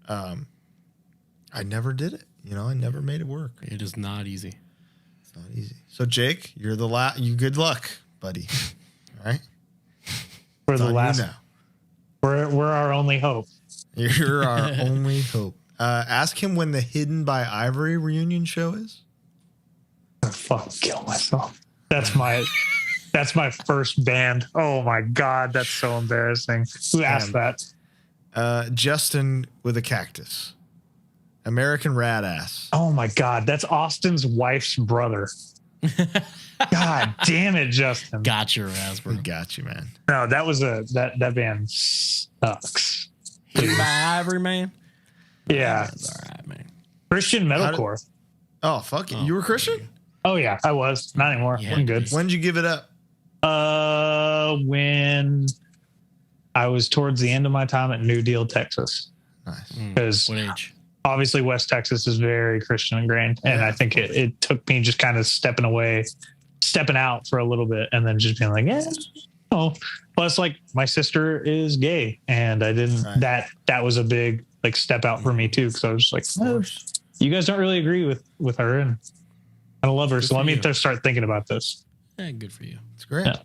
I never did it. I never made it work. It is not easy. It's not easy. So Jake, you're you good luck, buddy. All right? We're It's the on last. you now. We're our only hope. You're our only hope. Ask him when the Hidden by Ivory reunion show is. I'll fucking kill myself. That's my first band. Oh my God, that's so embarrassing. Who asked that? Justin with a cactus. American Rad Ass. Oh my God, that's Austin's wife's brother. God damn it, Justin. Got your ass, bro. We got you, man. No, that was that band sucks. Hidden by Ivory, man. Yeah. That's all right, man. Christian metalcore. Oh, fuck it. You were Christian? Oh yeah, I was. Not anymore. Yeah, I'm good. When did you give it up? When I was towards the end of my time at New Deal, Texas. Nice. Because What age? obviously West Texas is very Christian ingrained. And I think it took me just kind of stepping out for a little bit and then just being like, yeah. Oh, plus like my sister is gay and I didn't, that was a big like step out for me too. Cause I was just like, oh, you guys don't really agree with her and I don't love her. So let me start thinking about this. Yeah, good for you. It's great. Yeah.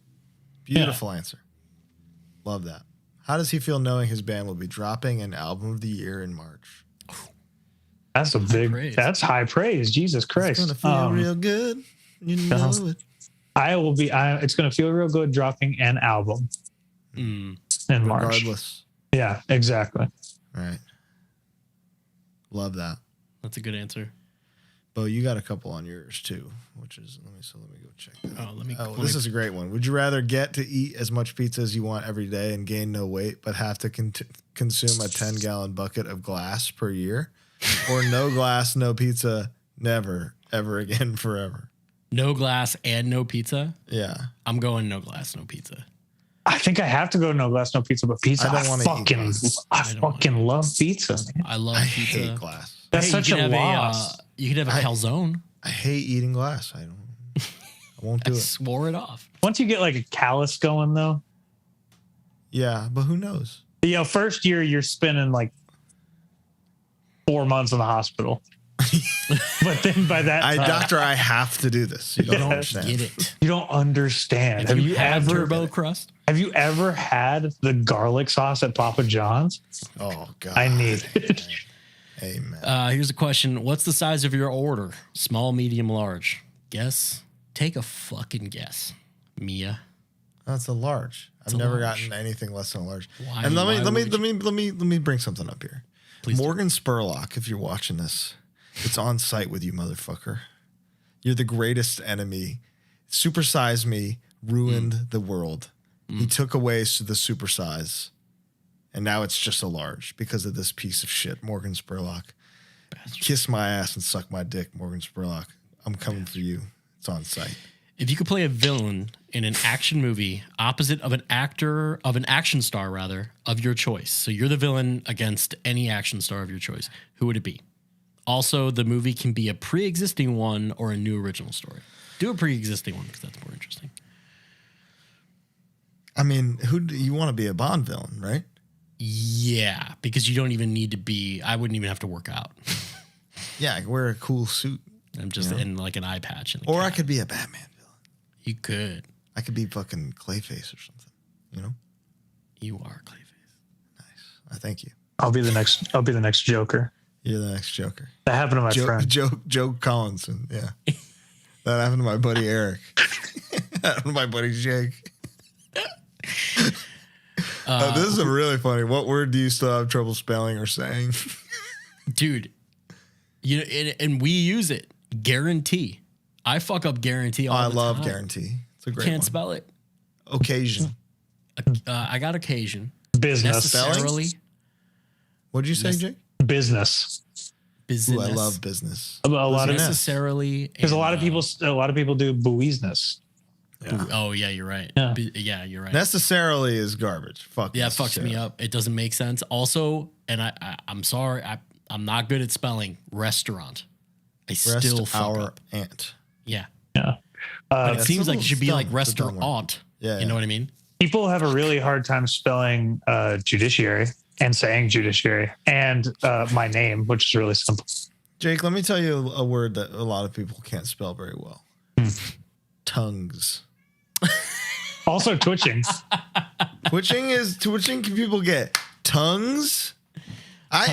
Beautiful answer. Love that. How does he feel knowing his band will be dropping an album of the year in March? That's that's high praise. Jesus Christ. It's going to feel real good. You know it. It's going to feel real good dropping an album in March. Regardless. Yeah, exactly. Right. Love that. That's a good answer. Bo, you got a couple on yours too, which is let me go check that. This is a great one. Would you rather get to eat as much pizza as you want every day and gain no weight, but have to consume a 10-gallon bucket of glass per year, or no glass, no pizza, never, ever again, forever? No glass and no pizza? Yeah. I'm going no glass, no pizza. I think I have to go no glass, no pizza, but pizza. I fucking love pizza. Man. I love pizza. I hate glass. That's such a loss. You could have a calzone. I hate eating glass. I won't do it. Swore it off. Once you get like a callus going though. Yeah, but who knows? First year you're spending like 4 months in the hospital. But then by that time, doctor, I have to do this. You don't understand. Get it. You don't understand. Have you had turbo crust? Have you ever had the garlic sauce at Papa John's? Oh God. I need it. Amen. Here's a question. What's the size of your order? Small, medium, large? Guess. Take a fucking guess. Mia. That's a large. I've never gotten anything less than a large. Why? And let me bring something up here. Please Morgan Spurlock, if you're watching this, it's on site with you, motherfucker. You're the greatest enemy. Supersize Me ruined the world. He took away the supersize. And now it's just a large because of this piece of shit, Morgan Spurlock. Bastard. Kiss my ass and suck my dick, Morgan Spurlock. I'm coming for you. It's on site. If you could play a villain in an action movie opposite of an action star rather, of your choice. So you're the villain against any action star of your choice. Who would it be? Also, the movie can be a pre-existing one or a new original story. Do a pre-existing one because that's more interesting. I mean, you want to be a Bond villain, right? Yeah, because you don't even need to be. I wouldn't even have to work out. Yeah, I wear a cool suit. I'm just in like an eye patch. And or I could be a Batman villain. You could. I could be fucking Clayface or something. You know. You are Clayface. Nice. I thank you. I'll be the next Joker. You're the next Joker. That happened to my friend. Joe Collinson. Yeah. That happened to my buddy Eric. That happened to my buddy Jake. This is really funny. What word do you still have trouble spelling or saying? Dude, and we use it. Guarantee. I fuck up guarantee all the time. I love guarantee. It's a great Can't one. spell it. Occasion. I got occasion. Business. Necessarily. What did you say, Jake? Business. Business. Ooh, I love business. A lot of necessarily. because a lot of people do business. Ooh, oh yeah, you're right. Yeah. Yeah, you're right. Necessarily is garbage. Fuck. Yeah, it fucks necessarily. me up. It doesn't make sense. Also, and I'm sorry, I'm not good at spelling restaurant. I still fuck our up. aunt. Yeah. Yeah. But it that's seems a like it little should be like dumb. It's a dumb word. restaurant. Yeah, You know what I mean? People have a really hard time spelling judiciary and saying judiciary and my name, which is really simple. Jake, let me tell you a word that a lot of people can't spell very well. Tongues. Also twitching. Twitching can people get tongues?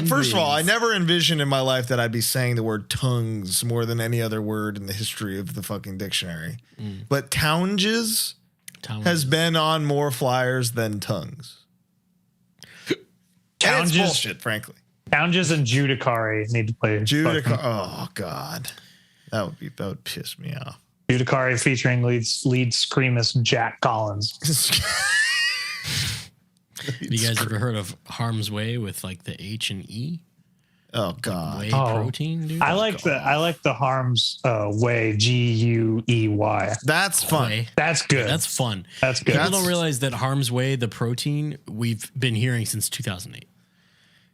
First of all, I never envisioned in my life that I'd be saying the word tongues more than any other word in the history of the fucking dictionary. But tounges has been on more flyers than tongues. And it's bullshit, frankly. Tounges and Judiciary need to play. Oh God, that would piss me off. Judiciary featuring lead screamist Jack Collins. Have you guys ever heard of Harm's Way with like the H and E? Oh God, Whey protein, dude. I like the Harm's Way GUEY. That's fun. Whey. That's good. That's fun. That's good. People don't realize that Harm's Way, the protein, we've been hearing since 2008.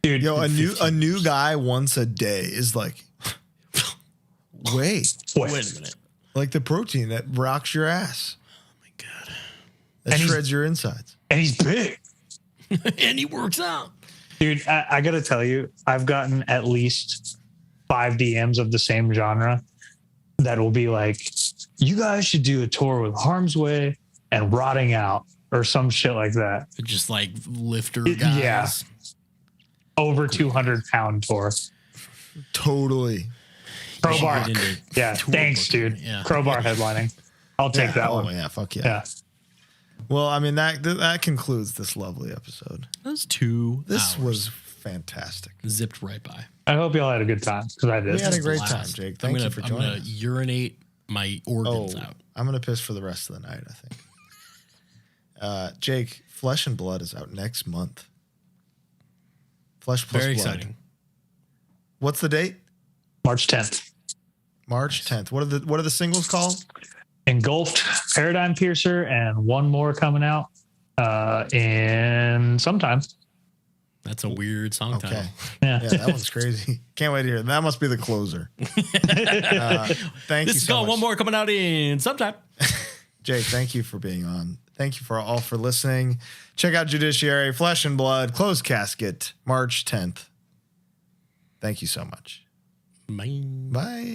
Dude, Yo, a new guy once a day is like, wait a minute. like the protein that rocks your ass. Oh my God. That shreds your insides. And he's big. And he works out. Dude, I got to tell you, I've gotten at least 5 DMs of the same genre that will be like, you guys should do a tour with Harm's Way and Rotting Out or some shit like that. Just like lifter guys. Yeah. Over 200-pound tour. Totally. Crowbar. Get into Yeah. tour Thanks, booking. dude. Yeah. Crowbar headlining. I'll take that one. Yeah, fuck yeah. Yeah. Well, I mean that concludes this lovely episode. That was 2 This hours. was fantastic. Zipped right by. I hope y'all had a good time because I did. We had a great Blast. time, Jake. Thank you for joining I'm going to urinate my organs out. I'm gonna piss for the rest of the night, I think. Jake, Flesh and Blood is out next month. Flesh plus Very Blood. exciting. What's the date? March 10th. March 10th. What are the singles called? Engulfed, Paradigm Piercer, and one more coming out in sometime. That's a weird song Okay. title. Yeah. Yeah, that one's crazy. Can't wait to hear it. That must be the closer. Thank you This is so got much. one more coming out in sometime. Jake, thank you for being on. Thank you for all for listening. Check out Judiciary, Flesh and Blood, Closed Casket, March 10th. Thank you so much. Bye. Bye.